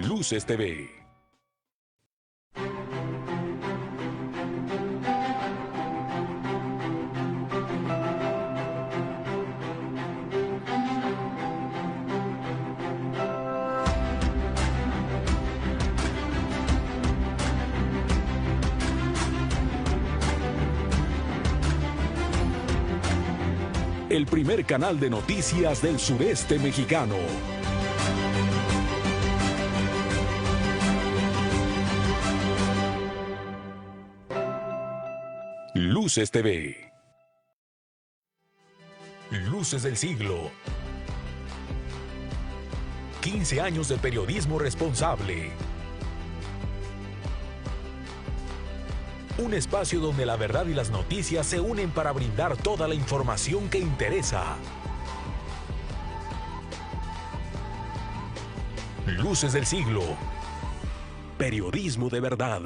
Luces TV. El primer canal de noticias del sureste mexicano. Luces TV. Luces del siglo. 15 años de periodismo responsable. Un espacio donde la verdad y las noticias se unen para brindar toda la información que interesa. Luces del siglo. Periodismo de verdad.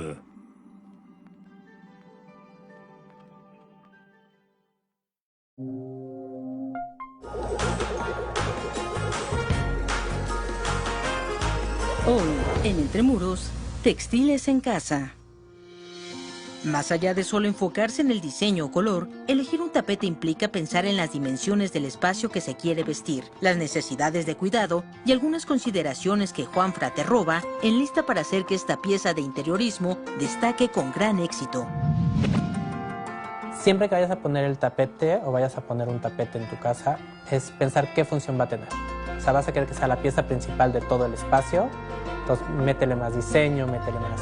Hoy, en Entre Muros, textiles en casa. Más allá de solo enfocarse en el diseño o color, elegir un tapete implica pensar en las dimensiones del espacio que se quiere vestir, las necesidades de cuidado y algunas consideraciones que Juan Fraterroba enlista para hacer que esta pieza de interiorismo destaque con gran éxito. Siempre que vayas a poner el tapete o vayas a poner un tapete en tu casa, es pensar qué función va a tener. O sea, vas a querer que sea la pieza principal de todo el espacio, entonces métele más diseño, métele más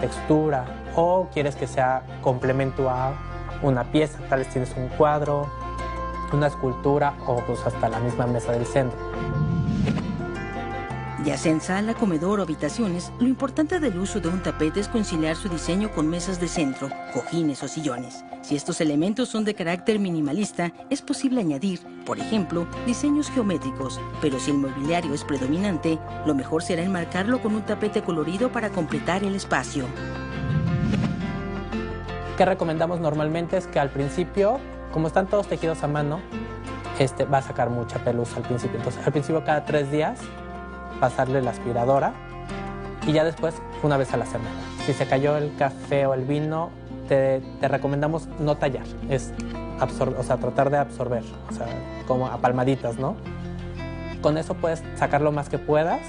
textura, o quieres que sea complemento a una pieza, tal vez tienes un cuadro, una escultura o pues hasta la misma mesa del centro. Ya sea en sala, comedor o habitaciones, lo importante del uso de un tapete es conciliar su diseño con mesas de centro, cojines o sillones. Si estos elementos son de carácter minimalista, es posible añadir, por ejemplo, diseños geométricos, pero si el mobiliario es predominante, lo mejor será enmarcarlo con un tapete colorido para completar el espacio. ¿Qué recomendamos normalmente? Es que al principio, como están todos tejidos a mano, va a sacar mucha pelusa al principio. Entonces, al principio cada 3 días, pasarle la aspiradora y ya después una vez a la semana. Si se cayó el café o el vino, te recomendamos no tallar, es tratar de absorber, o sea, como a palmaditas, ¿no? Con eso puedes sacar lo más que puedas.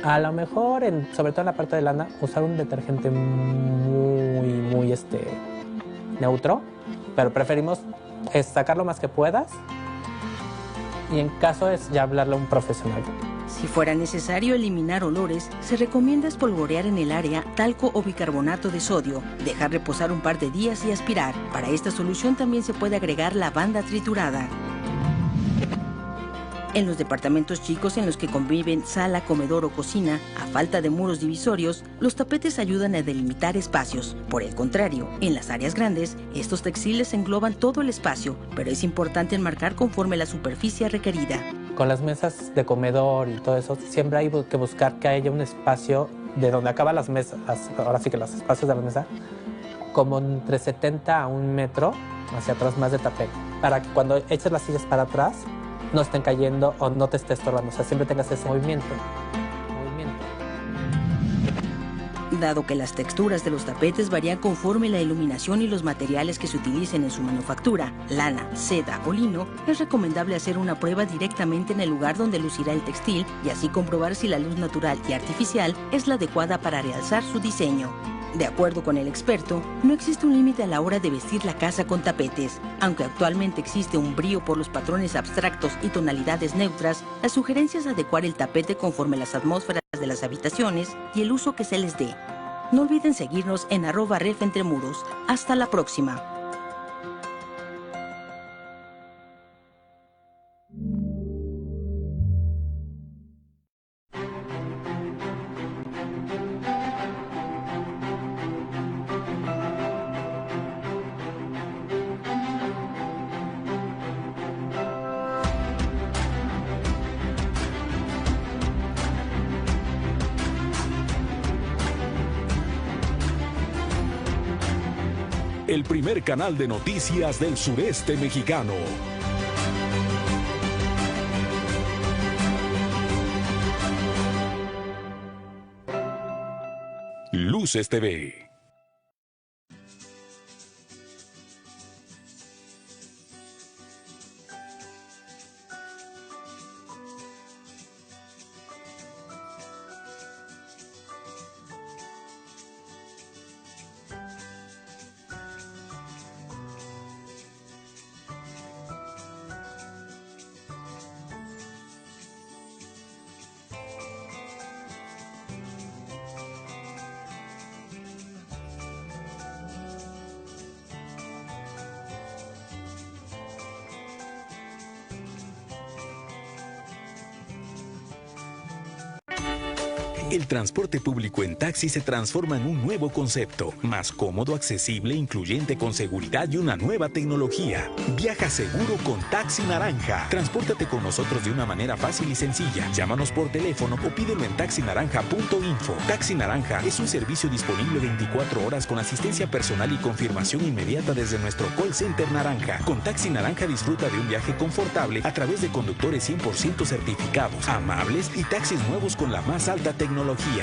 A lo mejor, sobre todo en la parte de lana, usar un detergente muy neutro, pero preferimos sacar lo más que puedas y en caso es ya hablarle a un profesional. Si fuera necesario eliminar olores, se recomienda espolvorear en el área talco o bicarbonato de sodio, dejar reposar un par de días y aspirar. Para esta solución también se puede agregar lavanda triturada. En los departamentos chicos en los que conviven sala, comedor o cocina, a falta de muros divisorios, los tapetes ayudan a delimitar espacios. Por el contrario, en las áreas grandes, estos textiles engloban todo el espacio, pero es importante enmarcar conforme la superficie requerida. Con las mesas de comedor y todo eso, siempre hay que buscar que haya un espacio de donde acaban las mesas, ahora sí que los espacios de la mesa, como entre 70 a 1 metro hacia atrás más de tapete, para que cuando eches las sillas para atrás no estén cayendo o no te esté estorbando, o sea, siempre tengas ese movimiento. Dado que las texturas de los tapetes varían conforme la iluminación y los materiales que se utilicen en su manufactura, lana, seda o lino, es recomendable hacer una prueba directamente en el lugar donde lucirá el textil y así comprobar si la luz natural y artificial es la adecuada para realzar su diseño. De acuerdo con el experto, no existe un límite a la hora de vestir la casa con tapetes. Aunque actualmente existe un brío por los patrones abstractos y tonalidades neutras, la sugerencia es adecuar el tapete conforme las atmósferas de las habitaciones y el uso que se les dé. No olviden seguirnos en @refentremuros. Hasta la próxima. El primer canal de noticias del sureste mexicano. Luces TV. El transporte público en taxi se transforma en un nuevo concepto, más cómodo, accesible, incluyente, con seguridad y una nueva tecnología. Viaja seguro con Taxi Naranja. Transpórtate con nosotros de una manera fácil y sencilla. Llámanos por teléfono o pídelo en taxinaranja.info. Taxi Naranja es un servicio disponible 24 horas con asistencia personal y confirmación inmediata desde nuestro call center Naranja. Con Taxi Naranja disfruta de un viaje confortable a través de conductores 100% certificados, amables y taxis nuevos con la más alta tecnología.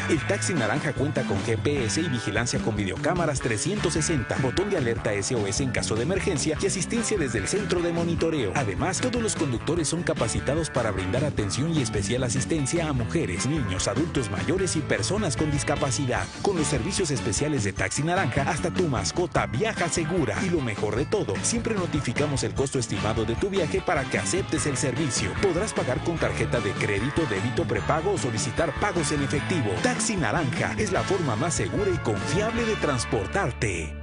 El Taxi Naranja cuenta con GPS y vigilancia con videocámaras 360, botón de alerta SOS en caso de emergencia y asistencia desde el centro de monitoreo. Además, todos los conductores son capacitados para brindar atención y especial asistencia a mujeres, niños, adultos mayores y personas con discapacidad. Con los servicios especiales de Taxi Naranja, hasta tu mascota viaja segura. Y lo mejor de todo, siempre notificamos el costo estimado de tu viaje para que aceptes el servicio. Podrás pagar con tarjeta de crédito, débito, prepago o solicitar pagos en efectivo. Taxi Naranja es la forma más segura y confiable de transportarte.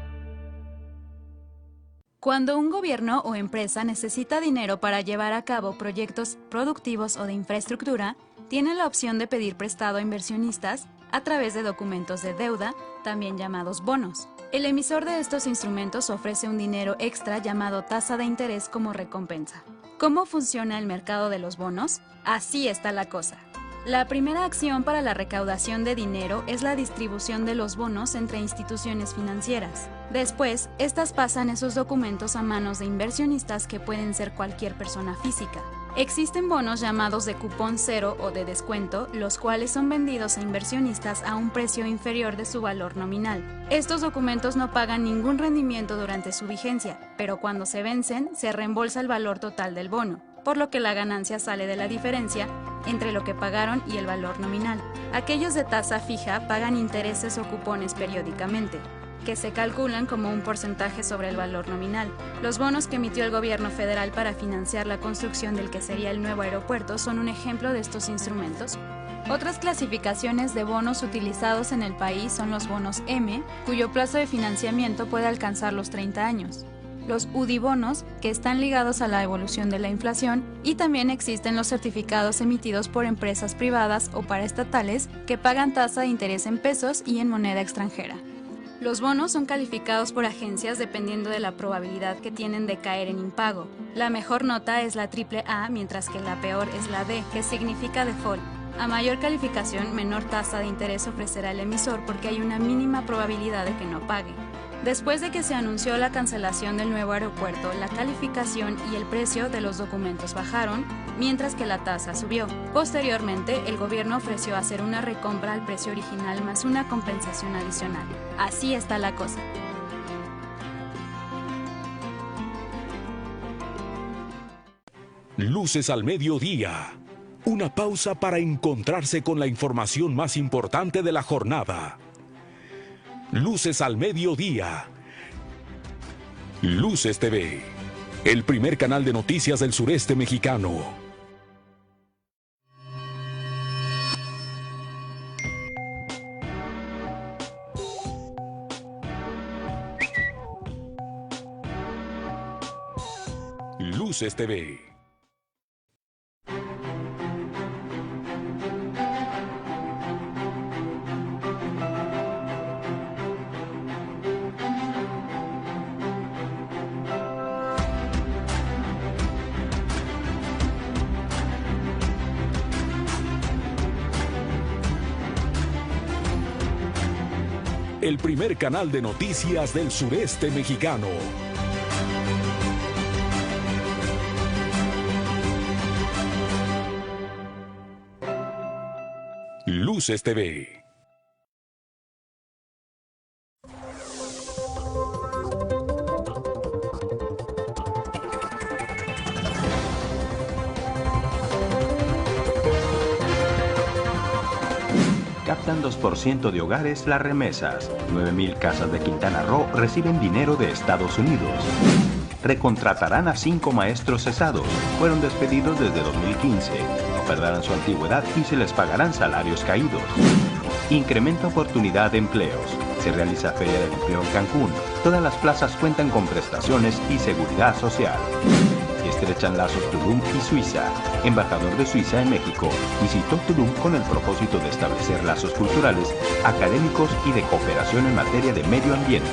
Cuando un gobierno o empresa necesita dinero para llevar a cabo proyectos productivos o de infraestructura, tiene la opción de pedir prestado a inversionistas a través de documentos de deuda, también llamados bonos. El emisor de estos instrumentos ofrece un dinero extra llamado tasa de interés como recompensa. ¿Cómo funciona el mercado de los bonos? Así está la cosa. La primera acción para la recaudación de dinero es la distribución de los bonos entre instituciones financieras. Después, estas pasan esos documentos a manos de inversionistas que pueden ser cualquier persona física. Existen bonos llamados de cupón cero o de descuento, los cuales son vendidos a inversionistas a un precio inferior de su valor nominal. Estos documentos no pagan ningún rendimiento durante su vigencia, pero cuando se vencen, se reembolsa el valor total del bono, por lo que la ganancia sale de la diferencia entre lo que pagaron y el valor nominal. Aquellos de tasa fija pagan intereses o cupones periódicamente, que se calculan como un porcentaje sobre el valor nominal. Los bonos que emitió el gobierno federal para financiar la construcción del que sería el nuevo aeropuerto son un ejemplo de estos instrumentos. Otras clasificaciones de bonos utilizados en el país son los bonos M, cuyo plazo de financiamiento puede alcanzar los 30 años. Los UDI-bonos, que están ligados a la evolución de la inflación, y también existen los certificados emitidos por empresas privadas o paraestatales que pagan tasa de interés en pesos y en moneda extranjera. Los bonos son calificados por agencias dependiendo de la probabilidad que tienen de caer en impago. La mejor nota es la AAA, mientras que la peor es la D, que significa default. A mayor calificación, menor tasa de interés ofrecerá el emisor porque hay una mínima probabilidad de que no pague. Después de que se anunció la cancelación del nuevo aeropuerto, la calificación y el precio de los documentos bajaron, mientras que la tasa subió. Posteriormente, el gobierno ofreció hacer una recompra al precio original más una compensación adicional. Así está la cosa. Luces al mediodía. Una pausa para encontrarse con la información más importante de la jornada. Luces al mediodía. Luces TV, el primer canal de noticias del sureste mexicano. Luces TV. El primer canal de noticias del sureste mexicano. Luces TV. captan 2% de hogares las remesas. 9.000 casas de Quintana Roo reciben dinero de Estados Unidos. Recontratarán a 5 maestros cesados. Fueron despedidos desde 2015. No perderán su antigüedad y se les pagarán salarios caídos. Incrementa oportunidad de empleos. Se realiza Feria del Empleo en Cancún. Todas las plazas cuentan con prestaciones y seguridad social. Estrechan lazos Tulum y Suiza. Embajador de Suiza en México visitó Tulum con el propósito de establecer lazos culturales, académicos y de cooperación en materia de medio ambiente.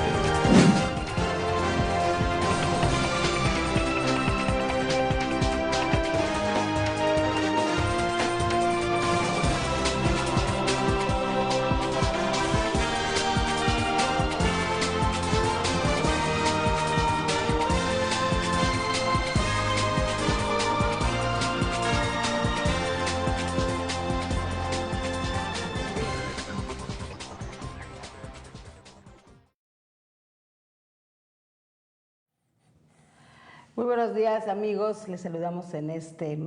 Muy buenos días, amigos. Les saludamos en este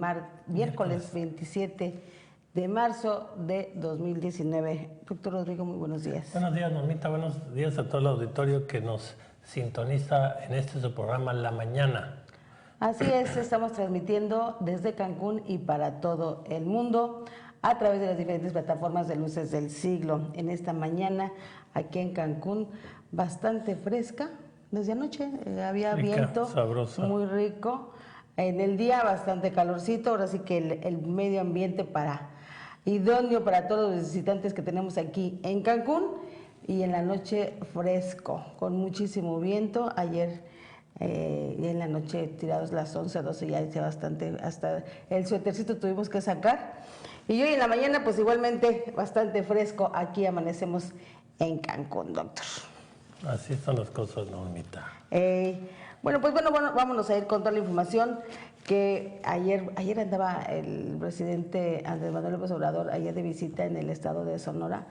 miércoles 27 de marzo de 2019. Doctor Rodrigo, muy buenos días. Buenos días, Normita. Buenos días a todo el auditorio que nos sintoniza en su programa La Mañana. Así es, estamos transmitiendo desde Cancún y para todo el mundo a través de las diferentes plataformas de Luces del Siglo. En esta mañana, aquí en Cancún, bastante fresca. Desde anoche había rica, viento, sabrosa, muy rico. En el día bastante calorcito, ahora sí que el medio ambiente idóneo para todos los visitantes que tenemos aquí en Cancún. Y en la noche fresco, con muchísimo viento. Ayer en la noche tirados las 11, 12 ya hice bastante, hasta el suétercito tuvimos que sacar. Y hoy en la mañana pues igualmente bastante fresco, aquí amanecemos en Cancún, doctor. Así son las cosas, Normita. Bueno, vámonos a ir con toda la información que ayer andaba el presidente Andrés Manuel López Obrador ayer de visita en el estado de Sonora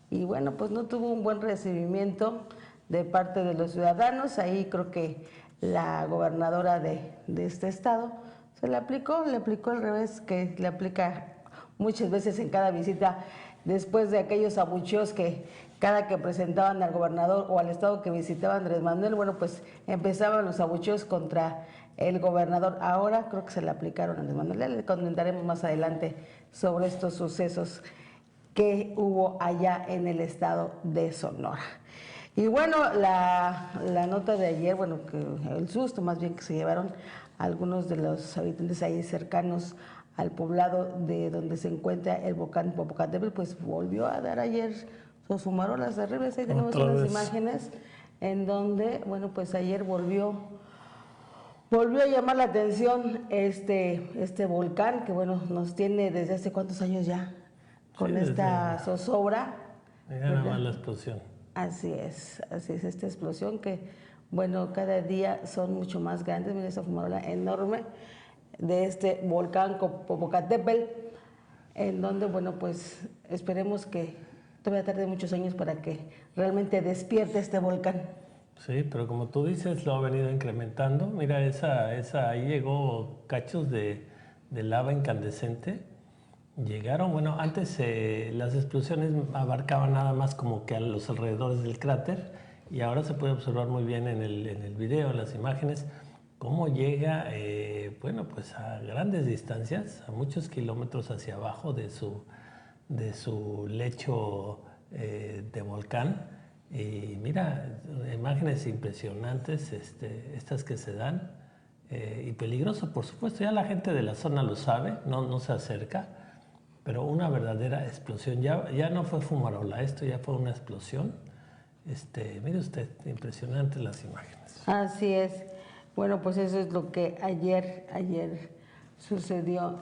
y bueno, pues no tuvo un buen recibimiento de parte de los ciudadanos. Ahí creo que la gobernadora de este estado le aplicó al revés que le aplica muchas veces en cada visita después de aquellos abucheos que cada que presentaban al gobernador o al estado que visitaba Andrés Manuel, bueno, pues empezaban los abucheos contra el gobernador. Ahora creo que se le aplicaron a Andrés Manuel. Ya le comentaremos más adelante sobre estos sucesos que hubo allá en el estado de Sonora. Y bueno, la nota de ayer, bueno, que el susto más bien que se llevaron algunos de los habitantes ahí cercanos al poblado de donde se encuentra el volcán Popocatépetl, pues volvió a dar ayer sus fumarolas terribles. Ahí tenemos unas imágenes en donde, bueno, pues ayer volvió a llamar la atención este volcán, que bueno, nos tiene desde hace cuántos años ya con esta zozobra. Mira nada más la explosión. Así es, esta explosión que, bueno, cada día son mucho más grandes. Mira esta fumarola enorme de este volcán Popocatépetl, en donde, bueno, pues esperemos que todavía tarde muchos años para que realmente despierte este volcán. Sí, pero como tú dices, lo ha venido incrementando. Mira, ahí llegó cachos de lava incandescente. Llegaron, bueno, antes las explosiones abarcaban nada más como que a los alrededores del cráter y ahora se puede observar muy bien en el video, en las imágenes, cómo llega, bueno, pues a grandes distancias, a muchos kilómetros hacia abajo de su lecho de volcán. Y mira, imágenes impresionantes, estas que se dan, y peligroso, por supuesto. Ya la gente de la zona lo sabe, no se acerca, pero una verdadera explosión. Ya no fue fumarola, esto ya fue una explosión. Mire usted, impresionantes las imágenes. Así es. Bueno, pues eso es lo que ayer sucedió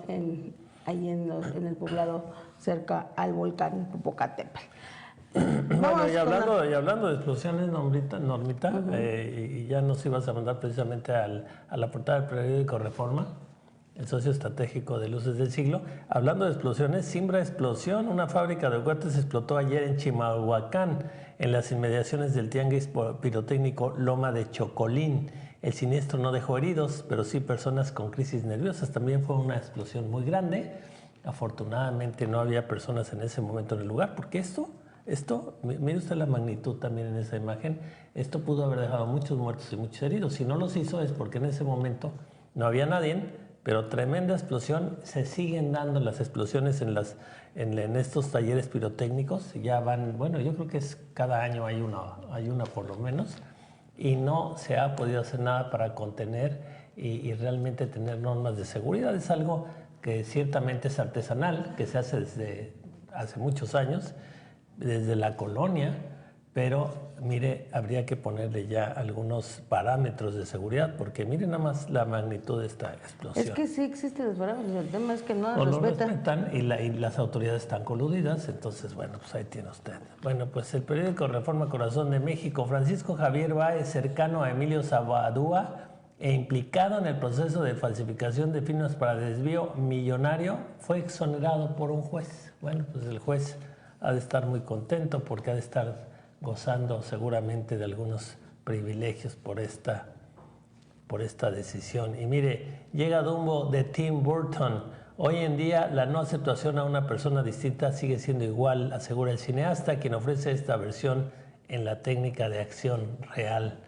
ahí en el poblado cerca al volcán Popocatépetl. Bueno, y hablando de explosiones, Normita, y ya nos ibas a mandar precisamente a la portada del periódico Reforma, el socio estratégico de Luces del Siglo. Hablando de explosiones, Cimbra explosión, una fábrica de cohetes explotó ayer en Chimalhuacán, en las inmediaciones del tianguis pirotécnico Loma de Chocolín. El siniestro no dejó heridos, pero sí personas con crisis nerviosas. También fue una explosión muy grande Afortunadamente no había personas en ese momento en el lugar, porque esto, mire usted la magnitud también en esa imagen, esto pudo haber dejado muchos muertos y muchos heridos. Si no los hizo es porque en ese momento no había nadie, pero tremenda explosión. Se siguen dando las explosiones en estos talleres pirotécnicos. Ya van, bueno, yo creo que cada año hay una por lo menos, y no se ha podido hacer nada para contener y realmente tener normas de seguridad. Es algo que ciertamente es artesanal, que se hace desde hace muchos años, desde la colonia, pero mire, habría que ponerle ya algunos parámetros de seguridad, porque mire nada más la magnitud de esta explosión. Es que sí existen los parámetros, el tema es que no o los respetan y las autoridades están coludidas, entonces bueno, pues ahí tiene usted. Bueno, pues el periódico Reforma Corazón de México, Francisco Javier Báez, cercano a Emilio Sabadúa e implicado en el proceso de falsificación de firmas para desvío millonario, fue exonerado por un juez. Bueno, pues el juez ha de estar muy contento porque ha de estar gozando seguramente de algunos privilegios por esta decisión. Y mire, llega Dumbo de Tim Burton. Hoy en día la no aceptación a una persona distinta sigue siendo igual, asegura el cineasta, quien ofrece esta versión en la técnica de acción real.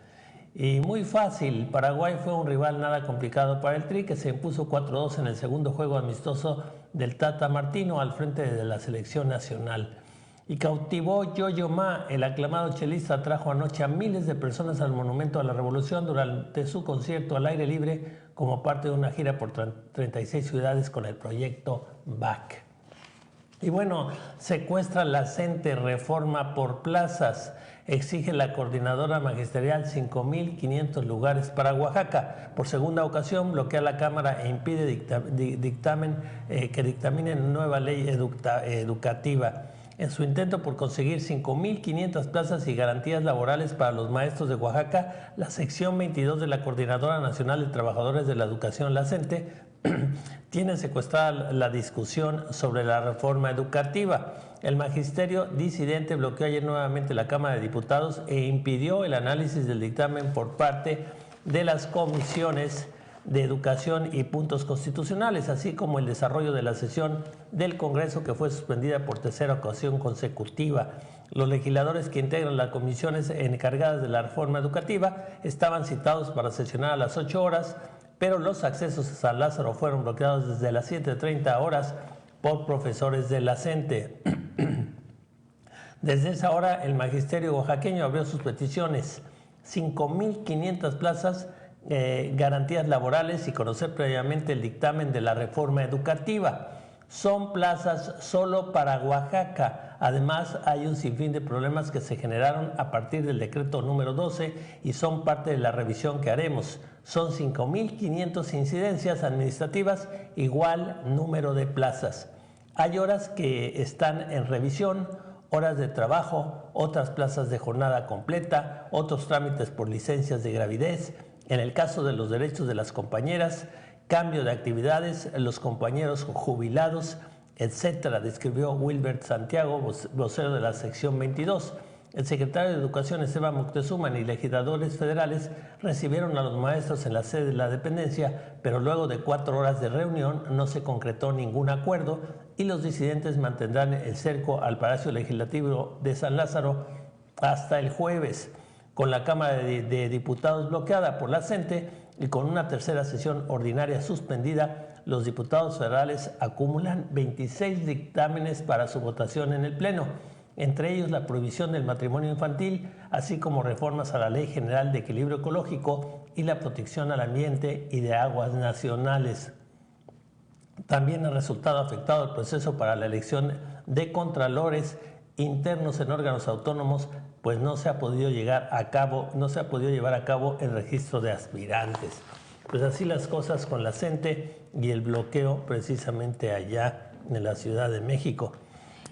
Y muy fácil, Paraguay fue un rival nada complicado para el Tri, que se impuso 4-2 en el segundo juego amistoso del Tata Martino al frente de la selección nacional. Y cautivó Yo-Yo Ma, el aclamado chelista trajo anoche a miles de personas al Monumento a la Revolución durante su concierto al aire libre como parte de una gira por 36 ciudades con el proyecto BAC. Y bueno, secuestra la CENTE, reforma por plazas. Exige la coordinadora magisterial 5.500 lugares para Oaxaca. Por segunda ocasión bloquea la Cámara e impide que dictamine nueva ley educativa. En su intento por conseguir 5.500 plazas y garantías laborales para los maestros de Oaxaca, la sección 22 de la Coordinadora Nacional de Trabajadores de la Educación, la CENTE, tiene secuestrada la discusión sobre la reforma educativa. El magisterio disidente bloqueó ayer nuevamente la Cámara de Diputados e impidió el análisis del dictamen por parte de las comisiones de Educación y Puntos Constitucionales, así como el desarrollo de la sesión del Congreso, que fue suspendida por tercera ocasión consecutiva. Los legisladores que integran las comisiones encargadas de la reforma educativa estaban citados para sesionar a las 8 horas, pero los accesos a San Lázaro fueron bloqueados desde las 7:30 horas por profesores de la CENTE. Desde esa hora, el magisterio oaxaqueño abrió sus peticiones: 5.500 plazas, garantías laborales y conocer previamente el dictamen de la reforma educativa. Son plazas solo para Oaxaca. Además, hay un sinfín de problemas que se generaron a partir del decreto número 12 y son parte de la revisión que haremos. Son 5.500 incidencias administrativas, igual número de plazas. Hay horas que están en revisión, horas de trabajo, otras plazas de jornada completa, otros trámites por licencias de gravidez. En el caso de los derechos de las compañeras, cambio de actividades, los compañeros jubilados, etcétera, describió Wilbert Santiago, vocero de la sección 22. El secretario de Educación, Esteban Moctezuma, y legisladores federales recibieron a los maestros en la sede de la dependencia, pero luego de 4 horas de reunión no se concretó ningún acuerdo y los disidentes mantendrán el cerco al Palacio Legislativo de San Lázaro hasta el jueves. Con la Cámara de Diputados bloqueada por la CENTE y con una tercera sesión ordinaria suspendida, los diputados federales acumulan 26 dictámenes para su votación en el Pleno, entre ellos la prohibición del matrimonio infantil, así como reformas a la Ley General de Equilibrio Ecológico y la protección al ambiente y de aguas nacionales. También ha resultado afectado el proceso para la elección de contralores internos en órganos autónomos, pues no se ha podido llevar a cabo el registro de aspirantes. Pues así las cosas con la CENTE y el bloqueo precisamente allá en la Ciudad de México.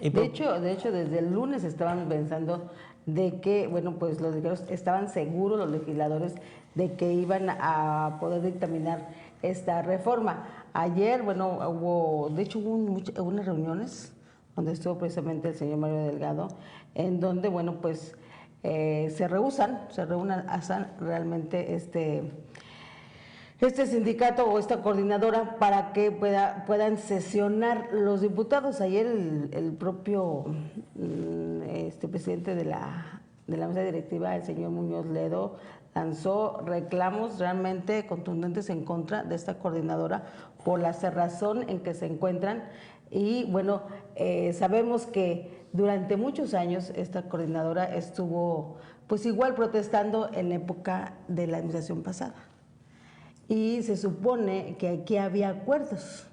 Y de hecho, desde el lunes estaban pensando de que, bueno, pues los legisladores estaban seguros, los legisladores, de que iban a poder dictaminar esta reforma. Ayer, bueno, hubo unas reuniones donde estuvo precisamente el señor Mario Delgado, en donde, bueno, pues se reúnan realmente este sindicato o esta coordinadora para que puedan sesionar los diputados. Ayer el propio presidente de la mesa directiva, el señor Muñoz Ledo, lanzó reclamos realmente contundentes en contra de esta coordinadora por la cerrazón en que se encuentran. Y bueno, sabemos que durante muchos años esta coordinadora estuvo pues igual protestando en la época de la administración pasada. Y se supone que aquí había acuerdos,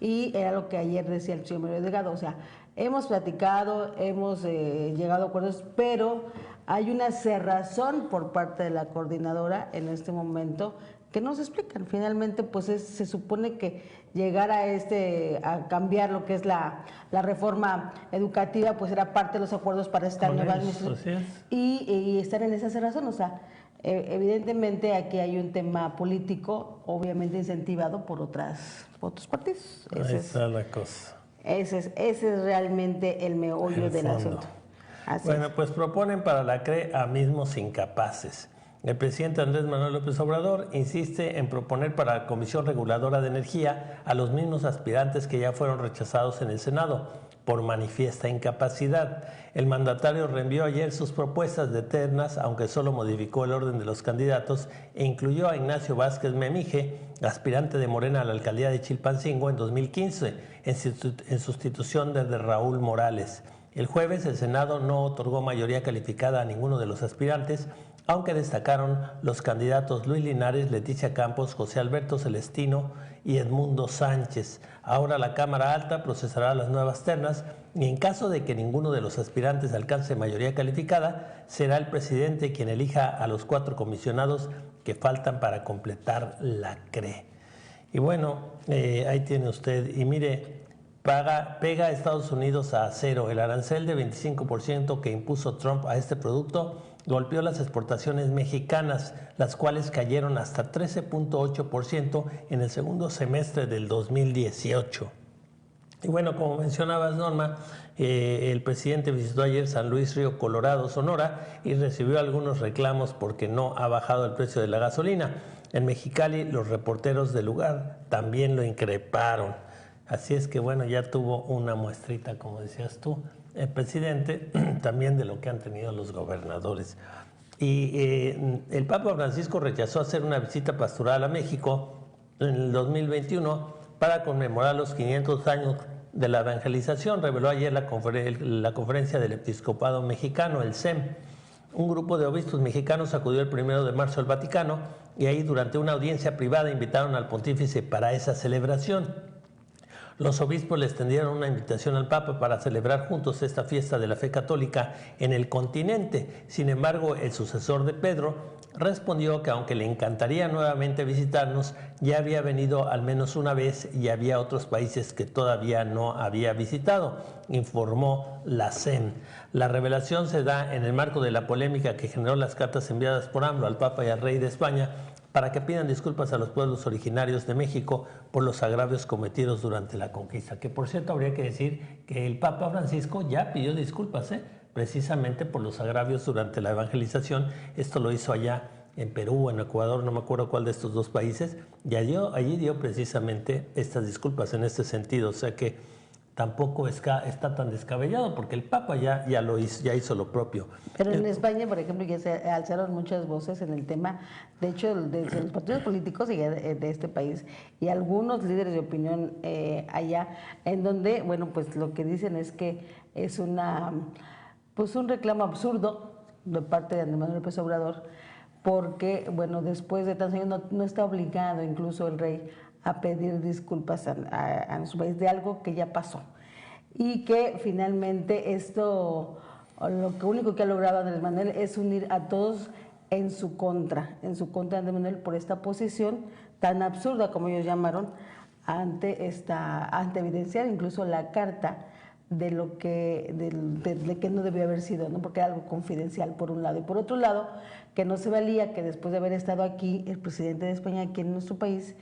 y era lo que ayer decía el señor Mario Delgado, o sea, hemos platicado, hemos llegado a acuerdos, pero hay una cerrazón por parte de la coordinadora en este momento que no se explican. Finalmente, pues se supone que llegar a cambiar lo que es la reforma educativa, pues era parte de los acuerdos para esta nueva administración y estar en esa cerrazón, o sea, evidentemente aquí hay un tema político, obviamente incentivado por otros partidos. Ahí está la cosa. Ese es realmente el meollo del asunto. Bueno, pues proponen para la CRE a mismos incapaces. El presidente Andrés Manuel López Obrador insiste en proponer para la Comisión Reguladora de Energía a los mismos aspirantes que ya fueron rechazados en el Senado por manifiesta incapacidad. El mandatario reenvió ayer sus propuestas de ternas, aunque solo modificó el orden de los candidatos e incluyó a Ignacio Vázquez Memije, aspirante de Morena a la alcaldía de Chilpancingo en 2015, en sustitución de Raúl Morales. El jueves el Senado no otorgó mayoría calificada a ninguno de los aspirantes, aunque destacaron los candidatos Luis Linares, Leticia Campos, José Alberto Celestino y Edmundo Sánchez. Ahora la Cámara Alta procesará las nuevas ternas y en caso de que ninguno de los aspirantes alcance mayoría calificada, será el presidente quien elija a los 4 comisionados que faltan para completar la CRE. Y bueno, ahí tiene usted, y mire, pega a Estados Unidos a acero. El arancel de 25% que impuso Trump a este producto golpeó las exportaciones mexicanas, las cuales cayeron hasta 13.8% en el segundo semestre del 2018. Y bueno, como mencionabas, Norma, el presidente visitó ayer San Luis Río Colorado, Sonora, y recibió algunos reclamos porque no ha bajado el precio de la gasolina. En Mexicali, los reporteros del lugar también lo increparon. Así es que bueno, ya tuvo una muestrita, como decías tú, el presidente, también de lo que han tenido los gobernadores. Y el Papa Francisco rechazó hacer una visita pastoral a México en el 2021 para conmemorar los 500 años de la evangelización, reveló ayer la conferencia del Episcopado Mexicano, el CEM. Un grupo de obispos mexicanos acudió el 1 de marzo al Vaticano y ahí durante una audiencia privada invitaron al pontífice para esa celebración. Los obispos le extendieron una invitación al Papa para celebrar juntos esta fiesta de la fe católica en el continente. Sin embargo, el sucesor de Pedro respondió que aunque le encantaría nuevamente visitarnos, ya había venido al menos una vez y había otros países que todavía no había visitado, informó la CEN. La revelación se da en el marco de la polémica que generó las cartas enviadas por AMLO al Papa y al Rey de España para que pidan disculpas a los pueblos originarios de México por los agravios cometidos durante la conquista. Que por cierto habría que decir que el Papa Francisco ya pidió disculpas, precisamente por los agravios durante la evangelización. Esto lo hizo allá en Perú, en Ecuador, no me acuerdo cuál de estos dos países, y allí dio precisamente estas disculpas en este sentido. O sea que tampoco está tan descabellado, porque el Papa ya hizo lo propio. Pero en España, por ejemplo, ya se alzaron muchas voces en el tema, de hecho, de los partidos políticos de este país y algunos líderes de opinión allá, en donde, bueno, pues lo que dicen es que es un reclamo absurdo de parte de Andrés Manuel López Obrador, porque, bueno, después de tantos años no está obligado incluso el rey a pedir disculpas a su país de algo que ya pasó. Y que finalmente esto, lo único que ha logrado Andrés Manuel es unir a todos en su contra de Andrés Manuel por esta posición tan absurda, como ellos llamaron, ante evidenciar incluso la carta de lo que no debió haber sido, ¿no? Porque era algo confidencial por un lado, y por otro lado que no se valía que después de haber estado aquí el presidente de España aquí en nuestro país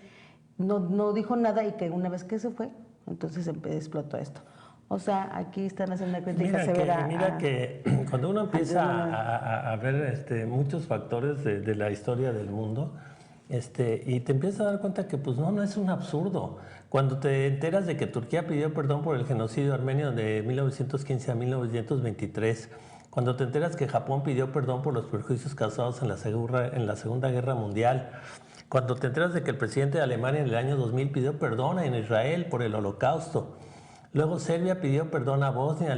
no dijo nada, y que una vez que se fue, entonces explotó esto. O sea, aquí están haciendo una crítica severa. Mira que cuando uno empieza a ver muchos factores de la historia del mundo, y te empiezas a dar cuenta que pues no es un absurdo. Cuando te enteras de que Turquía pidió perdón por el genocidio armenio de 1915 a 1923, cuando te enteras que Japón pidió perdón por los perjuicios causados en la Segunda Guerra Mundial, cuando te enteras de que el presidente de Alemania en el año 2000 pidió perdón en Israel por el Holocausto, luego Serbia pidió perdón a Bosnia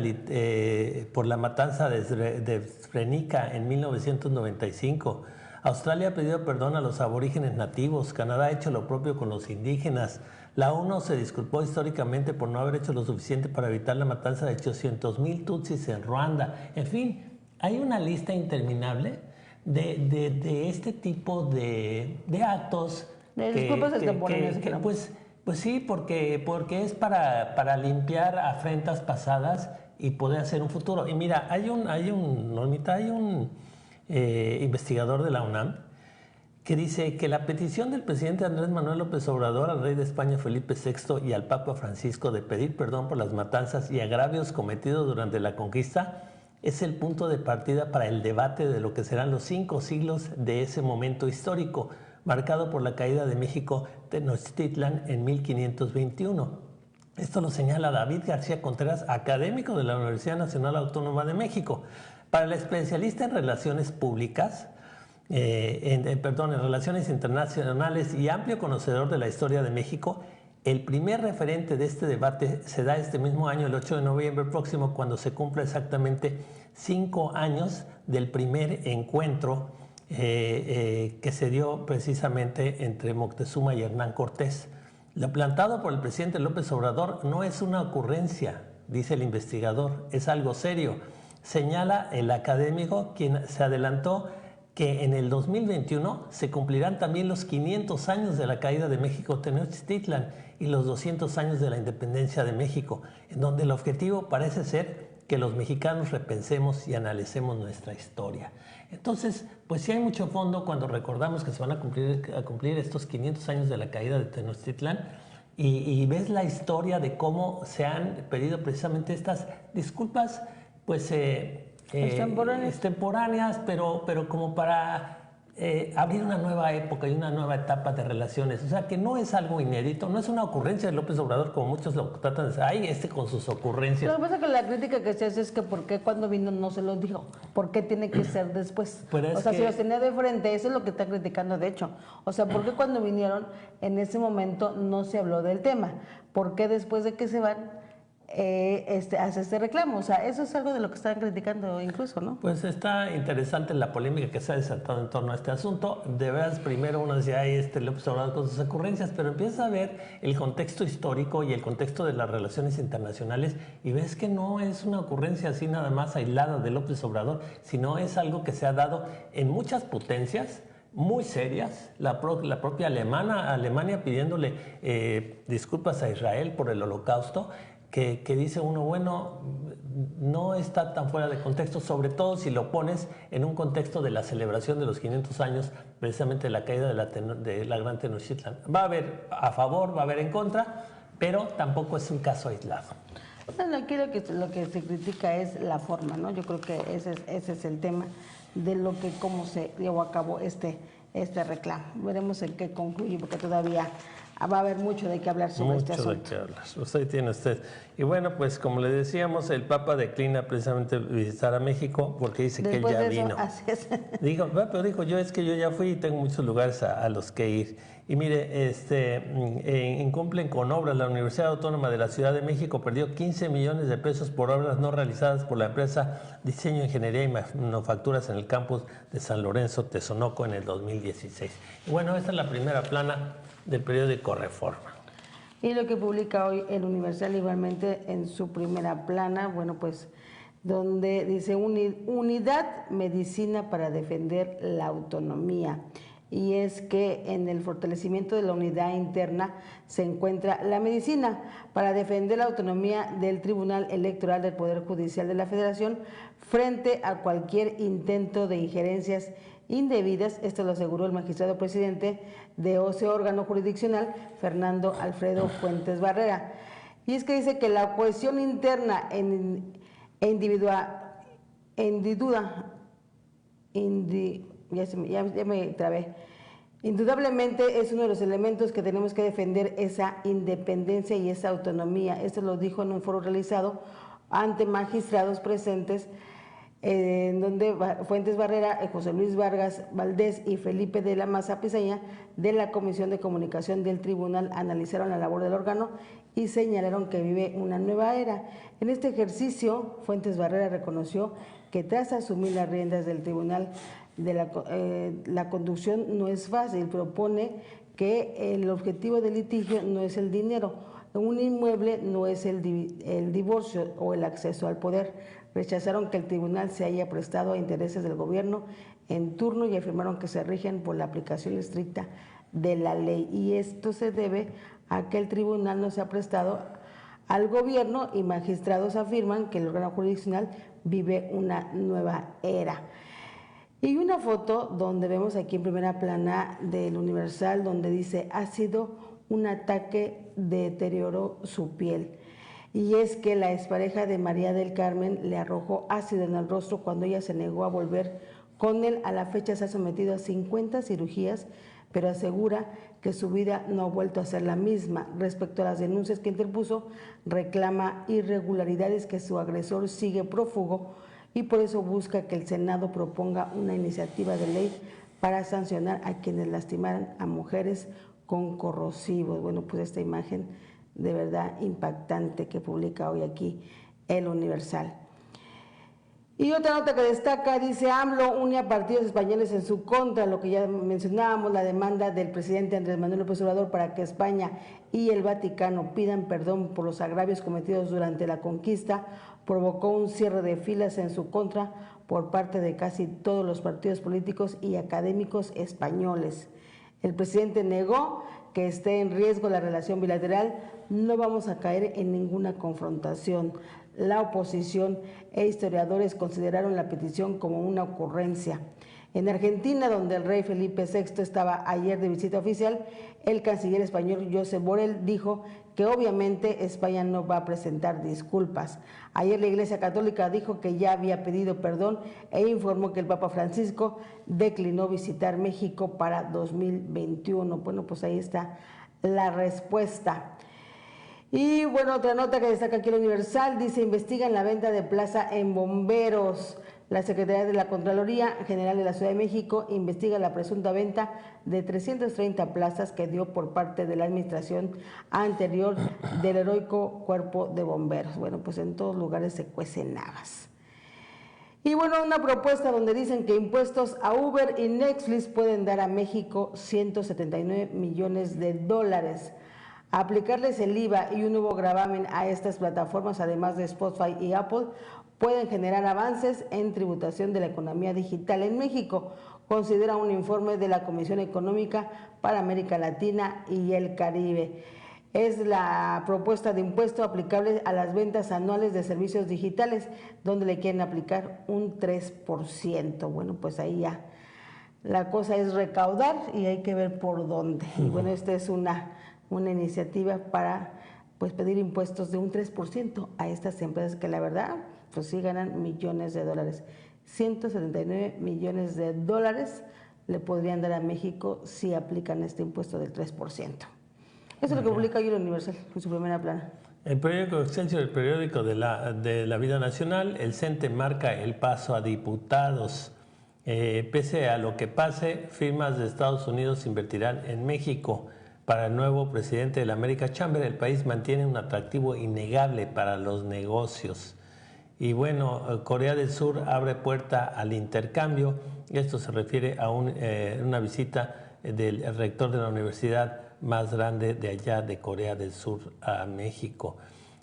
por la matanza de Srebrenica en 1995, Australia pidió perdón a los aborígenes nativos, Canadá ha hecho lo propio con los indígenas, la ONU se disculpó históricamente por no haber hecho lo suficiente para evitar la matanza de 800,000 tutsis en Ruanda. En fin, hay una lista interminable de este tipo de actos. De disculpas extemporáneas. Pues sí, porque es para limpiar afrentas pasadas y poder hacer un futuro. Y mira, hay un investigador de la UNAM que dice que la petición del presidente Andrés Manuel López Obrador al rey de España Felipe VI y al Papa Francisco de pedir perdón por las matanzas y agravios cometidos durante la conquista es el punto de partida para el debate de lo que serán los 5 siglos de ese momento histórico, marcado por la caída de México Tenochtitlan en 1521. Esto lo señala David García Contreras, académico de la Universidad Nacional Autónoma de México. Para el especialista en relaciones públicas, en relaciones internacionales y amplio conocedor de la historia de México, el primer referente de este debate se da este mismo año, el 8 de noviembre próximo, cuando se cumple exactamente 5 años del primer encuentro que se dio precisamente entre Moctezuma y Hernán Cortés. Lo plantado por el presidente López Obrador no es una ocurrencia, dice el investigador, es algo serio. Señala el académico, quien se adelantó que en el 2021 se cumplirán también los 500 años de la caída de México Tenochtitlan y los 200 años de la independencia de México, en donde el objetivo parece ser que los mexicanos repensemos y analicemos nuestra historia. Entonces, pues sí hay mucho fondo cuando recordamos que se van a cumplir estos 500 años de la caída de Tenochtitlan y ves la historia de cómo se han pedido precisamente estas disculpas, pues extemporáneas, pero como para abrir una nueva época y una nueva etapa de relaciones. O sea, que no es algo inédito, no es una ocurrencia de López Obrador, como muchos lo tratan de decir, ay, con sus ocurrencias. Lo que pasa es que la crítica que se hace es que ¿por qué cuando vino no se lo dijo? ¿Por qué tiene que ser después? O sea, si los tenía de frente, eso es lo que está criticando, de hecho. O sea, ¿por qué cuando vinieron en ese momento no se habló del tema? ¿Por qué después de que se van hace este reclamo? O sea, eso es algo de lo que están criticando incluso, ¿no? Pues está interesante la polémica que se ha desatado en torno a este asunto. De veras, primero uno decía, ay, López Obrador con sus ocurrencias, pero empiezas a ver el contexto histórico y el contexto de las relaciones internacionales y ves que no es una ocurrencia así nada más aislada de López Obrador, sino es algo que se ha dado en muchas potencias muy serias, la propia Alemania pidiéndole disculpas a Israel por el Holocausto, que dice uno, bueno, no está tan fuera de contexto, sobre todo si lo pones en un contexto de la celebración de los 500 años, precisamente de la caída de la Gran Tenochtitlan. Va a haber a favor, va a haber en contra, pero tampoco es un caso aislado. Bueno, aquí lo que se critica es la forma, ¿no? Yo creo que ese es el tema de cómo se llevó a cabo este reclamo. Veremos en qué concluye, porque todavía va a haber mucho de qué hablar sobre este asunto. Mucho de qué hablar. Pues ahí tiene usted. Y bueno, pues como le decíamos, el Papa declina precisamente visitar a México porque dice después que él ya de eso, vino. Así es. Pero dijo, yo ya fui y tengo muchos lugares a los que ir. Y mire, incumplen con obras. La Universidad Autónoma de la Ciudad de México perdió 15 millones de pesos por obras no realizadas por la empresa Diseño, Ingeniería y Manufacturas en el campus de San Lorenzo, Tezonoco, en el 2016. Y bueno, esta es la primera plana del periódico Reforma. Y lo que publica hoy el Universal igualmente en su primera plana, bueno, pues donde dice unidad medicina para defender la autonomía. Y es que en el fortalecimiento de la unidad interna se encuentra la medicina para defender la autonomía del Tribunal Electoral del Poder Judicial de la Federación frente a cualquier intento de injerencias indebidas. Esto lo aseguró el magistrado presidente de ese órgano jurisdiccional, Fernando Alfredo Fuentes Barrera. Y es que dice que la cohesión interna Indudablemente es uno de los elementos que tenemos que defender, esa independencia y esa autonomía. Esto lo dijo en un foro realizado ante magistrados presentes, en donde Fuentes Barrera, José Luis Vargas Valdés y Felipe de la Maza Pisaña de la Comisión de Comunicación del Tribunal analizaron la labor del órgano y señalaron que vive una nueva era. En este ejercicio, Fuentes Barrera reconoció que tras asumir las riendas del Tribunal la conducción no es fácil. Propone que el objetivo del litigio no es el dinero, un inmueble no es el divorcio o el acceso al poder. Rechazaron que el tribunal se haya prestado a intereses del gobierno en turno y afirmaron que se rigen por la aplicación estricta de la ley. Y esto se debe a que el tribunal no se ha prestado al gobierno, y magistrados afirman que el órgano jurisdiccional vive una nueva era. Y una foto donde vemos aquí en primera plana del Universal, donde dice: ha sido un ataque, deterioró su piel. Y es que la expareja de María del Carmen le arrojó ácido en el rostro cuando ella se negó a volver con él. A la fecha se ha sometido a 50 cirugías, pero asegura que su vida no ha vuelto a ser la misma. Respecto a las denuncias que interpuso, reclama irregularidades, que su agresor sigue prófugo, y por eso busca que el Senado proponga una iniciativa de ley para sancionar a quienes lastimaran a mujeres con corrosivos. Bueno, pues esta imagen de verdad impactante que publica hoy aquí el Universal. Y otra nota que destaca, dice: AMLO une a partidos españoles en su contra. Lo que ya mencionábamos, la demanda del presidente Andrés Manuel López Obrador para que España y el Vaticano pidan perdón por los agravios cometidos durante la conquista provocó un cierre de filas en su contra por parte de casi todos los partidos políticos y académicos españoles. El presidente negó que esté en riesgo la relación bilateral. No vamos a caer en ninguna confrontación. La oposición e historiadores consideraron la petición como una ocurrencia. En Argentina, donde el rey Felipe VI estaba ayer de visita oficial, el canciller español Josep Borrell dijo que obviamente España no va a presentar disculpas. Ayer la Iglesia Católica dijo que ya había pedido perdón e informó que el Papa Francisco declinó visitar México para 2021. Bueno, pues ahí está la respuesta. Y bueno, otra nota que destaca aquí el Universal, dice: investigan la venta de plaza en bomberos. La Secretaría de la Contraloría General de la Ciudad de México investiga la presunta venta de 330 plazas que dio por parte de la administración anterior del heroico Cuerpo de Bomberos. Bueno, pues en todos lugares se cuecen habas. Y bueno, una propuesta donde dicen que impuestos a Uber y Netflix pueden dar a México 179 millones de dólares. Aplicarles el IVA y un nuevo gravamen a estas plataformas, además de Spotify y Apple, pueden generar avances en tributación de la economía digital en México, considera un informe de la Comisión Económica para América Latina y el Caribe. Es la propuesta de impuesto aplicable a las ventas anuales de servicios digitales, donde le quieren aplicar un 3%. Bueno, pues ahí ya la cosa es recaudar y hay que ver por dónde. Y bueno, esta es una iniciativa para pues pedir impuestos de un 3% a estas empresas que la verdad pues sí ganan millones de dólares. 179 millones de dólares le podrían dar a México si aplican este impuesto del 3%. Eso es lo que publica hoy el Universal en su primera plana. El periódico Excelsior, el periódico de la vida nacional, el CENTE marca el paso a diputados. Pese a lo que pase, firmas de Estados Unidos invertirán en México. Para el nuevo presidente de la America Chamber, el país mantiene un atractivo innegable para los negocios. Y bueno, Corea del Sur abre puerta al intercambio. Esto se refiere a una visita del rector de la universidad más grande de allá de Corea del Sur a México.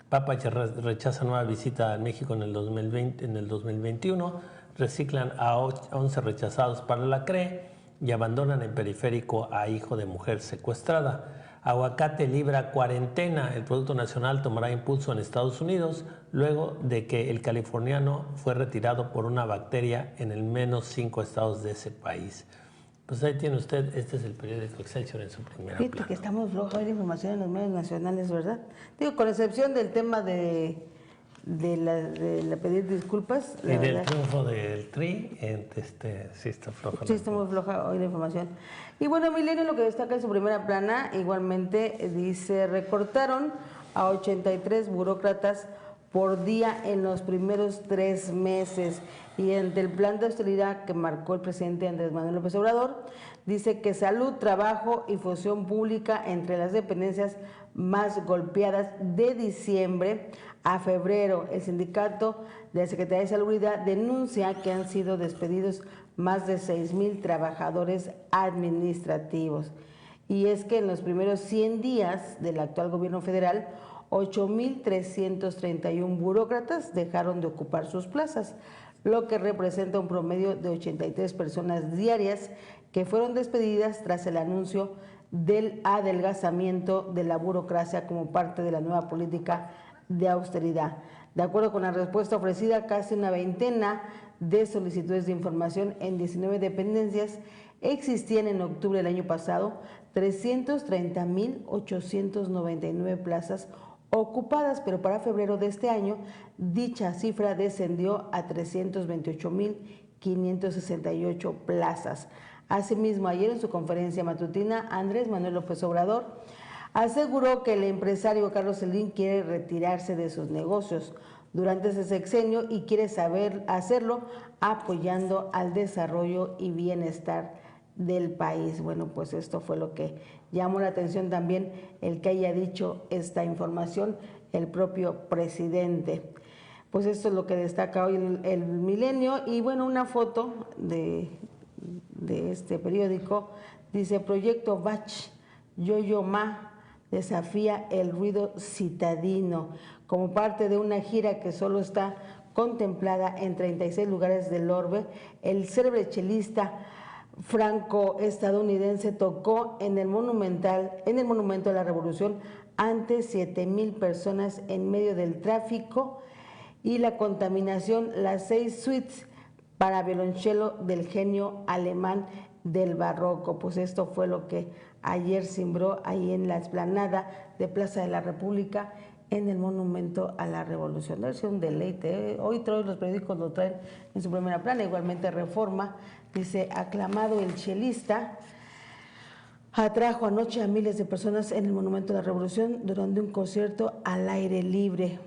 Papa rechaza nueva visita a México en el 2021. Reciclan a 11 rechazados para la CRE y abandonan en periférico a hijo de mujer secuestrada. Aguacate libra cuarentena. El Producto Nacional tomará impulso en Estados Unidos luego de que el californiano fue retirado por una bacteria en el menos 5 estados de ese país. Pues ahí tiene usted, este es el periódico Excelsior en su primera plana. Fíjate que estamos flojos de información en los medios nacionales, ¿verdad? Digo, con excepción del tema de de pedir disculpas. Y del triunfo del TRI, sí está floja. Sí, está muy floja hoy la información. Y bueno, Milenio lo que destaca en su primera plana, igualmente dice, recortaron a 83 burócratas por día en los primeros 3 meses. Y ante el plan de austeridad que marcó el presidente Andrés Manuel López Obrador, dice que salud, trabajo y función pública entre las dependencias más golpeadas de diciembre a febrero. El sindicato de la Secretaría de Salubridad denuncia que han sido despedidos más de 6,000 trabajadores administrativos. Y es que en los primeros 100 días del actual gobierno federal, 8,331 burócratas dejaron de ocupar sus plazas, lo que representa un promedio de 83 personas diarias que fueron despedidas tras el anuncio del adelgazamiento de la burocracia como parte de la nueva política de austeridad. De acuerdo con la respuesta ofrecida, casi una veintena de solicitudes de información en 19 dependencias existían en octubre del año pasado 330,899 plazas ocupadas, pero para febrero de este año dicha cifra descendió a 328,568 plazas. Asimismo, ayer en su conferencia matutina, Andrés Manuel López Obrador aseguró que el empresario Carlos Slim quiere retirarse de sus negocios durante ese sexenio y quiere hacerlo apoyando al desarrollo y bienestar del país. Bueno, pues esto fue lo que llamó la atención también, el que haya dicho esta información el propio presidente. Pues esto es lo que destaca hoy el Milenio. Y bueno, una foto de este periódico dice: Proyecto Bach, Yo-Yo Ma desafía el ruido citadino, como parte de una gira que solo está contemplada en 36 lugares del orbe. El célebre chelista franco-estadounidense tocó en el Monumento a la Revolución ante 7,000 personas en medio del tráfico y la contaminación, las 6 suites para violonchelo del genio alemán del barroco. Pues esto fue lo que ayer cimbró ahí en la explanada de Plaza de la República, en el Monumento a la Revolución. Debe ser un deleite. Hoy todos los periódicos lo traen en su primera plana. Igualmente Reforma dice: aclamado el chelista atrajo anoche a miles de personas en el Monumento a la Revolución durante un concierto al aire libre.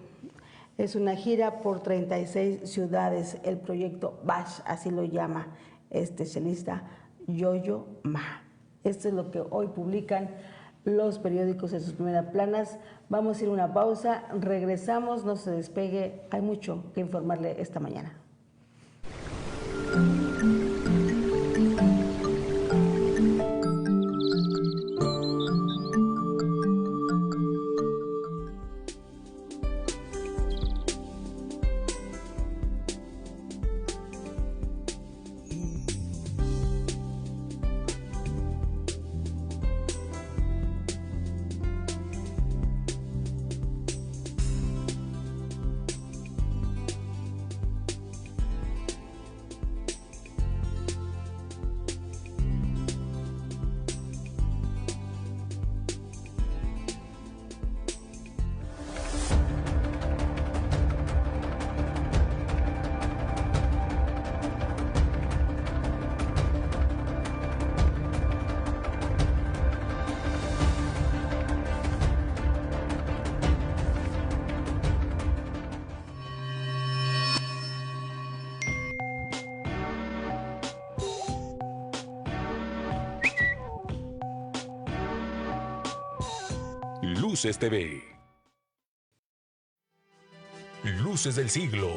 Es una gira por 36 ciudades. El proyecto Bach, así lo llama este chelista, Yo-Yo Ma. Esto es lo que hoy publican los periódicos en sus primeras planas. Vamos a ir a una pausa, regresamos, no se despegue, hay mucho que informarle esta mañana. Luces TV. Luces del siglo.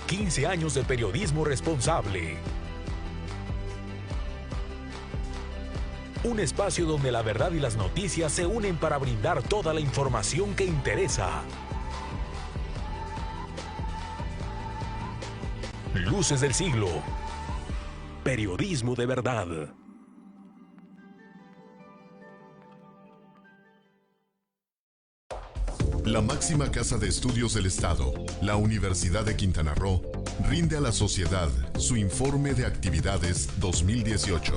15 años de periodismo responsable. Un espacio donde la verdad y las noticias se unen para brindar toda la información que interesa. Luces del siglo. Periodismo de verdad. La máxima casa de estudios del Estado, la Universidad de Quintana Roo, rinde a la sociedad su informe de actividades 2018.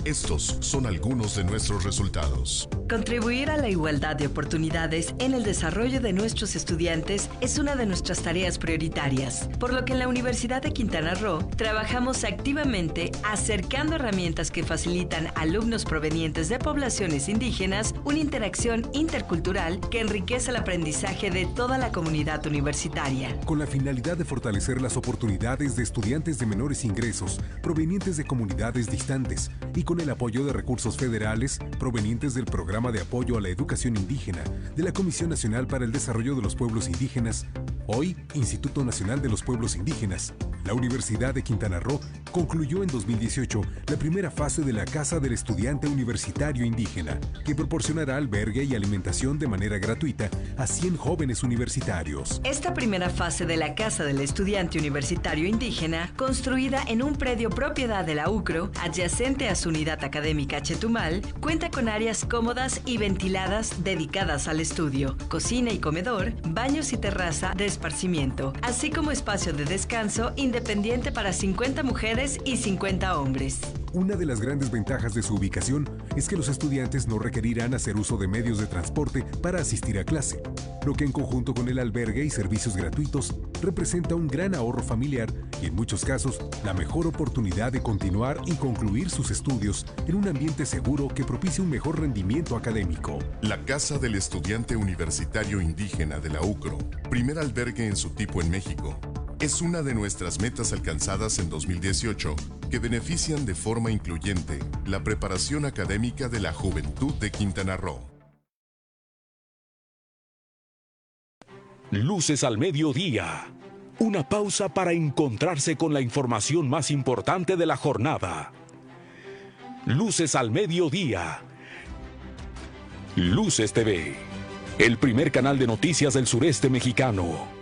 Estos son algunos de nuestros resultados. Contribuir a la igualdad de oportunidades en el desarrollo de nuestros estudiantes es una de nuestras tareas prioritarias, por lo que en la Universidad de Quintana Roo trabajamos activamente acercando herramientas que facilitan a alumnos provenientes de poblaciones indígenas una interacción intercultural que enriquece el aprendizaje de toda la comunidad universitaria. Con la finalidad de fortalecer las oportunidades de estudiantes de menores ingresos provenientes de comunidades distantes y con el apoyo de recursos federales provenientes del Programa de Apoyo a la Educación Indígena de la Comisión Nacional para el Desarrollo de los Pueblos Indígenas, hoy Instituto Nacional de los Pueblos Indígenas, la Universidad de Quintana Roo concluyó en 2018 la primera fase de la Casa del Estudiante Universitario Indígena, que proporcionará albergue y alimentación de manera gratuita a 100 jóvenes universitarios. Esta primera fase de la Casa del Estudiante Universitario Indígena, construida en un predio propiedad de la UCRO, adyacente a su unidad académica Chetumal, cuenta con áreas cómodas y ventiladas dedicadas al estudio, cocina y comedor, baños y terraza de esparcimiento, así como espacio de descanso independiente para 50 mujeres y 50 hombres. Una de las grandes ventajas de su ubicación es que los estudiantes no requerirán hacer uso de medios de transporte para asistir a clase, lo que en conjunto con el albergue y servicios gratuitos representa un gran ahorro familiar y en muchos casos la mejor oportunidad de continuar y concluir sus estudios en un ambiente seguro que propicie un mejor rendimiento académico. La Casa del Estudiante Universitario Indígena de la UCRO, primer albergue en su tipo en México, es una de nuestras metas alcanzadas en 2018 que benefician de forma incluyente la preparación académica de la juventud de Quintana Roo. Luces al mediodía. Una pausa para encontrarse con la información más importante de la jornada. Luces al mediodía. Luces TV, el primer canal de noticias del sureste mexicano.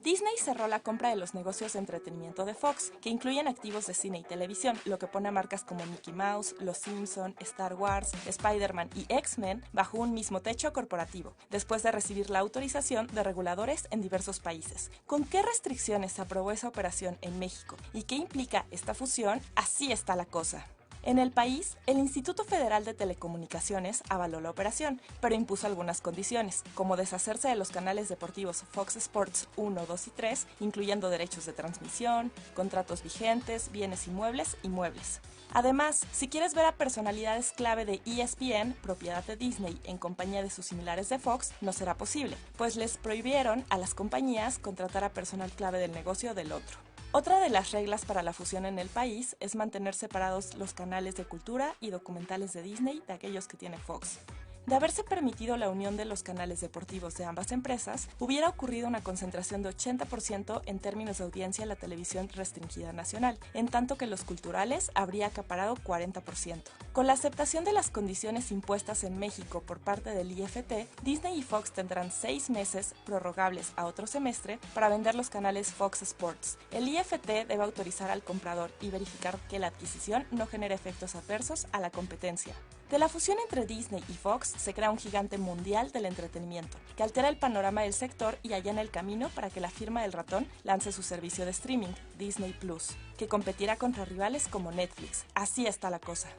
Disney cerró la compra de los negocios de entretenimiento de Fox, que incluyen activos de cine y televisión, lo que pone a marcas como Mickey Mouse, Los Simpson, Star Wars, Spider-Man y X-Men bajo un mismo techo corporativo, después de recibir la autorización de reguladores en diversos países. ¿Con qué restricciones se aprobó esa operación en México y qué implica esta fusión? Así está la cosa. En el país, el Instituto Federal de Telecomunicaciones avaló la operación, pero impuso algunas condiciones, como deshacerse de los canales deportivos Fox Sports 1, 2 y 3, incluyendo derechos de transmisión, contratos vigentes, bienes inmuebles y muebles. Además, si quieres ver a personalidades clave de ESPN, propiedad de Disney, en compañía de sus similares de Fox, no será posible, pues les prohibieron a las compañías contratar a personal clave del negocio del otro. Otra de las reglas para la fusión en el país es mantener separados los canales de cultura y documentales de Disney de aquellos que tiene Fox. De haberse permitido la unión de los canales deportivos de ambas empresas, hubiera ocurrido una concentración de 80% en términos de audiencia en la televisión restringida nacional, en tanto que los culturales habría acaparado 40%. Con la aceptación de las condiciones impuestas en México por parte del IFT, Disney y Fox tendrán 6 meses, prorrogables a otro semestre, para vender los canales Fox Sports. El IFT debe autorizar al comprador y verificar que la adquisición no genere efectos adversos a la competencia. De la fusión entre Disney y Fox se crea un gigante mundial del entretenimiento, que altera el panorama del sector y allana el camino para que la firma del ratón lance su servicio de streaming, Disney Plus, que competirá contra rivales como Netflix. Así está la cosa.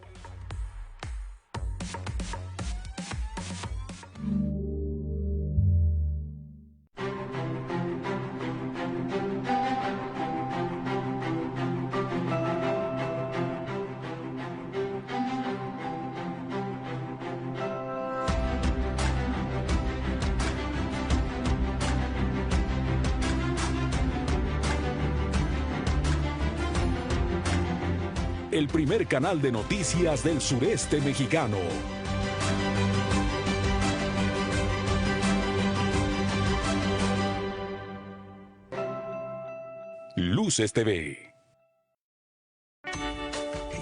El primer canal de noticias del sureste mexicano. Luces TV.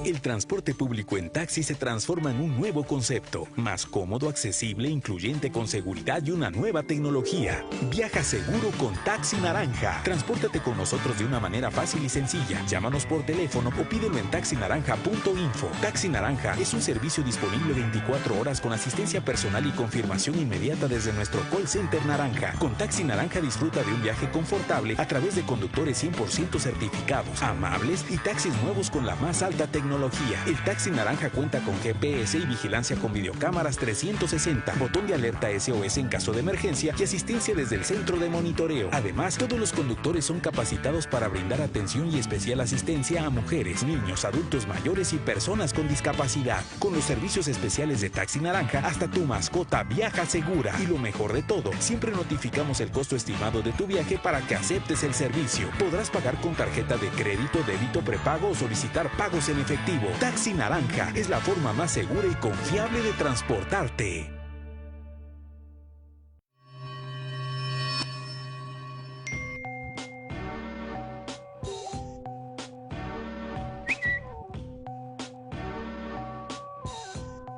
El transporte público en taxi se transforma en un nuevo concepto, más cómodo, accesible, incluyente, con seguridad y una nueva tecnología. Viaja seguro con Taxi Naranja. Transpórtate con nosotros de una manera fácil y sencilla. Llámanos por teléfono o pídelo en taxinaranja.info. Taxi Naranja es un servicio disponible 24 horas con asistencia personal y confirmación inmediata desde nuestro call center Naranja. Con Taxi Naranja disfruta de un viaje confortable a través de conductores 100% certificados, amables y taxis nuevos con la más alta tecnología. tecnología. El taxi naranja cuenta con GPS y vigilancia con videocámaras 360, botón de alerta SOS en caso de emergencia y asistencia desde el centro de monitoreo. Además, todos los conductores son capacitados para brindar atención y especial asistencia a mujeres, niños, adultos mayores y personas con discapacidad. Con los servicios especiales de Taxi Naranja, hasta tu mascota viaja segura. Y lo mejor de todo, siempre notificamos el costo estimado de tu viaje para que aceptes el servicio. Podrás pagar con tarjeta de crédito, débito, prepago o solicitar pagos en efectivo. Taxi Naranja es la forma más segura y confiable de transportarte.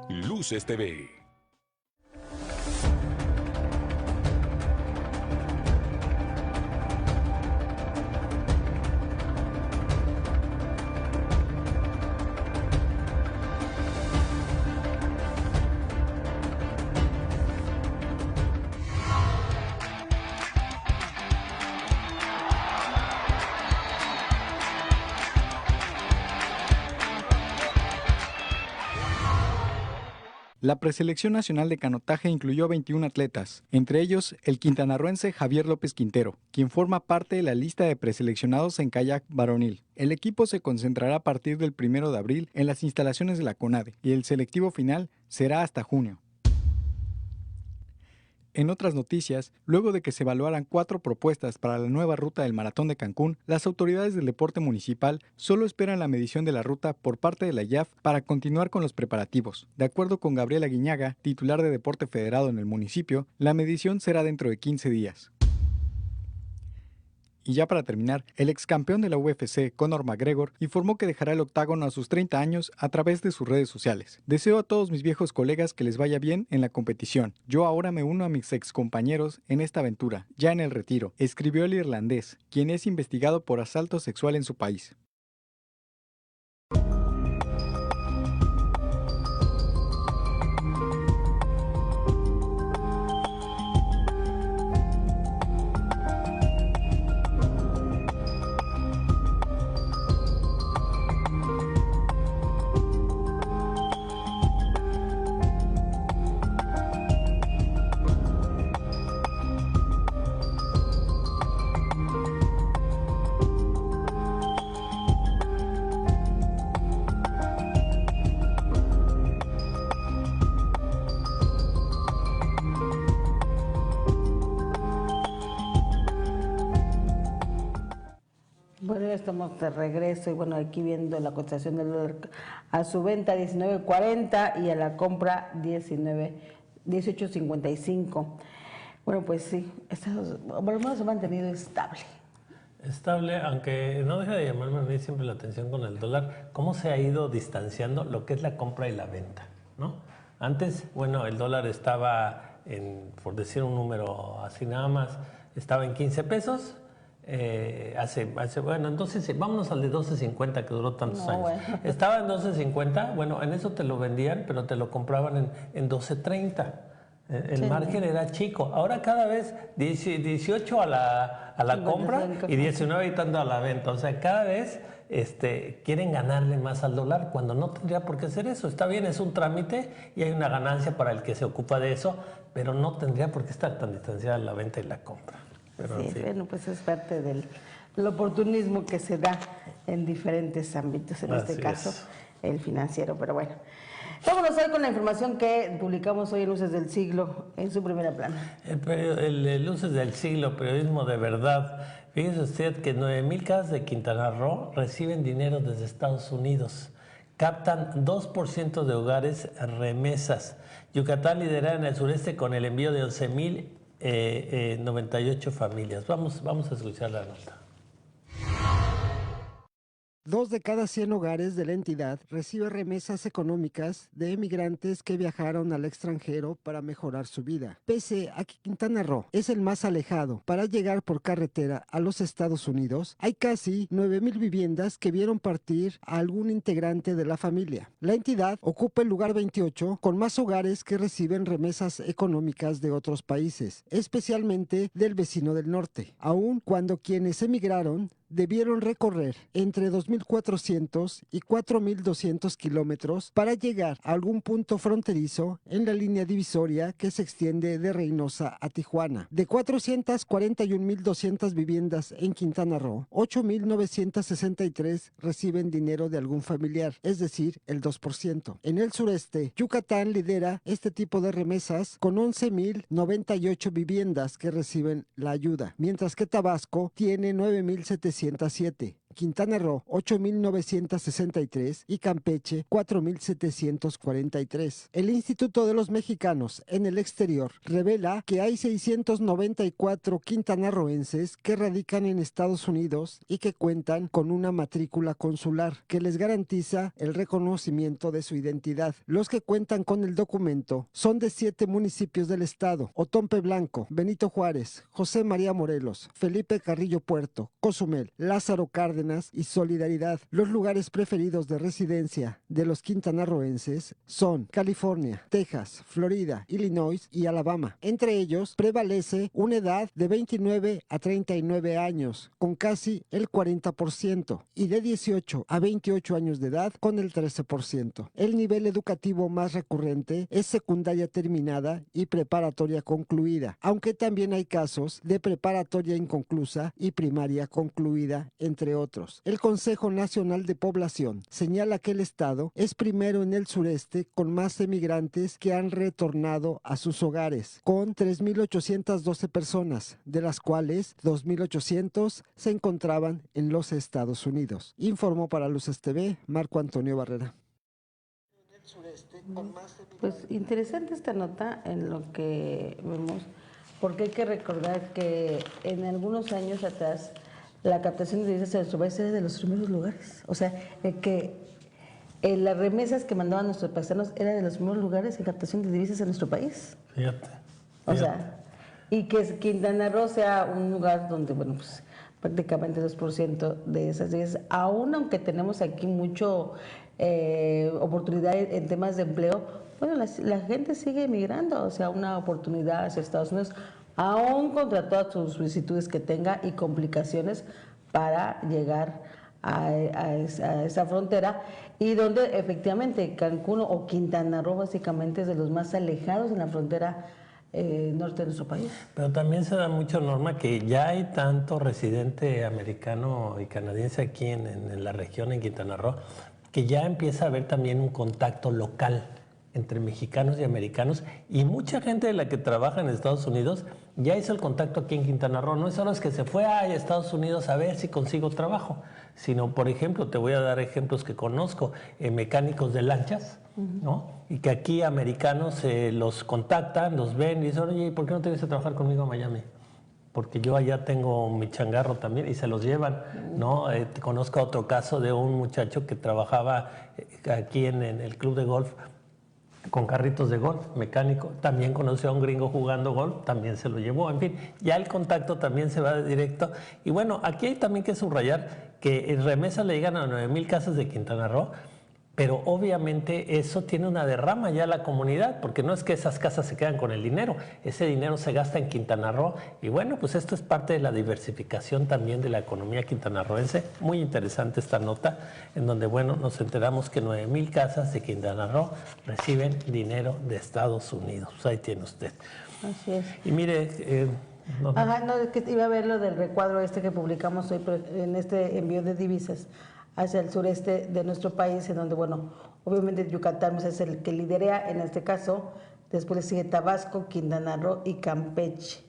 Luces TV. La preselección nacional de canotaje incluyó 21 atletas, entre ellos el quintanarroense Javier López Quintero, quien forma parte de la lista de preseleccionados en kayak varonil. El equipo se concentrará a partir del 1 de abril en las instalaciones de la CONADE y el selectivo final será hasta junio. En otras noticias, luego de que se evaluaran 4 propuestas para la nueva ruta del Maratón de Cancún, las autoridades del deporte municipal solo esperan la medición de la ruta por parte de la IAF para continuar con los preparativos. De acuerdo con Gabriela Guiñaga, titular de Deporte Federado en el municipio, la medición será dentro de 15 días. Y ya para terminar, el ex campeón de la UFC, Conor McGregor, informó que dejará el octágono a sus 30 años a través de sus redes sociales. Deseo a todos mis viejos colegas que les vaya bien en la competición. Yo ahora me uno a mis ex compañeros en esta aventura, ya en el retiro, escribió el irlandés, quien es investigado por asalto sexual en su país. Bueno, ya estamos de regreso y bueno, aquí viendo la cotización del dólar a su venta 19.40 y a la compra 18.55. Bueno, pues sí, por lo menos se ha mantenido estable. Estable, aunque no deja de llamarme a mí siempre la atención con el dólar, cómo se ha ido distanciando lo que es la compra y la venta, ¿no? Antes, bueno, el dólar estaba por decir un número así nada más, estaba en 15 pesos. Bueno, entonces vámonos al de 12.50 que duró tantos años. Bueno. Estaba en 12.50, bueno, en eso te lo vendían, pero te lo compraban en 12.30. El margen era chico. Ahora cada vez 18 a la compra y 19 y tanto a la venta. O sea, cada vez quieren ganarle más al dólar cuando no tendría por qué hacer eso. Está bien, es un trámite y hay una ganancia para el que se ocupa de eso, pero no tendría por qué estar tan distanciada la venta y la compra. Pero sí, bueno, pues es parte del oportunismo que se da en diferentes ámbitos, en este caso el financiero, pero bueno. Vámonos hoy con la información que publicamos hoy en Luces del Siglo, en su primera plana. El Luces del Siglo, periodismo de verdad. Fíjese usted que 9,000 casas de Quintana Roo reciben dinero desde Estados Unidos. Captan 2% de hogares remesas. Yucatán lidera en el sureste con el envío de 11,098 familias. Vamos a escuchar la nota. 2 de cada 100 hogares de la entidad recibe remesas económicas de emigrantes que viajaron al extranjero para mejorar su vida. Pese a que Quintana Roo es el más alejado para llegar por carretera a los Estados Unidos, hay casi 9,000 viviendas que vieron partir a algún integrante de la familia. La entidad ocupa el lugar 28 con más hogares que reciben remesas económicas de otros países, especialmente del vecino del norte, aun cuando quienes emigraron debieron recorrer entre 2.400 y 4.200 kilómetros para llegar a algún punto fronterizo en la línea divisoria que se extiende de Reynosa a Tijuana. De 441.200 viviendas en Quintana Roo, 8.963 reciben dinero de algún familiar, es decir, el 2%. En el sureste, Yucatán lidera este tipo de remesas con 11.098 viviendas que reciben la ayuda, mientras que Tabasco tiene 9.707. Quintana Roo, 8.963 y Campeche, 4.743. El Instituto de los Mexicanos en el Exterior revela que hay 694 quintanarroenses que radican en Estados Unidos y que cuentan con una matrícula consular que les garantiza el reconocimiento de su identidad. Los que cuentan con el documento son de 7 municipios del estado: Otompe Blanco, Benito Juárez, José María Morelos, Felipe Carrillo Puerto, Cozumel, Lázaro Cárdenas y Solidaridad. Los lugares preferidos de residencia de los quintanarroenses son California, Texas, Florida, Illinois y Alabama. Entre ellos prevalece una edad de 29 a 39 años con casi el 40% y de 18 a 28 años de edad con el 13%. El nivel educativo más recurrente es secundaria terminada y preparatoria concluida, aunque también hay casos de preparatoria inconclusa y primaria concluida, entre otros. El Consejo Nacional de Población señala que el estado es primero en el sureste con más emigrantes que han retornado a sus hogares, con 3.812 personas, de las cuales 2.800 se encontraban en los Estados Unidos. Informó para Luces TV Marco Antonio Barrera. Pues interesante esta nota en lo que vemos, porque hay que recordar que en algunos años atrás la captación de divisas en nuestro país era de los primeros lugares. O sea, las remesas que mandaban nuestros paisanos eran de los primeros lugares en captación de divisas en nuestro país. Fíjate. O sea, y que Quintana Roo sea un lugar donde, bueno, pues prácticamente 2% de esas divisas, aunque tenemos aquí mucho oportunidad en temas de empleo, bueno, la gente sigue emigrando, o sea, una oportunidad hacia Estados Unidos, aún contra todas sus vicisitudes que tenga y complicaciones para llegar a esa frontera, y donde efectivamente Cancún o Quintana Roo básicamente es de los más alejados en la frontera norte de nuestro país. Pero también se da mucho, Norma, que ya hay tanto residente americano y canadiense aquí en la región, en Quintana Roo, que ya empieza a haber también un contacto local entre mexicanos y americanos, y mucha gente de la que trabaja en Estados Unidos ya hizo el contacto aquí en Quintana Roo. No es solo que se fue a Estados Unidos a ver si consigo trabajo, sino, por ejemplo, te voy a dar ejemplos que conozco, mecánicos de lanchas, ¿no? Y que aquí americanos los contactan, los ven y dicen, oye, ¿por qué no te vienes a trabajar conmigo a Miami? Porque yo allá tengo mi changarro también, y se los llevan, ¿no? Conozco otro caso de un muchacho que trabajaba aquí en el club de golf con carritos de golf, mecánico. También conoció a un gringo jugando golf, también se lo llevó. En fin, ya el contacto también se va de directo. Y bueno, aquí hay también que subrayar que en remesas le llegan a 9,000 casas de Quintana Roo, pero obviamente eso tiene una derrama ya a la comunidad, porque no es que esas casas se quedan con el dinero, ese dinero se gasta en Quintana Roo, y bueno, pues esto es parte de la diversificación también de la economía quintanarroense. Muy interesante esta nota, en donde, bueno, nos enteramos que 9,000 casas de Quintana Roo reciben dinero de Estados Unidos. Pues ahí tiene usted. Así es. Y mire... es que iba a ver lo del recuadro que publicamos hoy en este envío de divisas hacia el sureste de nuestro país, en donde, bueno, obviamente Yucatán es el que lidera en este caso, después le sigue Tabasco, Quintana Roo y Campeche,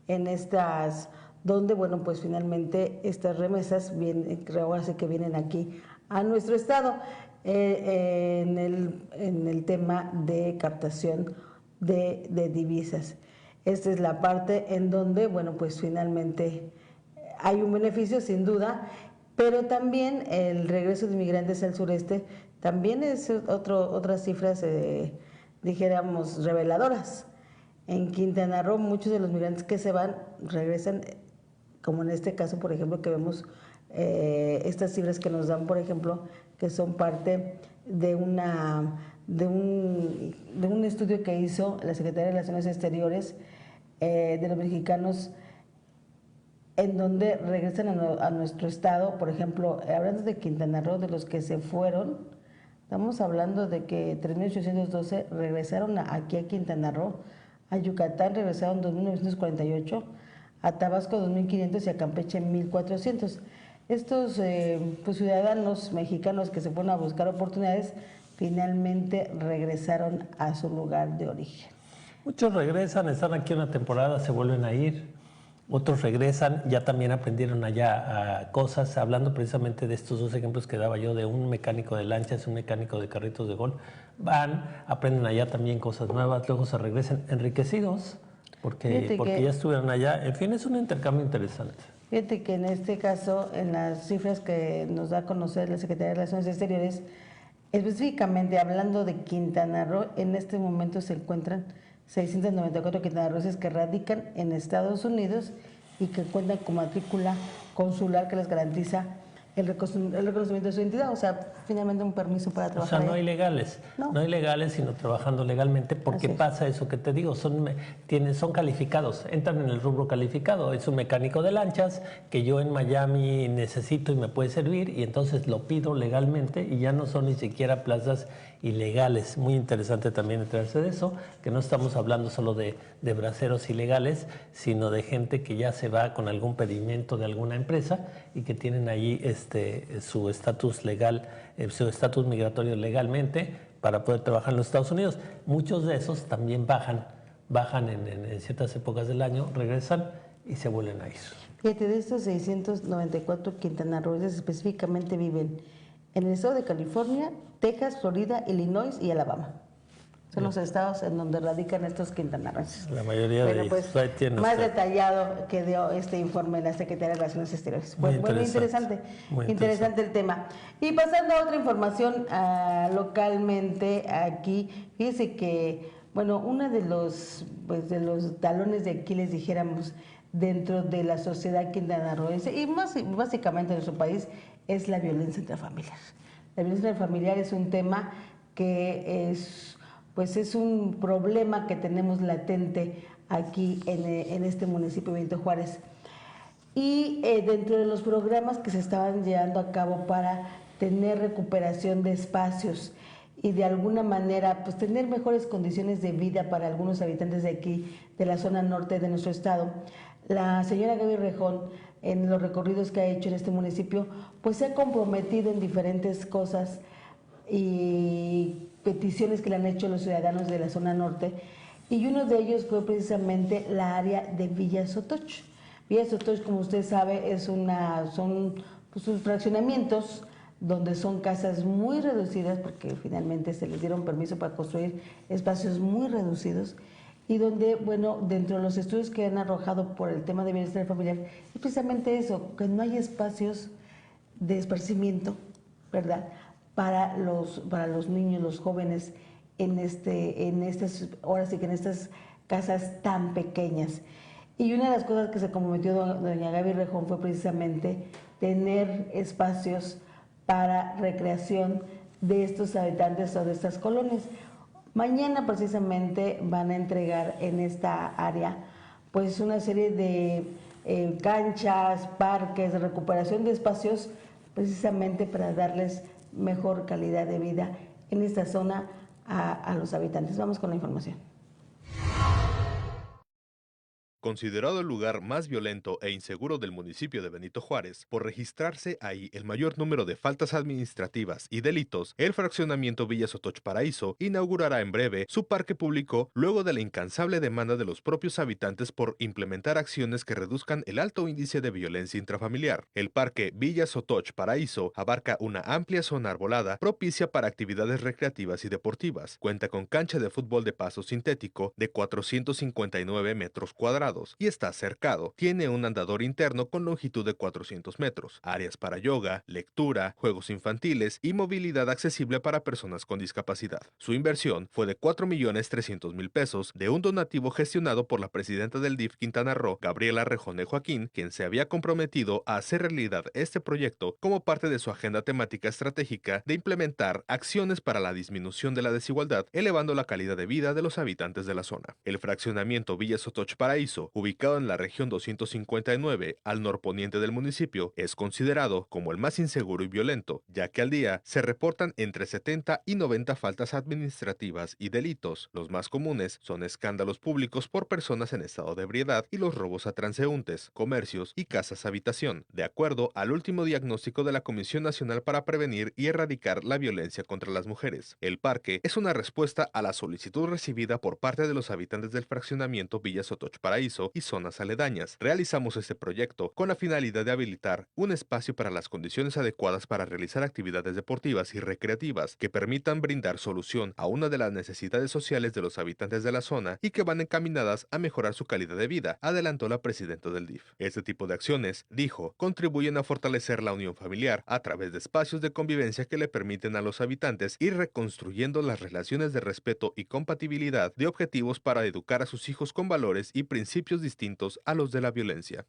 en estas, donde, bueno, pues finalmente estas remesas vienen, ahora sí que vienen aquí a nuestro estado, en el tema de captación de divisas. Esta es la parte en donde, bueno, pues finalmente hay un beneficio, sin duda, pero también el regreso de inmigrantes al sureste también es otras cifras, dijéramos, reveladoras. En Quintana Roo, muchos de los migrantes que se van regresan, como en este caso, por ejemplo, que vemos estas cifras que nos dan, por ejemplo, que son parte de un estudio que hizo la Secretaría de Relaciones Exteriores de los mexicanos en donde regresan a nuestro estado. Por ejemplo, hablando de Quintana Roo, de los que se fueron, estamos hablando de que 3.812 regresaron aquí a Quintana Roo, a Yucatán regresaron 2.948, a Tabasco 2.500 y a Campeche 1.400. Estos pues, ciudadanos mexicanos que se fueron a buscar oportunidades finalmente regresaron a su lugar de origen. Muchos regresan, están aquí una temporada, se vuelven a ir. Otros regresan, ya también aprendieron allá cosas, hablando precisamente de estos dos ejemplos que daba yo, de un mecánico de lanchas, un mecánico de carritos de golf. Van, aprenden allá también cosas nuevas, luego se regresan enriquecidos, porque ya estuvieron allá. En fin, es un intercambio interesante. Fíjate que en este caso, en las cifras que nos da a conocer la Secretaría de Relaciones Exteriores, específicamente hablando de Quintana Roo, en este momento se encuentran 694 quintanarroenses que radican en Estados Unidos y que cuentan con matrícula consular que les garantiza el reconocimiento de su identidad, o sea, finalmente un permiso para trabajar. O sea, no ilegales, no ilegales, sino trabajando legalmente, porque pasa eso que te digo, son calificados, entran en el rubro calificado. Es un mecánico de lanchas que yo en Miami necesito y me puede servir, y entonces lo pido legalmente y ya no son ni siquiera plazas ilegales. Muy interesante también enterarse de eso, que no estamos hablando solo de braceros ilegales, sino de gente que ya se va con algún pedimento de alguna empresa y que tienen allí su estatus legal, su estatus migratorio legalmente para poder trabajar en los Estados Unidos. Muchos de esos también bajan en ciertas épocas del año, regresan y se vuelven a ir. Fíjate, de estos 694 quintanarroenses específicamente viven en el estado de California, Texas, Florida, Illinois y Alabama. Son los estados en donde radican estos quintanarroenses. La mayoría de ellos. Pues, más detallado que dio este informe de la Secretaría de Relaciones Exteriores. Muy interesante el tema. Y pasando a otra información localmente aquí, fíjese que, bueno, uno de los talones de Aquiles, dijéramos, dentro de la sociedad quintanarroense y básicamente en nuestro país, es la violencia intrafamiliar. La violencia intrafamiliar es un tema que es un problema que tenemos latente aquí en este municipio de Benito Juárez. Y dentro de los programas que se estaban llevando a cabo para tener recuperación de espacios y de alguna manera pues tener mejores condiciones de vida para algunos habitantes de aquí, de la zona norte de nuestro estado, la señora Gaby Rejón, en los recorridos que ha hecho en este municipio, pues se ha comprometido en diferentes cosas y peticiones que le han hecho los ciudadanos de la zona norte, y uno de ellos fue precisamente la área de Villa Sotoch. Villa Sotoch, como usted sabe, son sus fraccionamientos donde son casas muy reducidas, porque finalmente se les dieron permiso para construir espacios muy reducidos, y donde, bueno, dentro de los estudios que han arrojado por el tema de bienestar familiar, es precisamente eso, que no hay espacios de esparcimiento, ¿verdad?, para los niños, los jóvenes, en estas casas tan pequeñas. Y una de las cosas que se comprometió doña Gaby Rejón fue precisamente tener espacios para recreación de estos habitantes o de estas colonias. Mañana precisamente van a entregar en esta área pues una serie de canchas, parques, de recuperación de espacios precisamente para darles mejor calidad de vida en esta zona a los habitantes. Vamos con la información. Considerado el lugar más violento e inseguro del municipio de Benito Juárez, por registrarse ahí el mayor número de faltas administrativas y delitos, el fraccionamiento Villa Sotoch Paraíso inaugurará en breve su parque público luego de la incansable demanda de los propios habitantes por implementar acciones que reduzcan el alto índice de violencia intrafamiliar. El parque Villa Sotoch Paraíso abarca una amplia zona arbolada propicia para actividades recreativas y deportivas. Cuenta con cancha de fútbol de paso sintético de 459 metros cuadrados y está cercado. Tiene un andador interno con longitud de 400 metros, áreas para yoga, lectura, juegos infantiles y movilidad accesible para personas con discapacidad. Su inversión fue de 4.300.000 pesos de un donativo gestionado por la presidenta del DIF Quintana Roo, Gabriela Rejón de Joaquín, quien se había comprometido a hacer realidad este proyecto como parte de su agenda temática estratégica de implementar acciones para la disminución de la desigualdad, elevando la calidad de vida de los habitantes de la zona. El fraccionamiento Villa Sotoch Paraíso Paraíso, ubicado en la región 259, al norponiente del municipio, es considerado como el más inseguro y violento, ya que al día se reportan entre 70 y 90 faltas administrativas y delitos. Los más comunes son escándalos públicos por personas en estado de ebriedad y los robos a transeúntes, comercios y casas habitación, de acuerdo al último diagnóstico de la Comisión Nacional para Prevenir y Erradicar la Violencia contra las Mujeres. El parque es una respuesta a la solicitud recibida por parte de los habitantes del fraccionamiento Villa Sotoch Paraíso y zonas aledañas. Realizamos este proyecto con la finalidad de habilitar un espacio para las condiciones adecuadas para realizar actividades deportivas y recreativas que permitan brindar solución a una de las necesidades sociales de los habitantes de la zona y que van encaminadas a mejorar su calidad de vida, adelantó la presidenta del DIF. Este tipo de acciones, dijo, contribuyen a fortalecer la unión familiar a través de espacios de convivencia que le permiten a los habitantes ir reconstruyendo las relaciones de respeto y compatibilidad de objetivos para educar a sus hijos con valores y principios distintos a los de la violencia.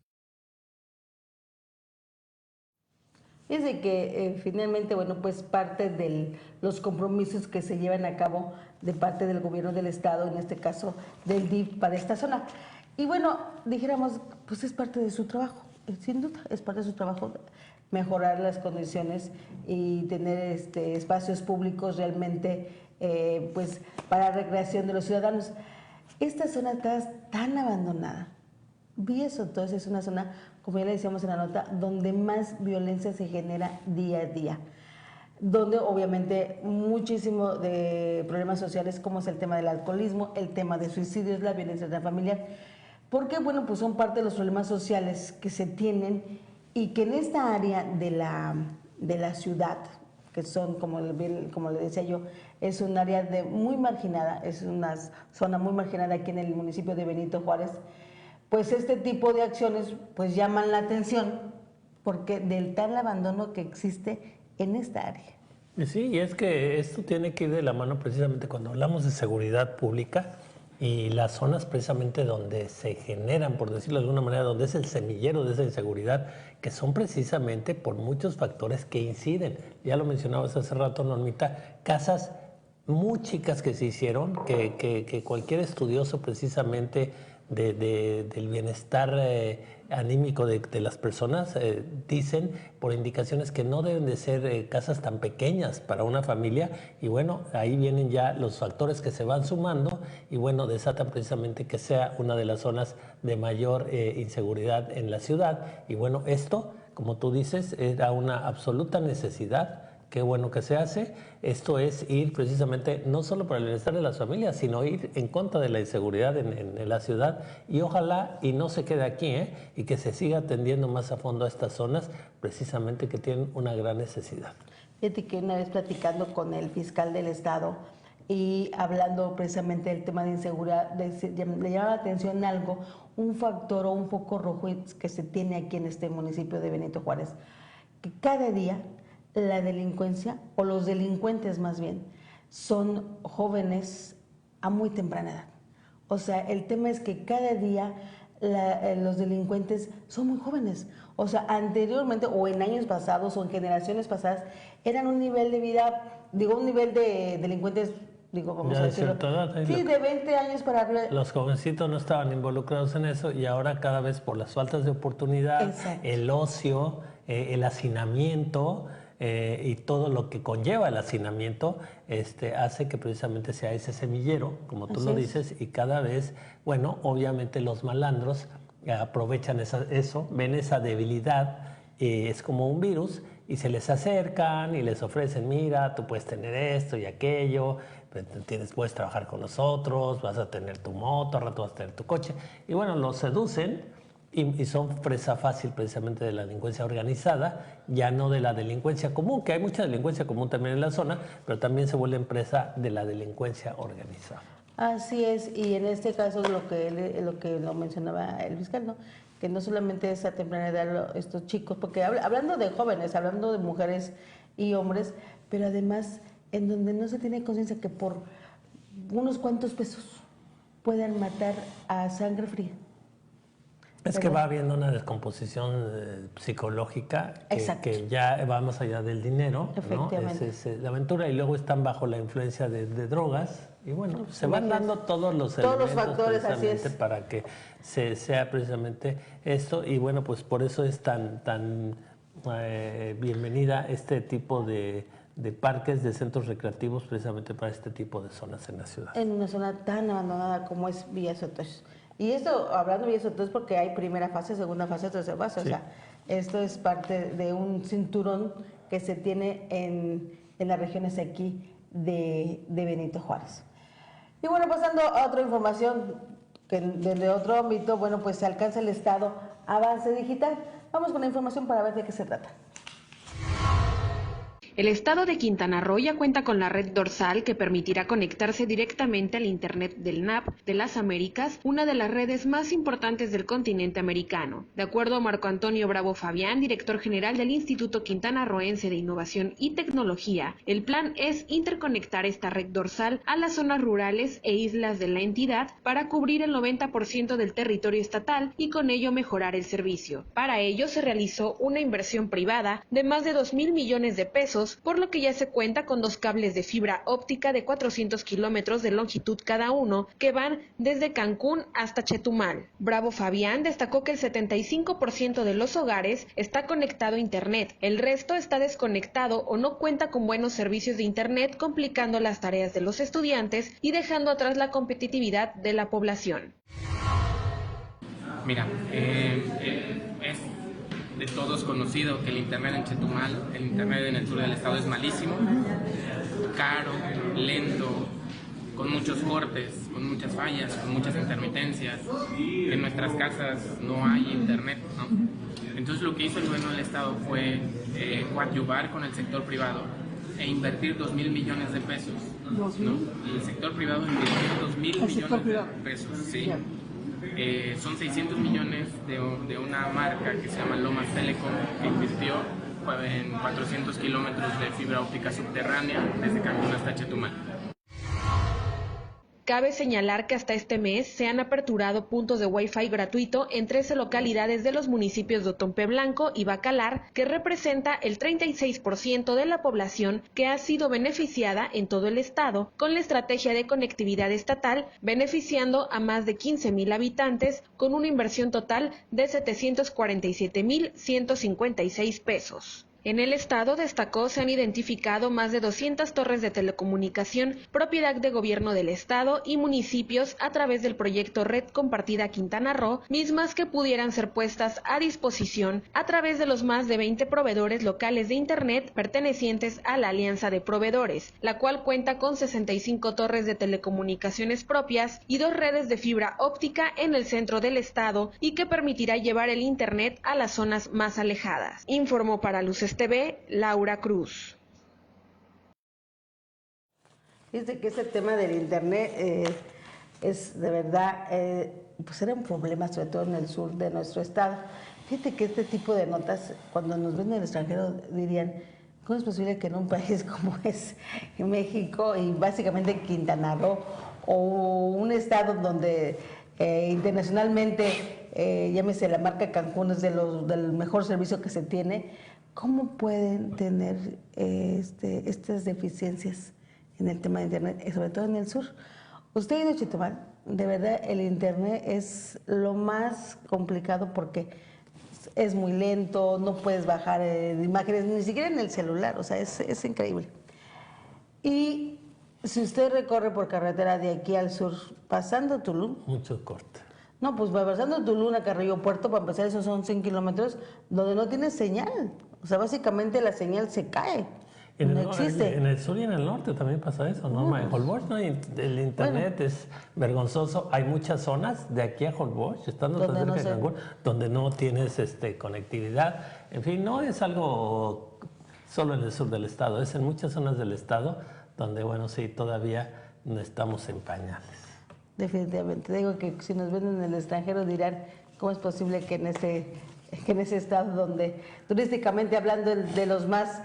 Es de que finalmente, bueno, pues parte de los compromisos que se llevan a cabo de parte del gobierno del estado, en este caso del DIF para esta zona. Y bueno, dijéramos, pues es parte de su trabajo, sin duda, es parte de su trabajo mejorar las condiciones y tener espacios públicos realmente pues para recreación de los ciudadanos. Esta zona está tan abandonada. Villa Sotoch es una zona, como ya le decíamos en la nota, donde más violencia se genera día a día, donde obviamente muchísimo de problemas sociales como es el tema del alcoholismo, el tema de suicidios, la violencia intrafamiliar, porque bueno, pues son parte de los problemas sociales que se tienen y que en esta área de la ciudad, que son, como le decía yo, es un área muy marginada, es una zona muy marginada aquí en el municipio de Benito Juárez, pues este tipo de acciones pues llaman la atención porque del tal abandono que existe en esta área. Sí, y es que esto tiene que ir de la mano precisamente cuando hablamos de seguridad pública y las zonas precisamente donde se generan, por decirlo de alguna manera, donde es el semillero de esa inseguridad, que son precisamente por muchos factores que inciden. Ya lo mencionabas hace rato, Normita, casas muy chicas que se hicieron, que cualquier estudioso precisamente del bienestar anímico de las personas dicen por indicaciones que no deben de ser casas tan pequeñas para una familia, y bueno, ahí vienen ya los factores que se van sumando y bueno, desatan precisamente que sea una de las zonas de mayor inseguridad en la ciudad. Y bueno, esto, como tú dices, era una absoluta necesidad. Qué bueno que se hace. Esto es ir precisamente no solo para el bienestar de las familias, sino ir en contra de la inseguridad en la ciudad, y ojalá y no se quede aquí, y que se siga atendiendo más a fondo a estas zonas precisamente que tienen una gran necesidad. Fíjate que una vez platicando con el fiscal del estado y hablando precisamente del tema de inseguridad, le llama la atención algo, un factor o un foco rojo que se tiene aquí en este municipio de Benito Juárez, que cada día la delincuencia, o los delincuentes más bien, son jóvenes a muy temprana edad. O sea, el tema es que cada día los delincuentes son muy jóvenes. O sea, anteriormente, o en años pasados, o en generaciones pasadas, eran un nivel de vida, un nivel de delincuentes, vamos a decirlo. Sí, de 20 años para arriba. Los jovencitos no estaban involucrados en eso, y ahora cada vez por las faltas de oportunidad, exacto, el ocio, el hacinamiento, y todo lo que conlleva el hacinamiento hace que precisamente sea ese semillero, como tú lo dices, y cada vez, bueno, obviamente los malandros aprovechan eso, ven esa debilidad, es como un virus, y se les acercan y les ofrecen, mira, tú puedes tener esto y aquello, puedes trabajar con nosotros, vas a tener tu moto, al rato vas a tener tu coche, y bueno, los seducen. Y son presa fácil precisamente de la delincuencia organizada, ya no de la delincuencia común, que hay mucha delincuencia común también en la zona, pero también se vuelven presa de la delincuencia organizada. Así es, y en este caso lo que lo mencionaba el fiscal, ¿no? Que no solamente es a temprana edad estos chicos, porque hablando de jóvenes, hablando de mujeres y hombres, pero además en donde no se tiene conciencia que por unos cuantos pesos puedan matar a sangre fría. Es que va habiendo una descomposición psicológica que ya va más allá del dinero, ¿no? Es la aventura, y luego están bajo la influencia de drogas, y bueno, se van dando todos los factores, así es, para que sea precisamente esto, y bueno, pues por eso es tan bienvenida este tipo de parques, de centros recreativos, precisamente para este tipo de zonas en la ciudad. En una zona tan abandonada como es Villa Sotos. Y esto, hablando de Villa Sotos, porque hay primera fase, segunda fase, tercera fase. Sí. O sea, esto es parte de un cinturón que se tiene en las regiones aquí de Benito Juárez. Y bueno, pasando a otra información que desde otro ámbito, bueno, pues se alcanza el Estado avance digital. Vamos con la información para ver de qué se trata. El estado de Quintana Roo ya cuenta con la red dorsal que permitirá conectarse directamente al Internet del NAP de las Américas, una de las redes más importantes del continente americano. De acuerdo a Marco Antonio Bravo Fabián, director general del Instituto Quintanarroense de Innovación y Tecnología, el plan es interconectar esta red dorsal a las zonas rurales e islas de la entidad para cubrir el 90% del territorio estatal y con ello mejorar el servicio. Para ello se realizó una inversión privada de más de 2,000 millones de pesos, por lo que ya se cuenta con 2 cables de fibra óptica de 400 kilómetros de longitud cada uno, que van desde Cancún hasta Chetumal. Bravo Fabián destacó que el 75% de los hogares está conectado a Internet, el resto está desconectado o no cuenta con buenos servicios de Internet, complicando las tareas de los estudiantes y dejando atrás la competitividad de la población. Mira, es de todos conocido que el internet en Chetumal, el internet en el sur del estado es malísimo, caro, lento, con muchos cortes, con muchas fallas, con muchas intermitencias. En nuestras casas no hay internet, ¿no? Entonces lo que hizo el gobierno del estado fue coadyuvar con el sector privado e invertir 2,000 millones de pesos, ¿no? El sector privado invirtió 2,000 millones de pesos, sí. Son 600 millones de una marca que se llama Lomas Telecom, que invirtió en 400 kilómetros de fibra óptica subterránea desde Cancún hasta Chetumal. Cabe señalar que hasta este mes se han aperturado puntos de Wi-Fi gratuito en 13 localidades de los municipios de Otompe Blanco y Bacalar, que representa el 36% de la población que ha sido beneficiada en todo el estado con la estrategia de conectividad estatal, beneficiando a más de 15,000 habitantes con una inversión total de 747,156 pesos. En el estado, destacó, se han identificado más de 200 torres de telecomunicación, propiedad de gobierno del estado y municipios a través del proyecto Red Compartida Quintana Roo, mismas que pudieran ser puestas a disposición a través de los más de 20 proveedores locales de Internet pertenecientes a la Alianza de Proveedores, la cual cuenta con 65 torres de telecomunicaciones propias y 2 redes de fibra óptica en el centro del estado y que permitirá llevar el Internet a las zonas más alejadas. Informó para Luces TV, Laura Cruz. Fíjate que este tema del internet es de verdad, pues era un problema, sobre todo en el sur de nuestro estado. Fíjate que este tipo de notas, cuando nos ven en el extranjero, dirían, ¿cómo es posible que en un país como es México y básicamente Quintana Roo, o un estado donde internacionalmente, llámese la marca Cancún, es del mejor servicio que se tiene, ¿cómo pueden tener estas deficiencias en el tema de Internet, sobre todo en el sur? Usted ha ido a Chetumal, de verdad el Internet es lo más complicado porque es muy lento, no puedes bajar imágenes, ni siquiera en el celular, o sea, es increíble. Y si usted recorre por carretera de aquí al sur, pasando Tulum... Mucho corte. No, pues pasando Tulum a Carrillo Puerto, para empezar, esos son 100 kilómetros donde no tiene señal. O sea, básicamente la señal se cae. No existe. En el sur y en el norte también pasa eso, ¿no? En Holbox, ¿no? El internet es vergonzoso. Hay muchas zonas de aquí a Holbox, estando tan cerca de Cancún, donde no tienes conectividad. En fin, no es algo solo en el sur del estado, es en muchas zonas del estado donde, bueno, sí, todavía no estamos en pañales. Definitivamente. Digo que si nos ven en el extranjero dirán, ¿cómo es posible que en ese estado donde, turísticamente hablando, de los más,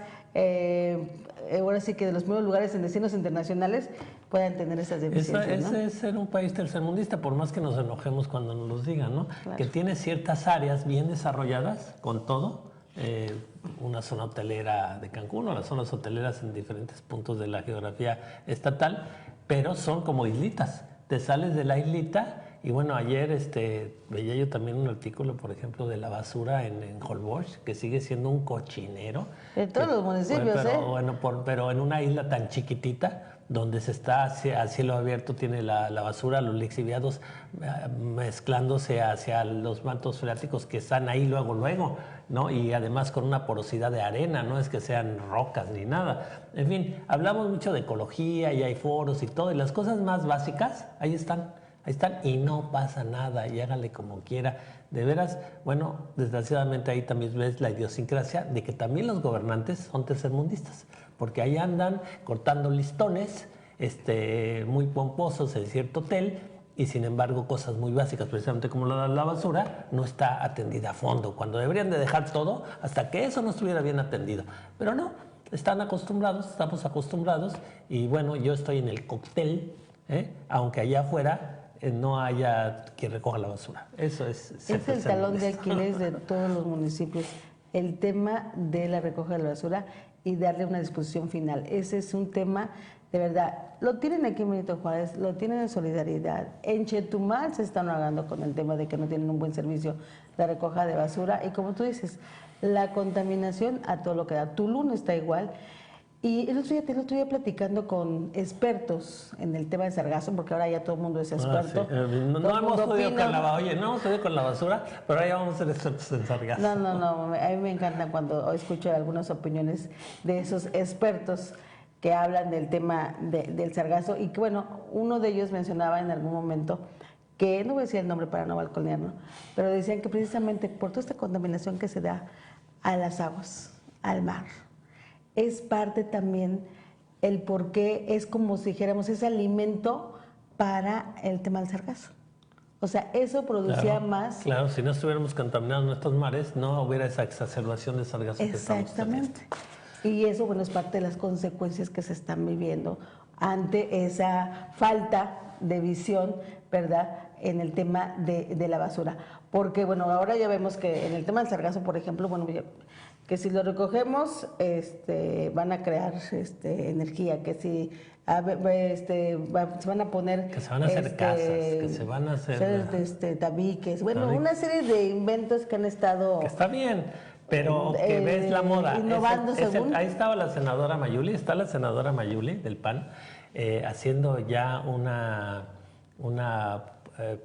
ahora sí que de los primeros lugares en destinos internacionales, puedan tener esas deficiencias, ¿no? Ese es ser un país tercermundista, por más que nos enojemos cuando nos los digan, ¿no? Claro. Que tiene ciertas áreas bien desarrolladas con todo, una zona hotelera de Cancún o las zonas hoteleras en diferentes puntos de la geografía estatal, pero son como islitas. Te sales de la islita y bueno, ayer veía yo también un artículo, por ejemplo, de la basura en Holbox, que sigue siendo un cochinero. En todos los municipios, pero en una isla tan chiquitita, donde se está a cielo abierto, tiene la basura, los lixiviados mezclándose hacia los mantos freáticos que están ahí luego, ¿no? Y además con una porosidad de arena, no es que sean rocas ni nada. En fin, hablamos mucho de ecología y hay foros y todo, y las cosas más básicas, ahí están y no pasa nada, y hágale como quiera. De veras, bueno, desgraciadamente ahí también ves la idiosincrasia de que también los gobernantes son tercermundistas, porque ahí andan cortando listones muy pomposos en cierto hotel, y sin embargo cosas muy básicas, precisamente como la basura, no está atendida a fondo, cuando deberían de dejar todo hasta que eso no estuviera bien atendido. Pero no, estamos acostumbrados, y bueno, yo estoy en el cóctel, aunque allá afuera no haya quien recoja la basura. Eso es el talón de Aquiles de todos los municipios, el tema de la recogida de la basura y darle una disposición final. Ese es un tema, de verdad, lo tienen aquí en Benito Juárez, lo tienen en Solidaridad. En Chetumal se están ahogando con el tema de que no tienen un buen servicio de recogida de basura, y como tú dices, la contaminación a todo lo que da. Tulum está igual. Y el otro día estuve platicando con expertos en el tema de sargazo, porque ahora ya todo el mundo es experto. Sí. No hemos podido con la basura, pero ahora ya vamos a ser expertos en sargazo. No, a mí me encanta cuando escucho algunas opiniones de esos expertos que hablan del tema del sargazo, y que bueno, uno de ellos mencionaba en algún momento que, no voy a decir el nombre para no balconearlo, pero decían que precisamente por toda esta contaminación que se da a las aguas, al mar, es parte también el por qué es como si dijéramos es alimento para el tema del sargazo. O sea, eso producía más... Claro, si no estuviéramos contaminando nuestros mares, no hubiera esa exacerbación de sargazo. Exactamente. Y eso, bueno, es parte de las consecuencias que se están viviendo ante esa falta de visión, ¿verdad?, en el tema de la basura. Porque, bueno, ahora ya vemos que en el tema del sargazo, por ejemplo, bueno, que si lo recogemos, van a crear energía, que si se van a poner... Que se van a hacer casas, que se van a hacer... tabiques, bueno, una serie de inventos que han estado... Que está bien, pero que ves la moda. Innovando según... Ahí estaba la senadora Mayuli, está la senadora Mayuli del PAN, haciendo ya una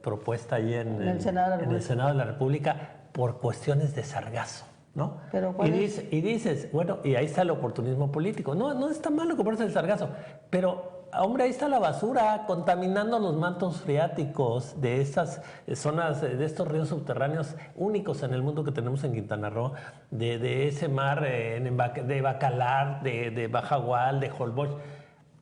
propuesta ahí en el Senado de la República por cuestiones de sargazo, ¿no? Pero, y dices, bueno, y ahí está el oportunismo político. No está malo comprarse el sargazo, pero, hombre, ahí está la basura contaminando los mantos freáticos de estas zonas, de estos ríos subterráneos únicos en el mundo que tenemos en Quintana Roo, de ese mar de Bacalar, de Bajagual, de Holbox.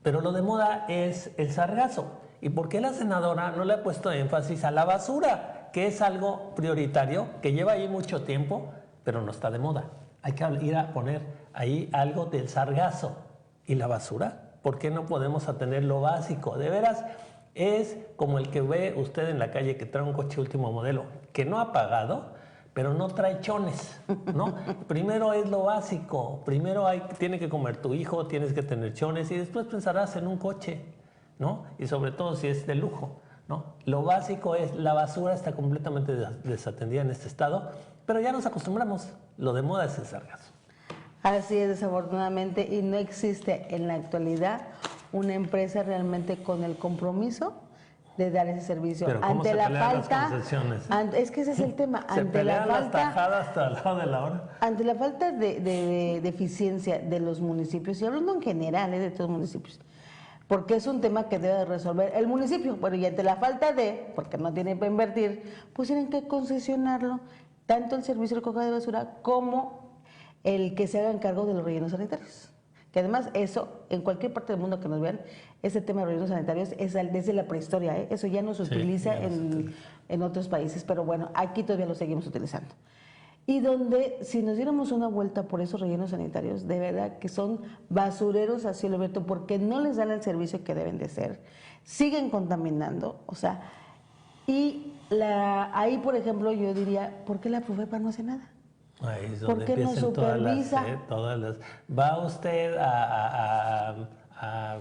Pero lo de moda es el sargazo. ¿Y por qué la senadora no le ha puesto énfasis a la basura, que es algo prioritario, que lleva ahí mucho tiempo, pero no está de moda? Hay que ir a poner ahí algo del sargazo. ¿Y la basura? ¿Por qué no podemos atender lo básico? De veras, es como el que ve usted en la calle que trae un coche último modelo, que no ha pagado, pero no trae chones, ¿no? Primero es lo básico. Primero tiene que comer tu hijo, tienes que tener chones, y después pensarás en un coche, ¿no? Y sobre todo si es de lujo, ¿no? Lo básico es, la basura está completamente desatendida en este estado, pero ya nos acostumbramos. Lo de moda es el sargazo. Así es, desafortunadamente, y no existe en la actualidad una empresa realmente con el compromiso de dar ese servicio. Pero ¿cómo ante se la pelean falta, las concesiones? es que ese es el tema. Se pelean las tajadas hasta el lado de la hora. Ante la falta de eficiencia de los municipios, y hablando en general de todos los municipios, porque es un tema que debe resolver el municipio, bueno, y ante la falta porque no tienen para invertir, pues tienen que concesionarlo, tanto el servicio de recogida de basura como el que se hagan cargo de los rellenos sanitarios. Que además eso, en cualquier parte del mundo que nos vean, ese tema de rellenos sanitarios es desde la prehistoria, ¿eh? Eso ya no se utiliza en otros países, pero bueno, aquí todavía lo seguimos utilizando. y donde si nos diéramos una vuelta por esos rellenos sanitarios, de verdad que son basureros a cielo abierto porque no les dan el servicio que deben de ser, siguen contaminando, o sea, y ahí, por ejemplo, yo diría, ¿por qué la Profepa no hace nada? Ahí es ¿Por donde qué no empiezan supervisa? todas las... Va usted a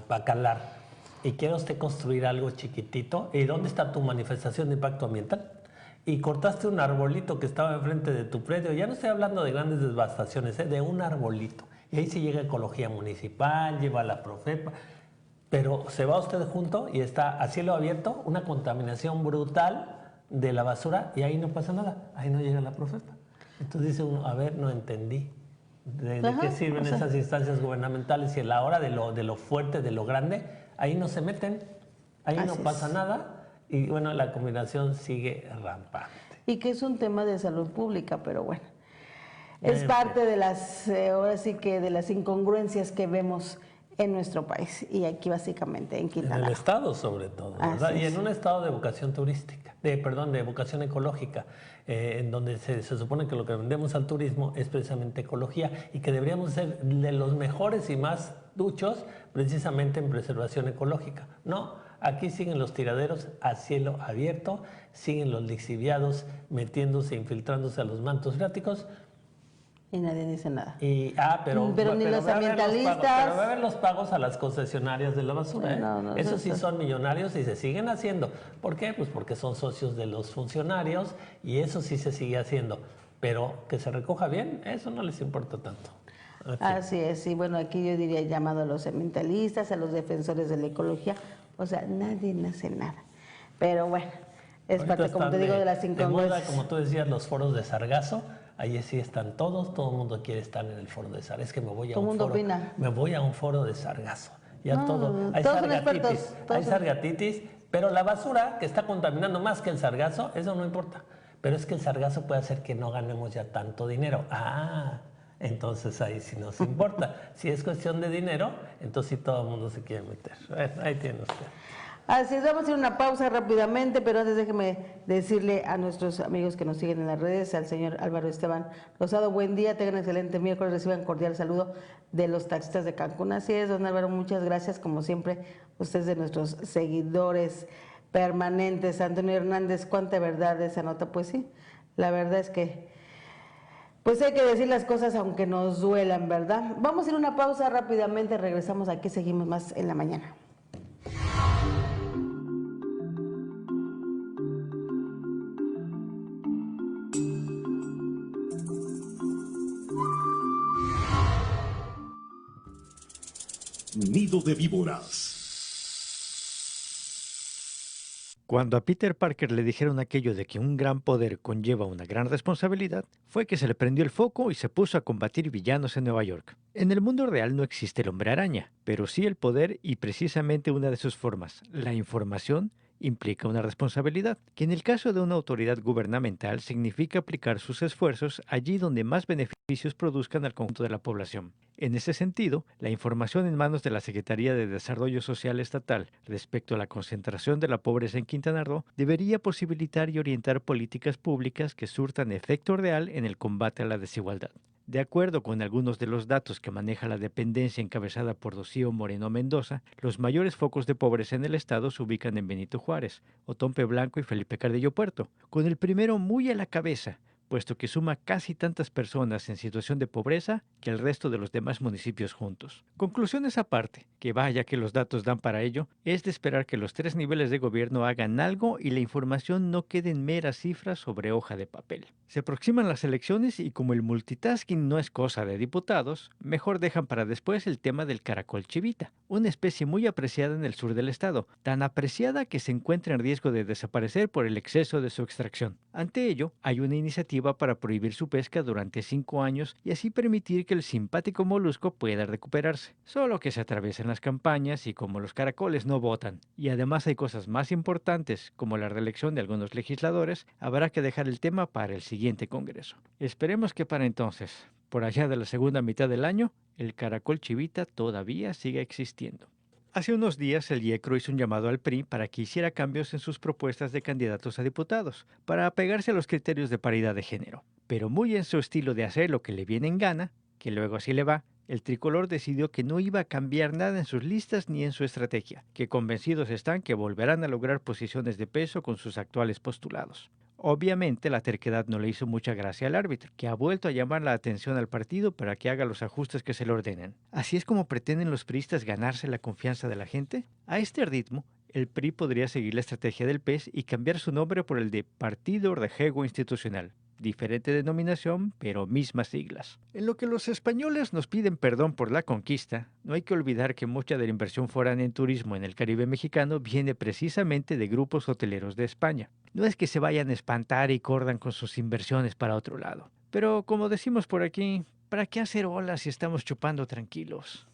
Bacalar y quiere usted construir algo chiquitito, ¿y dónde está tu manifestación de impacto ambiental? Y cortaste un arbolito que estaba enfrente de tu predio. Ya no estoy hablando de grandes devastaciones, de un arbolito. Y ahí se llega Ecología Municipal, lleva la Profepa, pero se va usted junto y está a cielo abierto una contaminación brutal de la basura y ahí no pasa nada, ahí no llega la Profepa. Entonces dice uno, a ver, no entendí. ¿De qué sirven esas instancias gubernamentales? Y a la hora de lo fuerte, de lo grande, ahí no se meten, ahí no pasa nada. Y bueno, la combinación sigue rampante. Y que es un tema de salud pública, pero bueno, es parte de las, ahora sí que de las incongruencias que vemos en nuestro país y aquí básicamente en Quintana Roo. En el estado sobre todo, ¿verdad? Y en un estado de vocación turística, de vocación ecológica, en donde se supone que lo que vendemos al turismo es precisamente ecología y que deberíamos ser de los mejores y más duchos precisamente en preservación ecológica. No, aquí siguen los tiraderos a cielo abierto, siguen los lixiviados metiéndose, infiltrándose a los mantos freáticos. Y nadie dice nada. Pero ni los ambientalistas. Pero va a haber los pagos a las concesionarias de la basura. No, Esos sí son millonarios y se siguen haciendo. ¿Por qué? Pues porque son socios de los funcionarios y eso sí se sigue haciendo. Pero que se recoja bien, eso no les importa tanto. Así es, y bueno, aquí yo diría llamado a los ambientalistas, a los defensores de la ecología, o sea, nadie hace nada. Pero bueno, es ahorita parte, como te digo, de las incongruencias. Como tú decías, los foros de sargazo, ahí sí están todos, todo el mundo quiere estar en el foro de sargazo. Es que me voy a un foro, me voy a un foro de sargazo. Ya hay sargatitis, pero la basura que está contaminando más que el sargazo, eso no importa. Pero es que el sargazo puede hacer que no ganemos ya tanto dinero. Entonces ahí sí nos importa. Si es cuestión de dinero, entonces sí todo el mundo se quiere meter. Bueno, ahí tiene usted. Así es, vamos a hacer una pausa rápidamente, pero antes déjeme decirle a nuestros amigos que nos siguen en las redes, al señor Álvaro Esteban Rosado, buen día, tengan un excelente miércoles, reciban cordial saludo de los taxistas de Cancún. Así es, don Álvaro, muchas gracias, como siempre, ustedes de nuestros seguidores permanentes. Antonio Hernández, cuánta verdad de esa nota, pues sí, la verdad es que pues hay que decir las cosas aunque nos duelan, ¿verdad? Vamos a ir a una pausa rápidamente, regresamos aquí, seguimos más en la mañana. Nido de víboras. Cuando a Peter Parker le dijeron aquello de que un gran poder conlleva una gran responsabilidad, fue que se le prendió el foco y se puso a combatir villanos en Nueva York. En el mundo real no existe el hombre araña, pero sí el poder y precisamente una de sus formas, la información, implica una responsabilidad, que en el caso de una autoridad gubernamental significa aplicar sus esfuerzos allí donde más beneficios produzcan al conjunto de la población. En ese sentido, la información en manos de la Secretaría de Desarrollo Social Estatal respecto a la concentración de la pobreza en Quintana Roo debería posibilitar y orientar políticas públicas que surtan efecto real en el combate a la desigualdad. De acuerdo con algunos de los datos que maneja la dependencia encabezada por Rocío Moreno Mendoza, los mayores focos de pobreza en el estado se ubican en Benito Juárez, Otompe Blanco y Felipe Carrillo Puerto, con el primero muy a la cabeza, puesto que suma casi tantas personas en situación de pobreza que el resto de los demás municipios juntos. Conclusiones aparte, que vaya que los datos dan para ello, es de esperar que los 3 niveles de gobierno hagan algo y la información no quede en meras cifras sobre hoja de papel. Se aproximan las elecciones y como el multitasking no es cosa de diputados, mejor dejan para después el tema del caracol chivita, una especie muy apreciada en el sur del estado, tan apreciada que se encuentra en riesgo de desaparecer por el exceso de su extracción. Ante ello, hay una iniciativa para prohibir su pesca durante 5 años y así permitir que el simpático molusco pueda recuperarse. Solo que se atraviesen las campañas y como los caracoles no votan, y además hay cosas más importantes como la reelección de algunos legisladores, habrá que dejar el tema para el siguiente Congreso. Esperemos que para entonces, por allá de la segunda mitad del año, el caracol chivita todavía siga existiendo. Hace unos días el IECRO hizo un llamado al PRI para que hiciera cambios en sus propuestas de candidatos a diputados, para apegarse a los criterios de paridad de género. Pero muy en su estilo de hacer lo que le viene en gana, que luego así le va, el tricolor decidió que no iba a cambiar nada en sus listas ni en su estrategia, que convencidos están que volverán a lograr posiciones de peso con sus actuales postulados. Obviamente la terquedad no le hizo mucha gracia al árbitro, que ha vuelto a llamar la atención al partido para que haga los ajustes que se le ordenen. ¿Así es como pretenden los priistas ganarse la confianza de la gente? A este ritmo, el PRI podría seguir la estrategia del PES y cambiar su nombre por el de Partido Rejego Institucional. Diferente denominación, pero mismas siglas. En lo que los españoles nos piden perdón por la conquista, no hay que olvidar que mucha de la inversión foránea en turismo en el Caribe mexicano viene precisamente de grupos hoteleros de España. No es que se vayan a espantar y corran con sus inversiones para otro lado. Pero como decimos por aquí, ¿para qué hacer olas si estamos chupando tranquilos?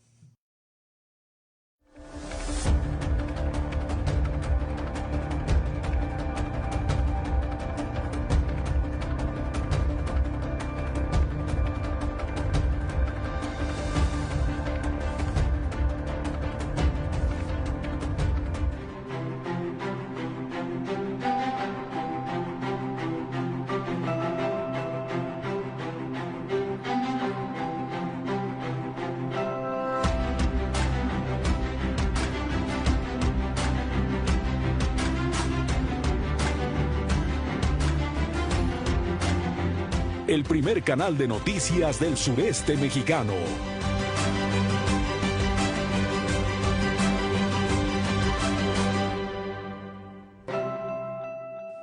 El primer canal de noticias del sureste mexicano.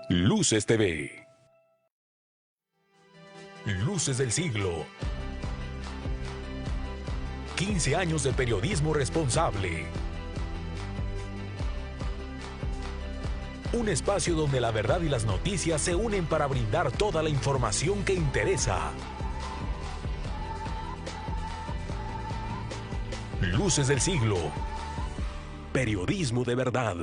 Luces TV. Luces del siglo. 15 años de periodismo responsable. Un espacio donde la verdad y las noticias se unen para brindar toda la información que interesa. Luces del siglo. Periodismo de verdad.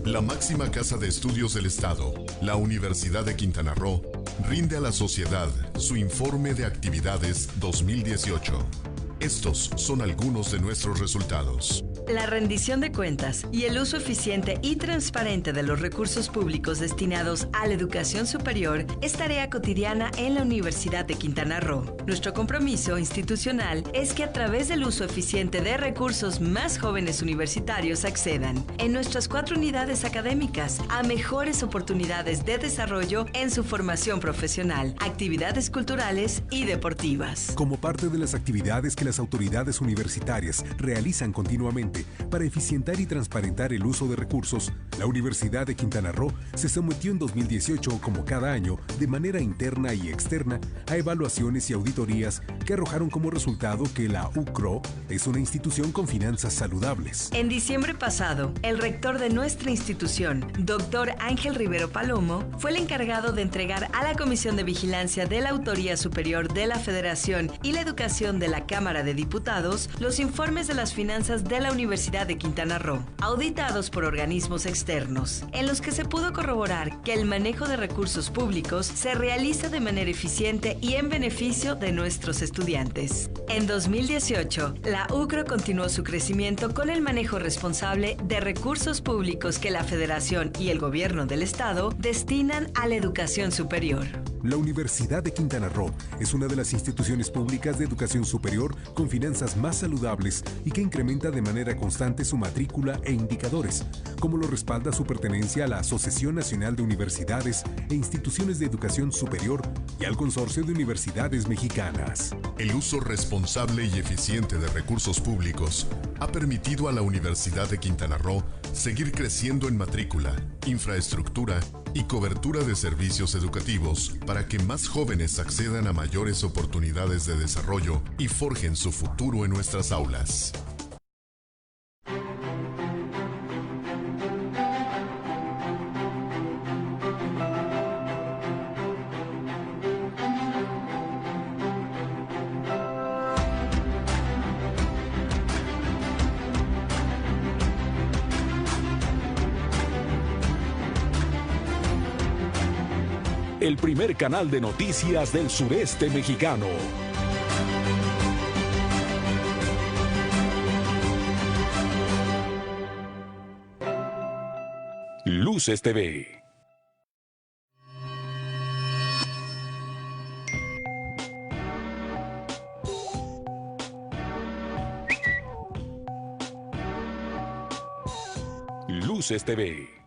La máxima casa de estudios del Estado, la Universidad de Quintana Roo, rinde a la sociedad su informe de actividades 2018. Estos son algunos de nuestros resultados. La rendición de cuentas y el uso eficiente y transparente de los recursos públicos destinados a la educación superior es tarea cotidiana en la Universidad de Quintana Roo. Nuestro compromiso institucional es que a través del uso eficiente de recursos más jóvenes universitarios accedan, en nuestras 4 unidades académicas, a mejores oportunidades de desarrollo en su formación profesional, actividades culturales y deportivas. Como parte de las actividades que las autoridades universitarias realizan continuamente para eficientar y transparentar el uso de recursos, la Universidad de Quintana Roo se sometió en 2018, como cada año, de manera interna y externa, a evaluaciones y auditorías que arrojaron como resultado que la UCRO es una institución con finanzas saludables. En diciembre pasado, el rector de nuestra institución, Dr. Ángel Rivero Palomo, fue el encargado de entregar a la Comisión de Vigilancia de la Autoría Superior de la Federación y la Educación de la Cámara de Diputados los informes de las finanzas de la Universidad de Quintana Roo, auditados por organismos externos, en los que se pudo corroborar que el manejo de recursos públicos se realiza de manera eficiente y en beneficio de nuestros estudiantes. En 2018, la UCRO continuó su crecimiento con el manejo responsable de recursos públicos que la Federación y el Gobierno del Estado destinan a la educación superior. La Universidad de Quintana Roo es una de las instituciones públicas de educación superior con finanzas más saludables y que incrementa de manera constante su matrícula e indicadores, como lo respalda su pertenencia a la Asociación Nacional de Universidades e Instituciones de Educación Superior y al Consorcio de Universidades Mexicanas. El uso responsable y eficiente de recursos públicos ha permitido a la Universidad de Quintana Roo seguir creciendo en matrícula, infraestructura y cobertura de servicios educativos para que más jóvenes accedan a mayores oportunidades de desarrollo y forjen su futuro en nuestras aulas. el primer canal de noticias del sureste mexicano. Luces TV. Luces TV.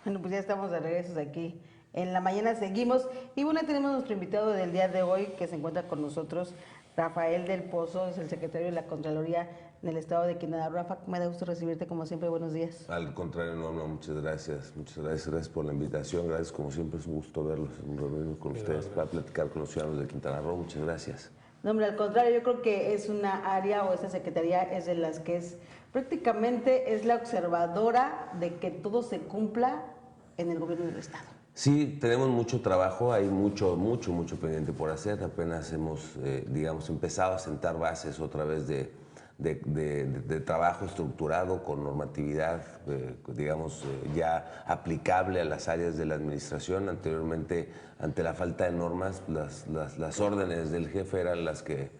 Bueno, pues ya estamos de regreso aquí. En la mañana seguimos. Y bueno, tenemos nuestro invitado del día de hoy que se encuentra con nosotros, Rafael del Pozo, es el secretario de la Contraloría en el estado de Quintana Roo. Rafa, me da gusto recibirte como siempre. Buenos días. Al contrario, no, muchas gracias. Muchas gracias por la invitación. Gracias, como siempre, es un gusto verlos, reunirnos con ustedes para platicar con los ciudadanos de Quintana Roo. Muchas gracias. No, hombre, al contrario, yo creo que es una área o esta secretaría es de las que es prácticamente es la observadora de que todo se cumpla en el gobierno del estado. Sí, tenemos mucho trabajo, hay mucho pendiente por hacer. Apenas hemos, digamos, empezado a sentar bases otra vez de trabajo estructurado con normatividad, digamos, ya aplicable a las áreas de la administración. Anteriormente, ante la falta de normas, las órdenes del jefe eran las que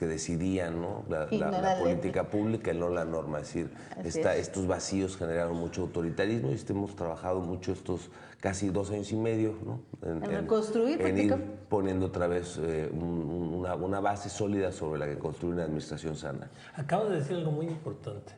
decidían, ¿no? la política pública y no la norma. Es decir, estos vacíos generaron mucho autoritarismo y hemos trabajado mucho estos casi 2 años y medio, ¿no? En reconstruir, en ir poniendo otra vez una base sólida sobre la que construir una administración sana. Acabo de decir algo muy importante.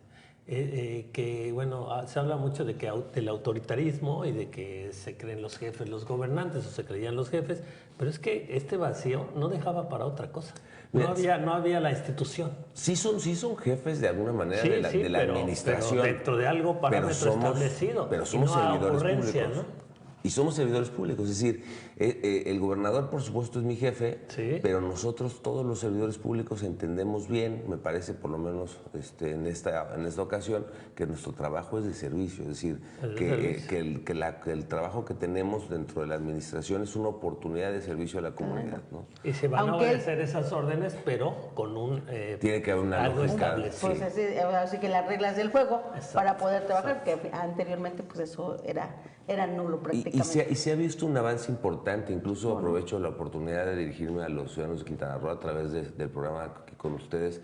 Que bueno, se habla mucho del autoritarismo y de que se creen los jefes, los gobernantes, o se creían los jefes, pero es que este vacío no dejaba para otra cosa. No había la institución. Sí son jefes de alguna manera de la administración. Pero dentro de algo parámetro establecido. Pero somos servidores públicos. ¿no? Y somos servidores públicos, es decir, el gobernador por supuesto es mi jefe, pero nosotros todos los servidores públicos entendemos bien, me parece por lo menos en esta ocasión, que nuestro trabajo es de servicio, es decir, que el trabajo que tenemos dentro de la administración es una oportunidad de servicio a la comunidad, ¿no? Y se van a obedecer esas órdenes, pero con un... tiene que haber una lógica. Pues así que las reglas del juego para poder trabajar, que anteriormente pues eso era nulo prácticamente. Y se ha visto un avance importante, incluso aprovecho la oportunidad de dirigirme a los ciudadanos de Quintana Roo a través del programa aquí con ustedes,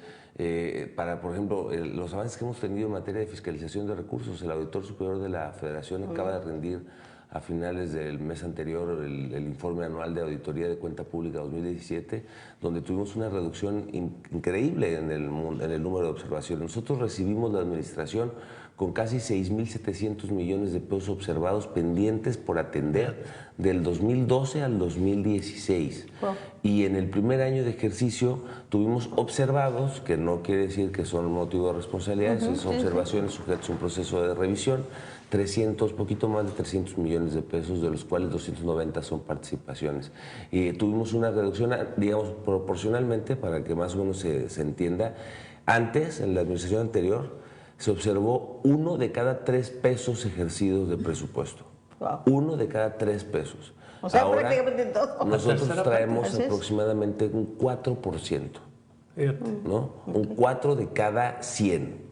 para, por ejemplo, los avances que hemos tenido en materia de fiscalización de recursos. El Auditor Superior de la Federación acaba de rendir a finales del mes anterior el informe anual de auditoría de cuenta pública 2017, donde tuvimos una reducción increíble en el número de observaciones. Nosotros recibimos la administración con casi 6.700 millones de pesos observados pendientes por atender del 2012 al 2016. Wow. Y en el primer año de ejercicio tuvimos observados, que no quiere decir que son motivo de responsabilidad, son observaciones sujetas a un proceso de revisión, poquito más de 300 millones de pesos, de los cuales 290 son participaciones. Y tuvimos una reducción, digamos, proporcionalmente, para que más o menos se entienda. Antes, en la administración anterior, se observó 1 de cada 3 pesos ejercidos de presupuesto. Wow. 1 de cada 3 pesos. O sea, ahora, prácticamente todo. Nosotros traemos aproximadamente un 4%, ¿no? Un 4 de cada 100.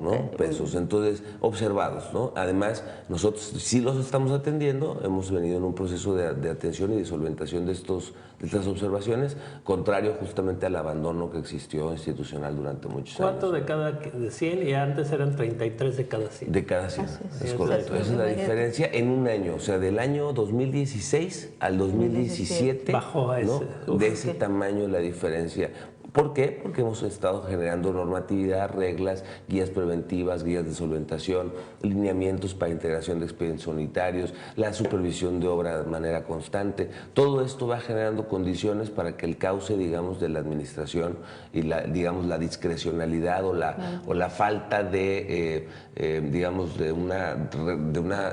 ¿no? Pesos, entonces, observados, ¿no? Además, nosotros sí los estamos atendiendo, hemos venido en un proceso de atención y de solventación de estas observaciones, contrario justamente al abandono que existió institucional durante muchos años. ¿Cuánto de cada 100? Y antes eran 33 de cada 100. De cada 100, es correcto. Esa es la diferencia en un año, o sea, del año 2016 al 2017, bajó a ese, ¿no? De ese tamaño la diferencia. ¿Por qué? Porque hemos estado generando normatividad, reglas, guías preventivas, guías de solventación, lineamientos para integración de expedientes unitarios, la supervisión de obra de manera constante. Todo esto va generando condiciones para que el cauce, digamos, de la administración y la discrecionalidad o la falta de, digamos, de una...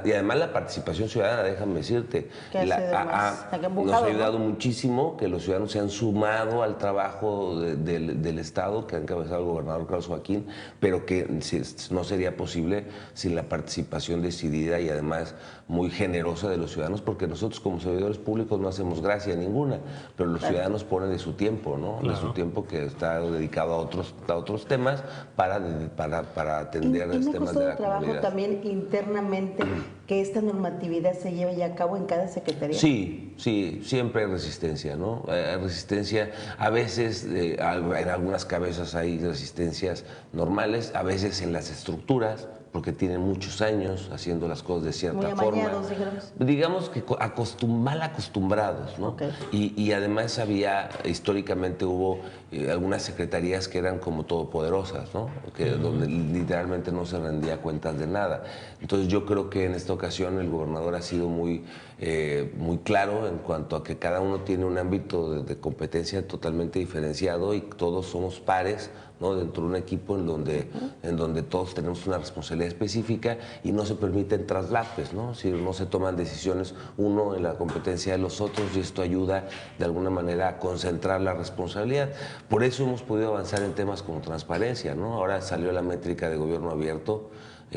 Y además la participación ciudadana, déjame decirte, nos ha ayudado muchísimo que los ciudadanos se han sumado al trabajo del Estado que ha encabezado el gobernador Carlos Joaquín, pero que no sería posible sin la participación decidida y además muy generosa de los ciudadanos, porque nosotros como servidores públicos no hacemos gracia ninguna, pero los ciudadanos ponen de su tiempo, ¿no? De su tiempo que está dedicado a otros temas para atender los temas de la trabajo comunidad. También internamente que esta normatividad se lleve ya a cabo en cada secretaría. Sí, siempre hay resistencia, ¿no? Hay resistencia, a veces en algunas cabezas hay resistencias normales, a veces en las estructuras, porque tienen muchos años haciendo las cosas de cierta forma. Digamos que mal acostumbrados, ¿no? Y además históricamente hubo algunas secretarías que eran como todopoderosas, ¿no? Donde literalmente no se rendía cuentas de nada. Entonces yo creo que en esta ocasión el gobernador ha sido muy claro en cuanto a que cada uno tiene un ámbito de competencia totalmente diferenciado y todos somos pares, ¿no? Dentro de un equipo en donde todos tenemos una responsabilidad específica y no se permiten traslapes, ¿no? Si no se toman decisiones uno en la competencia de los otros y esto ayuda de alguna manera a concentrar la responsabilidad. Por eso hemos podido avanzar en temas como transparencia, ¿no? Ahora salió la métrica de gobierno abierto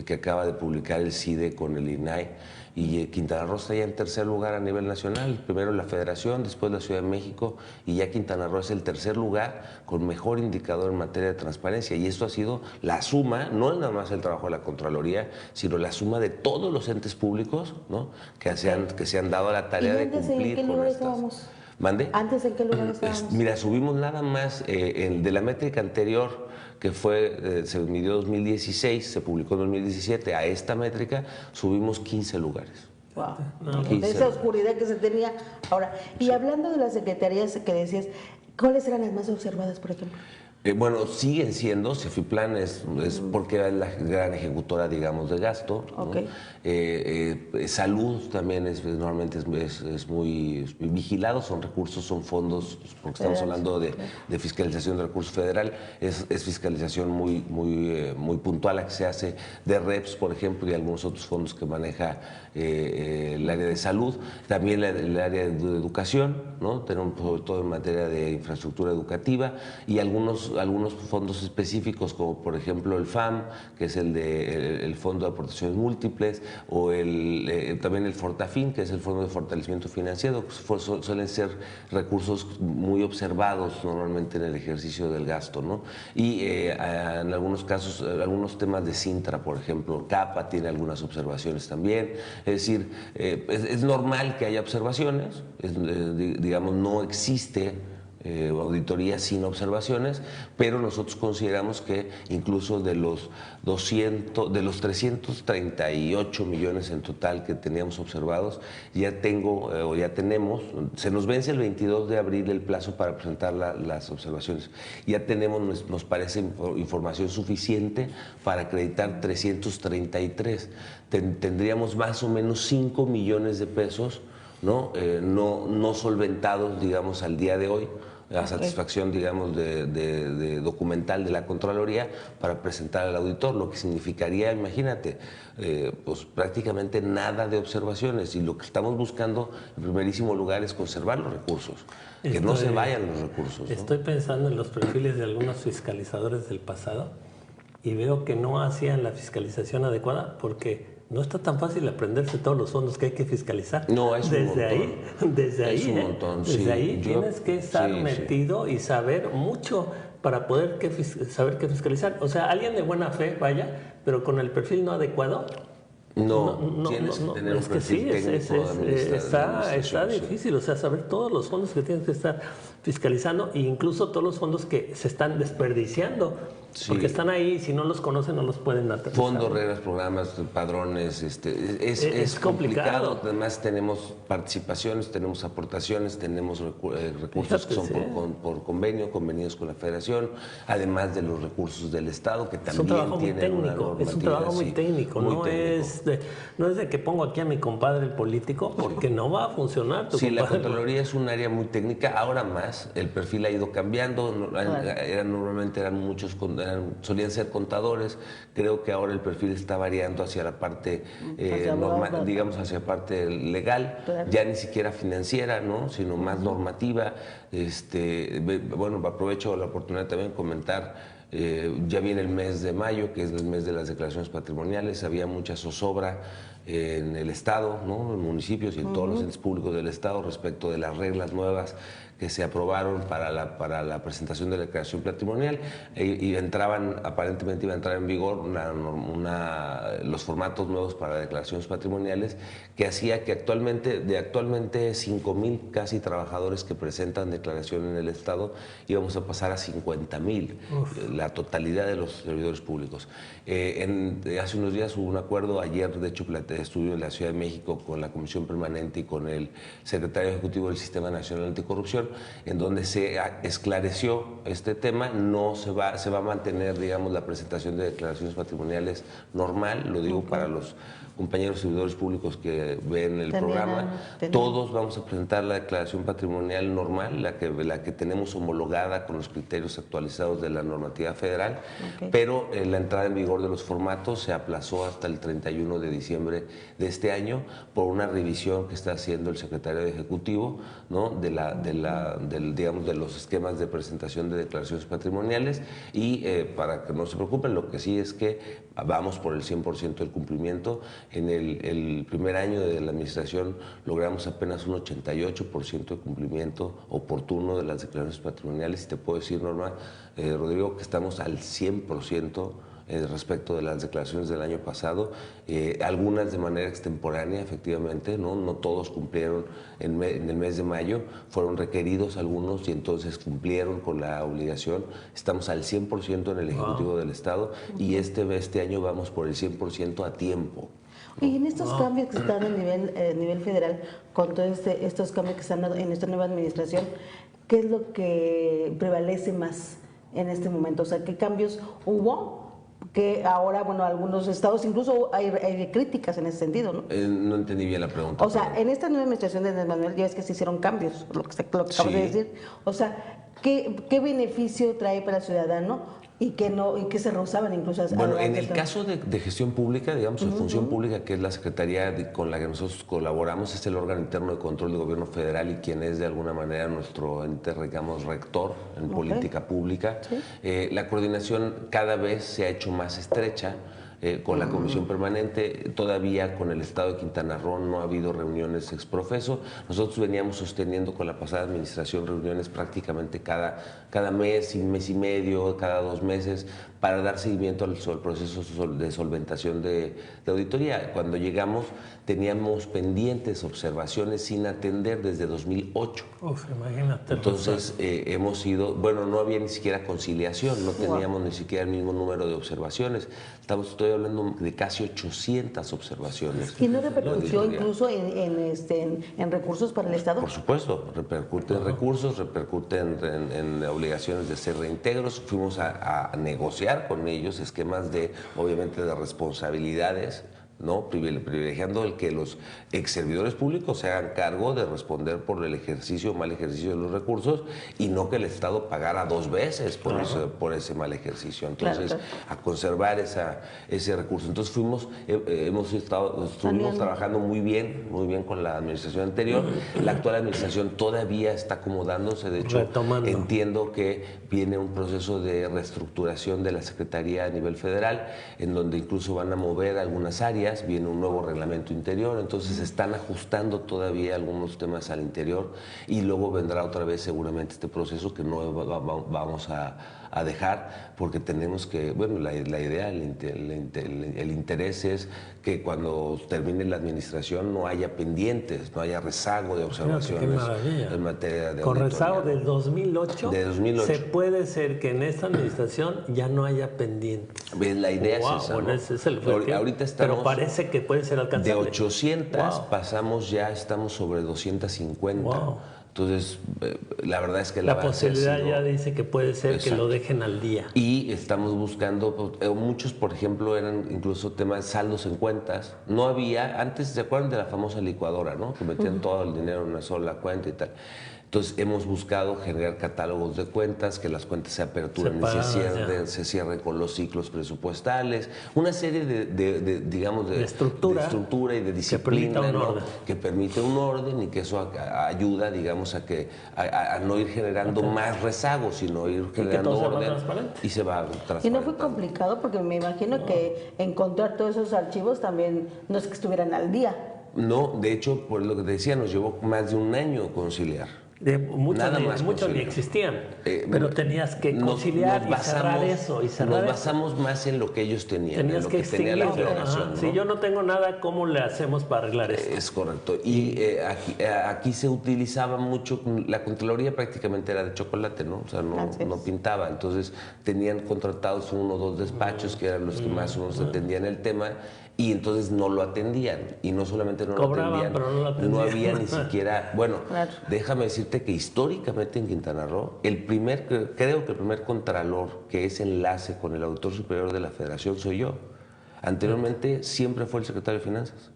que acaba de publicar el CIDE con el INAI y Quintana Roo está ya en tercer lugar a nivel nacional, primero la Federación, después la Ciudad de México y ya Quintana Roo es el tercer lugar con mejor indicador en materia de transparencia y esto ha sido la suma, no es nada más el trabajo de la Contraloría, sino la suma de todos los entes públicos, ¿no? que se han dado a la tarea de cumplir con estas. ¿Mande? ¿Antes en qué lugar estábamos? Mira, subimos nada más de la métrica anterior que se midió 2016, se publicó en 2017, a esta métrica subimos 15 lugares. Wow. De esa oscuridad que se tenía. Ahora, y hablando de las secretarías que decías, ¿cuáles eran las más observadas, por ejemplo? Bueno, siguen siendo, Cefiplan es porque es la gran ejecutora, digamos, de gasto, ¿no? Salud también normalmente es muy vigilado, son recursos, son fondos, porque estamos hablando de fiscalización de recursos federal, es fiscalización muy puntual la que se hace de REPS, por ejemplo, y algunos otros fondos que maneja el área de salud, también el área de educación, ¿no? Tenemos sobre todo en materia de infraestructura educativa y algunos fondos específicos como por ejemplo el FAM, que es el Fondo de Aportaciones Múltiples, o también el Fortafin, que es el Fondo de Fortalecimiento Financiero, que suelen ser recursos muy observados normalmente en el ejercicio del gasto, ¿no? Y en algunos casos, algunos temas de Sintra, por ejemplo, CAPA tiene algunas observaciones también, es decir, es normal que haya observaciones, digamos, no existe auditoría sin observaciones, pero nosotros consideramos que incluso de los 338 millones en total que teníamos observados, ya tenemos, se nos vence el 22 de abril el plazo para presentar las observaciones, ya tenemos, nos parece, información suficiente para acreditar 333, tendríamos más o menos 5 millones de pesos no solventados, digamos, al día de hoy, la satisfacción, digamos, de documental de la Contraloría para presentar al auditor, lo que significaría, imagínate, pues prácticamente nada de observaciones, y lo que estamos buscando en primerísimo lugar es conservar los recursos, que no se vayan los recursos, ¿no? Estoy pensando en los perfiles de algunos fiscalizadores del pasado y veo que no hacían la fiscalización adecuada porque no está tan fácil aprenderse todos los fondos que hay que fiscalizar. No, es un montón. Desde ahí tienes que estar metido y saber mucho para poder saber qué fiscalizar. O sea, alguien de buena fe, vaya, pero con el perfil no adecuado. No, tienes que tener un perfil técnico está difícil, o sea, saber todos los fondos que tienes que estar fiscalizando e incluso todos los fondos que se están desperdiciando. Sí. Porque están ahí y si no los conocen no los pueden aterrizar. Fondos, reglas, programas, padrones, es complicado. Además tenemos participaciones, tenemos aportaciones, tenemos recursos que son por convenios con la Federación, además de los recursos del Estado que también tienen una normativa. Es un trabajo muy técnico, no es de que pongo aquí a mi compadre el político, porque no va a funcionar. Sí, la Contraloría es un área muy técnica, ahora más, el perfil ha ido cambiando, normalmente eran muchos solían ser contadores, creo que ahora el perfil está variando hacia la parte digamos hacia la parte legal, ya ni siquiera financiera, ¿no? Sino más normativa. Bueno, aprovecho la oportunidad también de comentar, ya viene el mes de mayo, que es el mes de las declaraciones patrimoniales, había mucha zozobra en el Estado, ¿no? En municipios y en todos los entes públicos del Estado respecto de las reglas nuevas que se aprobaron para la presentación de la declaración patrimonial y aparentemente iba a entrar en vigor los formatos nuevos para declaraciones patrimoniales, que hacía que actualmente 5,000 casi trabajadores que presentan declaración en el Estado íbamos a pasar a 50,000, la totalidad de los servidores públicos. Hace unos días hubo un acuerdo, ayer de hecho estuve en la Ciudad de México con la Comisión Permanente y con el Secretario Ejecutivo del Sistema Nacional Anticorrupción, en donde se esclareció este tema. No se va a mantener, digamos, la presentación de declaraciones patrimoniales normal, lo digo para los compañeros servidores públicos que ven el programa. Todos vamos a presentar la declaración patrimonial normal, la que tenemos homologada con los criterios actualizados de la normativa federal, pero la entrada en vigor de los formatos se aplazó hasta el 31 de diciembre de este año por una revisión que está haciendo el secretario de Ejecutivo, ¿no? de los esquemas de presentación de declaraciones patrimoniales, y para que no se preocupen, lo que sí es que vamos por el 100% del cumplimiento. En el primer año de la administración logramos apenas un 88% de cumplimiento oportuno de las declaraciones patrimoniales, y te puedo decir, Norma, Rodrigo, que estamos al 100% respecto de las declaraciones del año pasado, algunas de manera extemporánea, efectivamente, no todos cumplieron en el mes de mayo, fueron requeridos algunos y entonces cumplieron con la obligación. Estamos al 100% en el Ejecutivo del Estado y este año vamos por el 100% a tiempo. Y en estos cambios que están a nivel federal, con todos estos cambios que están en esta nueva administración, ¿qué es lo que prevalece más en este momento? O sea, ¿qué cambios hubo? Que ahora, bueno, algunos estados, incluso hay críticas en ese sentido, ¿no? No entendí bien la pregunta. O sea, en esta nueva administración de Andrés Manuel, ya ves que se hicieron cambios, lo que acabas de decir. O sea, ¿qué beneficio trae para el ciudadano y que se rehusaban incluso? Bueno, en el caso de gestión pública, digamos, de función pública, que es la secretaría con la que nosotros colaboramos, es el órgano interno de control del gobierno federal y quien es de alguna manera nuestro ente, digamos, rector en política pública. La coordinación cada vez se ha hecho más estrecha. Con la Comisión Permanente, todavía con el Estado de Quintana Roo no ha habido reuniones exprofeso. Nosotros veníamos sosteniendo con la pasada administración reuniones prácticamente cada mes y medio, cada 2 meses, para dar seguimiento al proceso de solventación de auditoría. Cuando llegamos teníamos pendientes observaciones sin atender desde 2008. Imagínate. Entonces hemos ido, bueno, no había ni siquiera conciliación, no teníamos ni siquiera el mismo número de observaciones. Estoy hablando de casi 800 observaciones. ¿Y no repercutió incluso en recursos para el Estado? Por supuesto, repercute en recursos, repercute en obligaciones de hacer reintegros. Fuimos a negociar con ellos esquemas obviamente de responsabilidades, ¿no? Privilegiando el que los ex servidores públicos se hagan cargo de responder por el ejercicio o mal ejercicio de los recursos y no que el Estado pagara 2 veces por ese mal ejercicio. Entonces, a conservar ese recurso. Entonces estuvimos trabajando muy bien con la administración anterior. La actual administración todavía está acomodándose. De hecho, entiendo que viene un proceso de reestructuración de la Secretaría a nivel federal, en donde incluso van a mover algunas áreas. Viene un nuevo reglamento interior, entonces se están ajustando todavía algunos temas al interior y luego vendrá otra vez seguramente este proceso que no vamos a a dejar, porque tenemos que, bueno, la idea, el interés es que cuando termine la administración no haya pendientes, no haya rezago de observaciones en materia de Con auditoría. rezago del 2008, de 2008, se puede ser que en esta administración ya no haya pendientes. La idea es esa, bueno, ¿no? ese es el fuerte, ahorita estamos, pero parece que puede ser alcanzable. De 800 pasamos ya, estamos sobre 250. Entonces, la verdad es que la posibilidad ya dice que puede ser que lo dejen al día. Y estamos buscando, muchos, por ejemplo, eran incluso temas saldos en cuentas. No había, antes, ¿se acuerdan de la famosa licuadora, no? Que metían todo el dinero en una sola cuenta y tal. Entonces, hemos buscado generar catálogos de cuentas, que las cuentas se aperturen y se cierren con los ciclos presupuestales, una serie digamos, de estructura y de disciplina que permite un orden y que eso ayuda, digamos, a no ir generando más rezagos, sino ir generando orden y se va transparentando. Y no fue complicado porque me imagino que encontrar todos esos archivos también no es que estuvieran al día. No, de hecho, por lo que te decía, nos llevó más de un año conciliar. Muchos ni existían, pero tenías que conciliar y cerrar eso. Nos basamos más en lo que ellos tenían, tenías en lo que tenía la federación, ¿no? Si yo no tengo nada, ¿cómo le hacemos para arreglar esto? Es correcto. Y aquí se utilizaba mucho, la Contraloría prácticamente era de chocolate, ¿no? O sea, no pintaba. Entonces tenían contratados 1 o 2 despachos que eran los que más o menos atendían el tema. Y entonces no lo atendían, y no solamente no Cobraban, lo atendían, pero no lo atendían. No había ni siquiera, bueno, déjame decirte que históricamente en Quintana Roo, creo que el primer contralor que es enlace con el auditor superior de la Federación soy yo. Anteriormente siempre fue el secretario de Finanzas.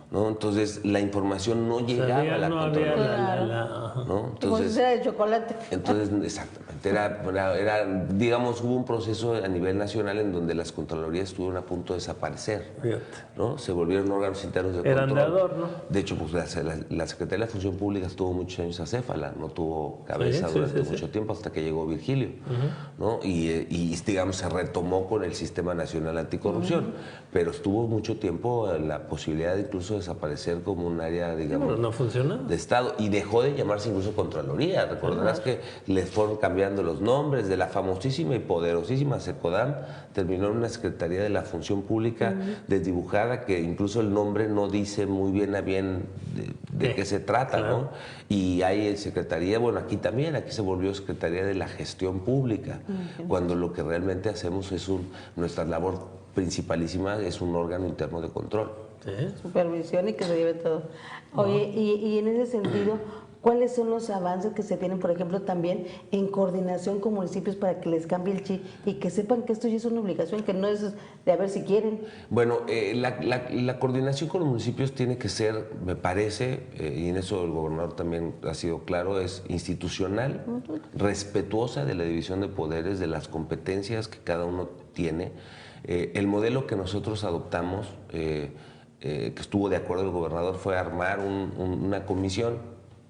¿No? Entonces la información no llegaba a la Contraloría. ¿no? Entonces era de chocolate. Entonces, exactamente. Era, digamos, hubo un proceso a nivel nacional en donde las Contralorías estuvieron a punto de desaparecer. ¿No? Se volvieron órganos internos de control. Eran de adorno. De hecho, pues, la Secretaría de la Función Pública estuvo muchos años acéfala, no tuvo cabeza durante mucho tiempo hasta que llegó Virgilio. ¿No? Y, digamos, se retomó con el Sistema Nacional Anticorrupción. Pero estuvo mucho tiempo la posibilidad de incluso desaparecer como un área, digamos, de Estado, y dejó de llamarse incluso Contraloría. Recordarás que les fueron cambiando los nombres de la famosísima y poderosísima SECODAM, terminó en una Secretaría de la Función Pública desdibujada, que incluso el nombre no dice muy bien a bien de qué se trata, ¿no? Y hay Secretaría, bueno, aquí también, aquí se volvió Secretaría de la Gestión Pública, cuando lo que realmente hacemos es nuestra labor principalísima es un órgano interno de control. Supervisión y que se lleve todo. Oye, y en ese sentido, ¿cuáles son los avances que se tienen, por ejemplo, también en coordinación con municipios para que les cambie el chip y que sepan que esto ya es una obligación, que no es de a ver si quieren? Bueno, la coordinación con los municipios tiene que ser, me parece, y en eso el gobernador también ha sido claro, es institucional, respetuosa de la división de poderes, de las competencias que cada uno tiene. El modelo que nosotros adoptamos, que estuvo de acuerdo el gobernador, fue armar una comisión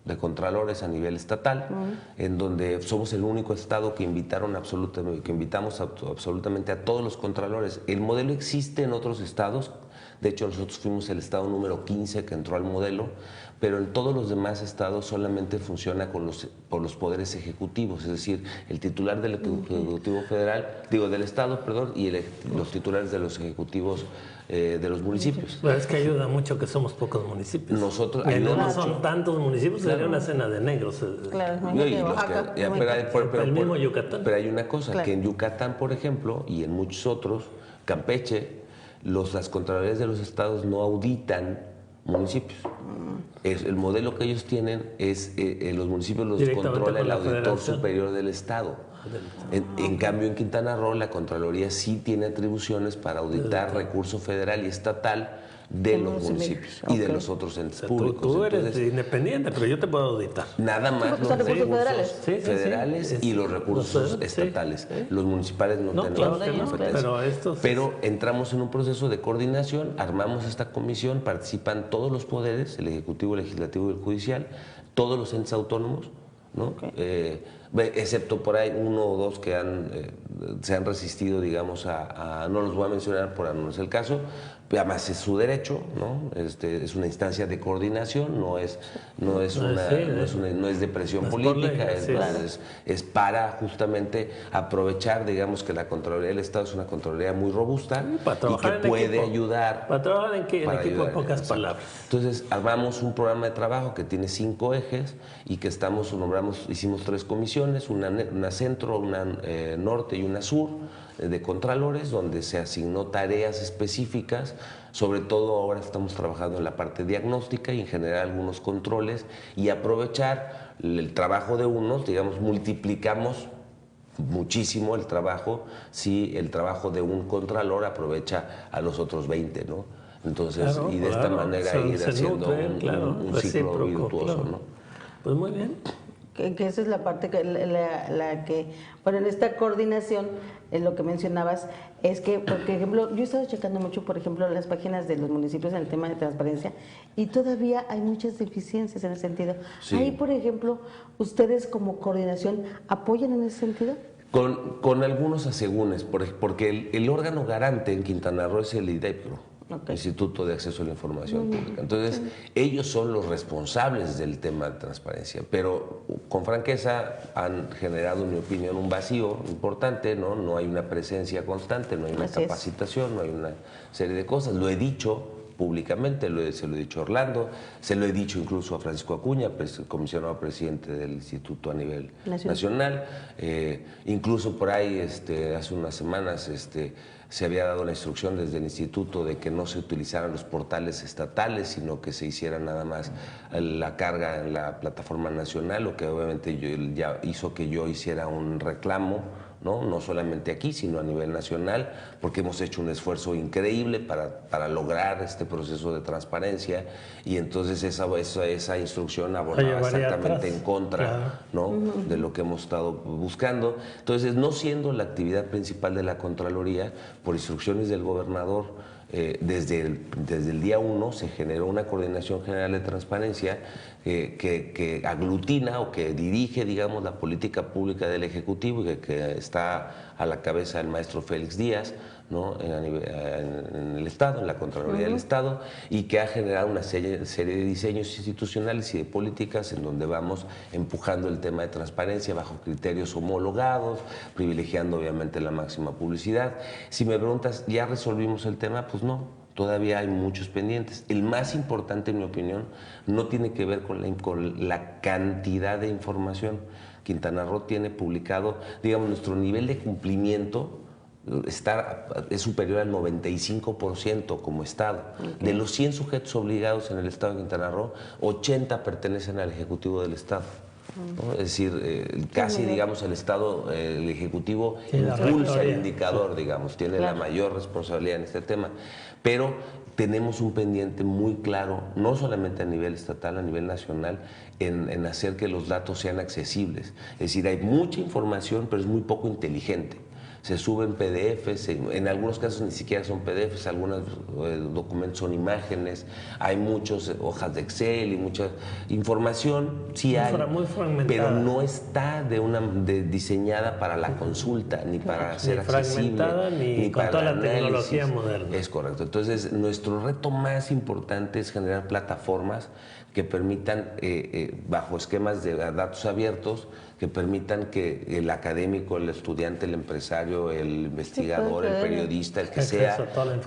de contralores a nivel estatal, en donde somos el único estado que invitamos absolutamente a todos los contralores. El modelo existe en otros estados, de hecho nosotros fuimos el estado número 15 que entró al modelo, pero en todos los demás estados solamente funciona por los poderes ejecutivos, es decir, el titular del Ejecutivo Federal, del Estado, perdón, y los titulares de los ejecutivos de los municipios. Pero es que ayuda mucho que somos pocos municipios. Nosotros no son tantos municipios, sería una cena de negros. El mismo Yucatán. Pero hay una cosa, que en Yucatán, por ejemplo, y en muchos otros, Campeche, las contralorías de los estados no auditan municipios. El modelo que ellos tienen es los municipios los controla el auditor superior del Estado. En cambio, en Quintana Roo, la Contraloría sí tiene atribuciones para auditar recurso federal y estatal de los municipios y de los otros entes públicos. Tú eres independiente, pero yo te puedo auditar. Nada más los recursos federales y los recursos estatales. Los municipales no tenemos competencia. Pero entramos en un proceso de coordinación, armamos esta comisión, participan todos los poderes, el Ejecutivo, el Legislativo y el Judicial, todos los entes autónomos, ¿no? excepto por ahí 1 o 2 que se han resistido, digamos, no los voy a mencionar por no es el caso, pero además es su derecho, ¿no? Es una instancia de coordinación, no es de presión política, es para justamente aprovechar, digamos, que la Contraloría del Estado es una Contraloría muy robusta y que puede ayudar. Para trabajar en equipo, en pocas palabras. Entonces, armamos un programa de trabajo que tiene 5 ejes y que hicimos 3 comisiones, una centro, una norte y una sur, de contralores, donde se asignó tareas específicas. Sobre todo ahora estamos trabajando en la parte diagnóstica y en generar algunos controles y aprovechar el trabajo de unos, digamos, multiplicamos muchísimo el trabajo si el trabajo de un contralor aprovecha a los otros 20, ¿no? Entonces, y de esta manera ir haciendo un ciclo virtuoso, ¿no? Pues muy bien. Que esa es la parte bueno, en esta coordinación, en lo que mencionabas, es que, por ejemplo, yo he estado checando mucho, por ejemplo, las páginas de los municipios en el tema de transparencia y todavía hay muchas deficiencias en ese sentido. Sí. Ahí, por ejemplo, ¿ustedes como coordinación apoyan en ese sentido? Con algunos asegúnes, porque el órgano garante en Quintana Roo es el IDEPRO. Instituto de Acceso a la Información Pública. Entonces, ellos son los responsables del tema de transparencia, pero con franqueza han generado, en mi opinión, un vacío importante, ¿no? No hay una presencia constante, no hay una capacitación, no hay una serie de cosas. Lo he dicho públicamente, se lo he dicho a Orlando, se lo he dicho incluso a Francisco Acuña, comisionado presidente del instituto a nivel nacional. Incluso por ahí, hace unas semanas, se había dado la instrucción desde el instituto de que no se utilizaran los portales estatales, sino que se hiciera nada más la carga en la plataforma nacional, lo que obviamente ya hizo que yo hiciera un reclamo, no solamente aquí, sino a nivel nacional, porque hemos hecho un esfuerzo increíble para lograr este proceso de transparencia, y entonces esa instrucción abordaba exactamente en contra, de lo que hemos estado buscando. Entonces, no siendo la actividad principal de la Contraloría, por instrucciones del gobernador, desde el día 1 se generó una Coordinación General de Transparencia que aglutina o que dirige, digamos, la política pública del Ejecutivo, y que está a la cabeza del maestro Félix Díaz, ¿no? en el Estado, en la Contraloría del Estado, y que ha generado una serie de diseños institucionales y de políticas en donde vamos empujando el tema de transparencia bajo criterios homologados, privilegiando obviamente la máxima publicidad. Si me preguntas, ¿ya resolvimos el tema? Pues no, todavía hay muchos pendientes. El más importante, en mi opinión, no tiene que ver con la cantidad de información. Quintana Roo tiene publicado, digamos, nuestro nivel de cumplimiento es superior al 95% como Estado. De los 100 sujetos obligados en el Estado de Quintana Roo, 80 pertenecen al Ejecutivo del Estado. ¿no? Es decir, casi, digamos, el Estado, el Ejecutivo impulsa el indicador, digamos, tiene la mayor responsabilidad en este tema. Pero tenemos un pendiente muy claro, no solamente a nivel estatal, a nivel nacional, en hacer que los datos sean accesibles. Es decir, hay mucha información, pero es muy poco inteligente. Se suben PDFs, en algunos casos ni siquiera son PDFs, algunos documentos son imágenes, hay muchas hojas de Excel y mucha información, sí hay, pero no está diseñada para la consulta, ni para ser accesible, ni con toda la tecnología moderna. Es correcto. Entonces, nuestro reto más importante es generar plataformas que permitan, bajo esquemas de datos abiertos, que permitan que el académico, el estudiante, el empresario, el investigador, el periodista, el que sea,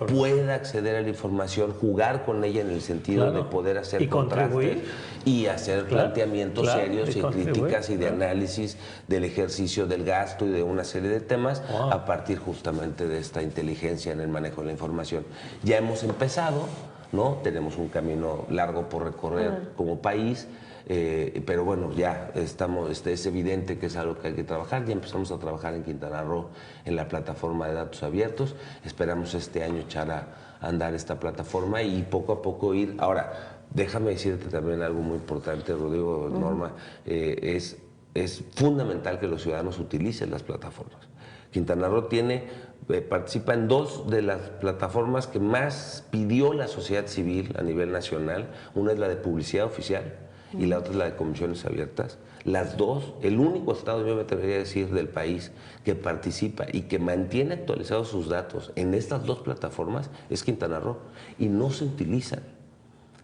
pueda acceder a la información, jugar con ella en el sentido de poder hacer contrastes y hacer planteamientos serios y críticas y de análisis del ejercicio del gasto y de una serie de temas a partir justamente de esta inteligencia en el manejo de la información. Ya hemos empezado, ¿no? Tenemos un camino largo por recorrer como país, pero bueno, ya es evidente que es algo que hay que trabajar. Ya empezamos a trabajar en Quintana Roo en la plataforma de datos abiertos. Esperamos este año echar a andar esta plataforma y poco a poco ir. Ahora, déjame decirte también algo muy importante, Rodrigo, Norma, es fundamental que los ciudadanos utilicen las plataformas. Quintana Roo participa en 2 de las plataformas que más pidió la sociedad civil a nivel nacional. Una es la de publicidad oficial y la otra es la de comisiones abiertas. Las dos, el único estado, yo me atrevería a decir, del país que participa y que mantiene actualizados sus datos en estas dos plataformas es Quintana Roo, y no se utilizan.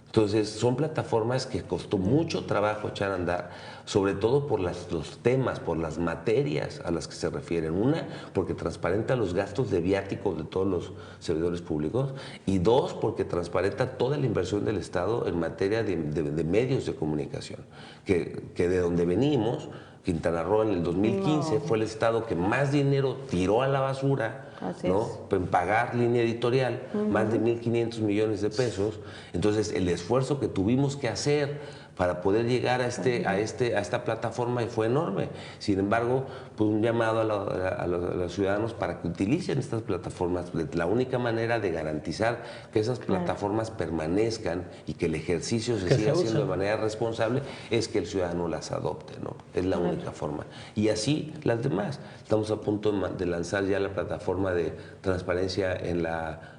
Entonces, son plataformas que costó mucho trabajo echar a andar, sobre todo por los temas, por las materias a las que se refieren. Una, porque transparenta los gastos de viáticos de todos los servidores públicos, y dos, porque transparenta toda la inversión del Estado en materia de medios de comunicación, que de donde venimos, Quintana Roo en el 2015 fue el estado que más dinero tiró a la basura, ¿no? En pagar línea editorial, más de 1.500 millones de pesos. Entonces, el esfuerzo que tuvimos que hacer para poder llegar a esta plataforma fue enorme. Sin embargo, pues un llamado a los ciudadanos para que utilicen estas plataformas. La única manera de garantizar que esas plataformas permanezcan y que el ejercicio se siga haciendo de manera responsable es que el ciudadano las adopte, ¿no? Es la única forma. Y así las demás. Estamos a punto de lanzar ya la plataforma de transparencia en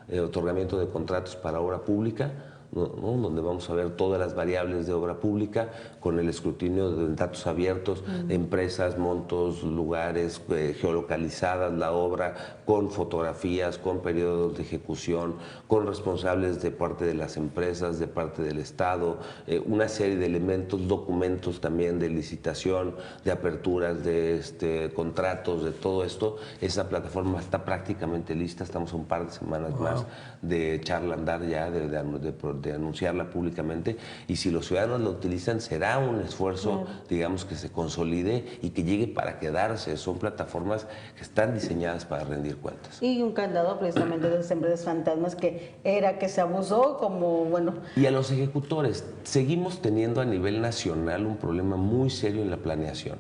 el otorgamiento de contratos para obra pública, ¿no? Donde vamos a ver todas las variables de obra pública con el escrutinio de datos abiertos, de empresas, montos, lugares, geolocalizadas la obra, con fotografías, con periodos de ejecución, con responsables de parte de las empresas, de parte del Estado, una serie de elementos, documentos también de licitación, de aperturas, de contratos, de todo esto. Esa plataforma está prácticamente lista, estamos a un par de semanas más de echarla a andar ya, de anunciarla públicamente, y si los ciudadanos la utilizan será un esfuerzo, digamos, que se consolide y que llegue para quedarse. Son plataformas que están diseñadas para rendir cuentas. Y un candado precisamente de las empresas fantasmas que se abusó como, bueno... Y a los ejecutores, seguimos teniendo a nivel nacional un problema muy serio en la planeación,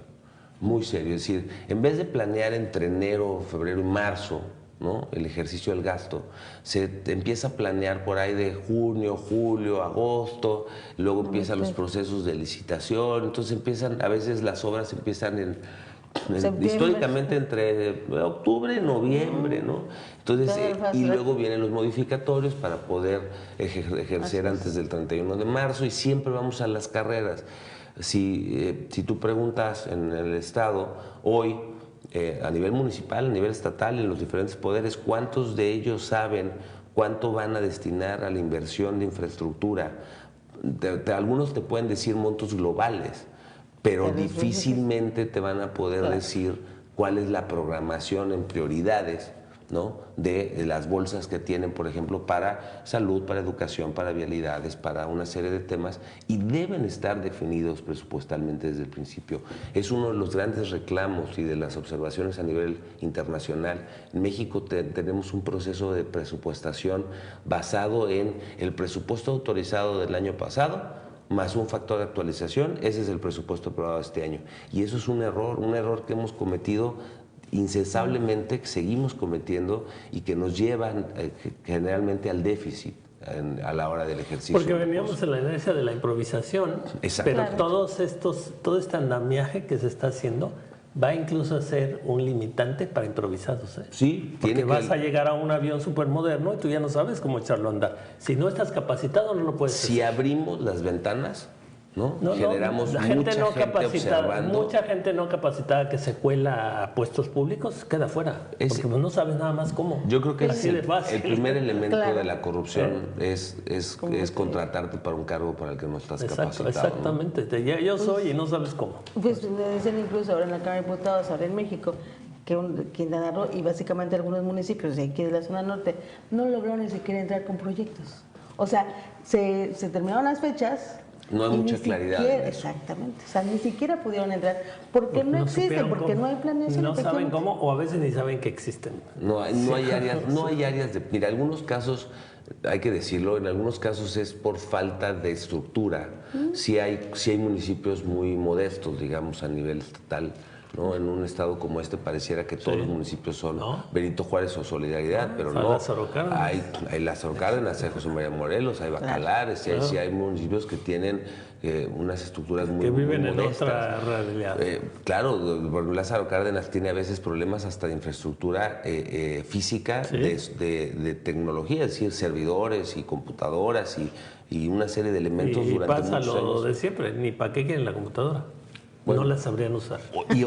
muy serio. Es decir, en vez de planear entre enero, febrero y marzo, ¿no?, el ejercicio del gasto, se empieza a planear por ahí de junio, julio, agosto, luego empiezan los procesos de licitación, entonces a veces las obras empiezan históricamente entre octubre y noviembre, ¿no? Entonces, y luego vienen los modificatorios para poder ejercer antes del 31 de marzo, y siempre vamos a las carreras. Si tú preguntas en el Estado hoy, a nivel municipal, a nivel estatal, en los diferentes poderes, ¿cuántos de ellos saben cuánto van a destinar a la inversión de infraestructura? Algunos te pueden decir montos globales, pero difícilmente te van a poder decir cuál es la programación en prioridades, ¿no?, de las bolsas que tienen, por ejemplo, para salud, para educación, para vialidades, para una serie de temas, y deben estar definidos presupuestalmente desde el principio. Es uno de los grandes reclamos y de las observaciones a nivel internacional. En México tenemos un proceso de presupuestación basado en el presupuesto autorizado del año pasado, más un factor de actualización. Ese es el presupuesto aprobado este año. Y eso es un error que hemos cometido incesablemente, que seguimos cometiendo y que nos llevan generalmente al déficit a la hora del ejercicio. Porque veníamos en la inercia de la improvisación, pero todo este andamiaje que se está haciendo va incluso a ser un limitante para improvisados. Sí, porque vas a llegar a un avión súper moderno y tú ya no sabes cómo echarlo a andar. Si no estás capacitado, no lo puedes hacer. Si abrimos las ventanas, ¿no? Generamos la gente mucha no gente capacitada, observando. mucha gente no capacitada que se cuela a puestos públicos queda fuera, porque no sabes nada más cómo. Yo creo que así de fácil. el primer elemento de la corrupción es contratarte para un cargo para el que no estás capacitado. Exactamente, ¿no? Yo soy y no sabes cómo. Pues me dicen incluso ahora en la Cámara de Diputados, ahora en México, que Quintana Roo y básicamente algunos municipios de aquí de la zona norte no lograron ni siquiera entrar con proyectos. O sea, se terminaron las fechas. No hay mucha claridad en eso. Exactamente, o sea, ni siquiera pudieron entrar porque no existen, porque no hay planeación. No saben cómo, o a veces ni saben que existen. No hay áreas de... Mira, algunos casos, hay que decirlo, en algunos casos es por falta de estructura. Sí hay municipios muy modestos, digamos, a nivel estatal, ¿no? En un estado como este pareciera que todos los municipios son Benito Juárez o Solidaridad, pero no. Lázaro Cárdenas. Hay Lázaro Cárdenas, hay José María Morelos, hay Bacalares, sí hay municipios que tienen unas estructuras muy modestas. Que viven en otra realidad. Claro, Lázaro Cárdenas tiene a veces problemas hasta de infraestructura física, de tecnología, es decir, servidores y computadoras y una serie de elementos durante muchos años. Y pasa lo de siempre, ni para qué quieren la computadora. Bueno, no la sabrían usar.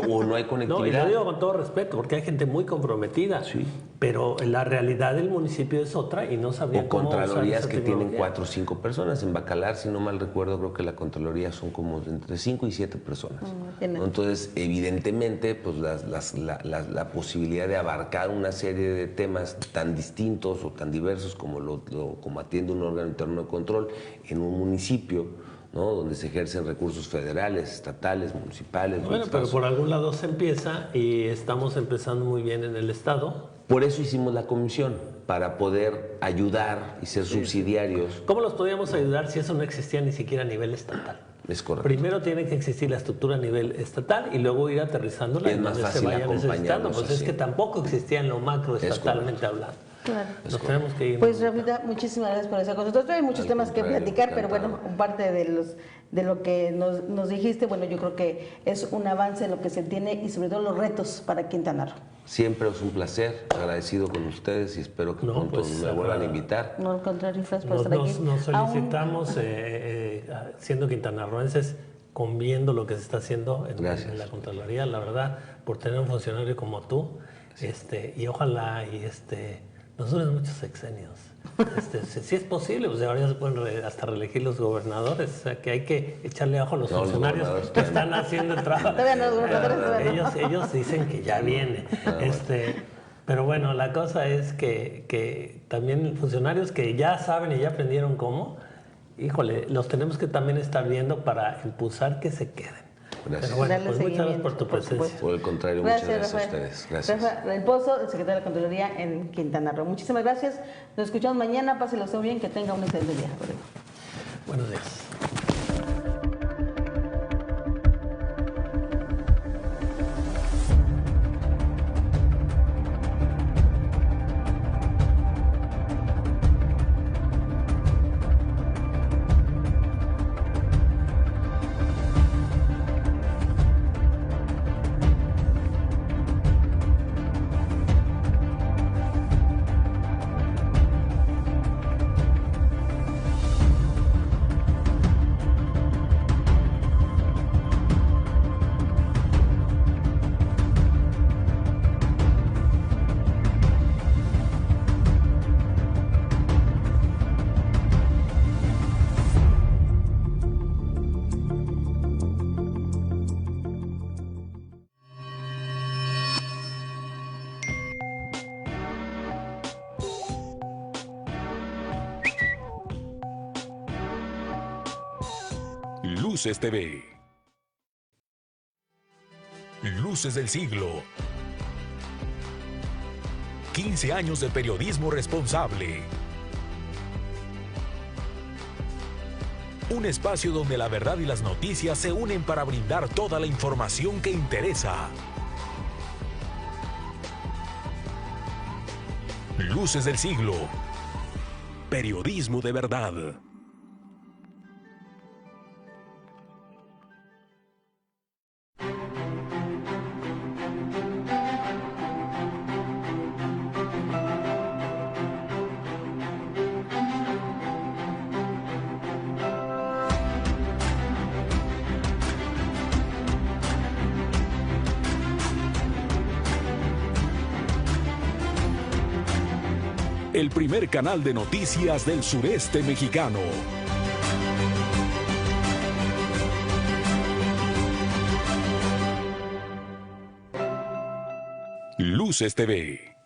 O no hay conectividad. No, y lo digo con todo respeto, porque hay gente muy comprometida. Sí. Pero la realidad del municipio es otra y no sabrían cómo usar esa contralorías que tienen 4 o 5 personas. En Bacalar, si no mal recuerdo, creo que la contraloría son como entre 5 y 7 personas. ¿No? Entonces, evidentemente, pues la posibilidad de abarcar una serie de temas tan distintos o tan diversos como atiende un órgano interno de control en un municipio, ¿no? Donde se ejercen recursos federales, estatales, municipales. Bueno, pero por algún lado se empieza y estamos empezando muy bien en el Estado. Por eso hicimos la comisión, para poder ayudar y ser subsidiarios. ¿Cómo los podíamos ayudar si eso no existía ni siquiera a nivel estatal? Es correcto. Primero tiene que existir la estructura a nivel estatal y luego ir aterrizándola en donde se vaya necesitando. Pues es que tampoco existía en lo macro estatalmente hablando. Claro. Nos tenemos que ir. Pues Rafita, muchísimas gracias por esa consulta. Hay muchos temas que platicar, pero bueno, parte de lo que nos dijiste, bueno, yo creo que es un avance en lo que se tiene y sobre todo los retos para Quintana Roo. Siempre es un placer, agradecido con ustedes y espero que pronto me vuelvan a invitar. No, al contrario, Fras, por estar aquí. Nos solicitamos, siendo quintanarroenses, conviendo lo que se está haciendo en la Contraloría, la verdad, por tener un funcionario como tú, y ojalá nos duren muchos sexenios. Si es posible, pues ahora ya se pueden hasta reelegir los gobernadores, o sea que hay que echarle ojo a los funcionarios que están haciendo el trabajo. Ellos dicen que ya viene. Pero bueno, la cosa es que también funcionarios que ya saben y ya aprendieron cómo, híjole, los tenemos que también estar viendo para impulsar que se queden. Gracias. Pero bueno, pues muchas gracias por tu presencia. Por el contrario, muchas gracias a ustedes. Gracias. Rafael Pozo, el secretario de la Contraloría en Quintana Roo. Muchísimas gracias. Nos escuchamos mañana. Páselo usted bien, que tenga un excelente día. Buenos días. Luces TV. Luces del siglo. 15 años de periodismo responsable. Un espacio donde la verdad y las noticias se unen para brindar toda la información que interesa. Luces del siglo. Periodismo de verdad. El primer canal de noticias del sureste mexicano. Luces TV.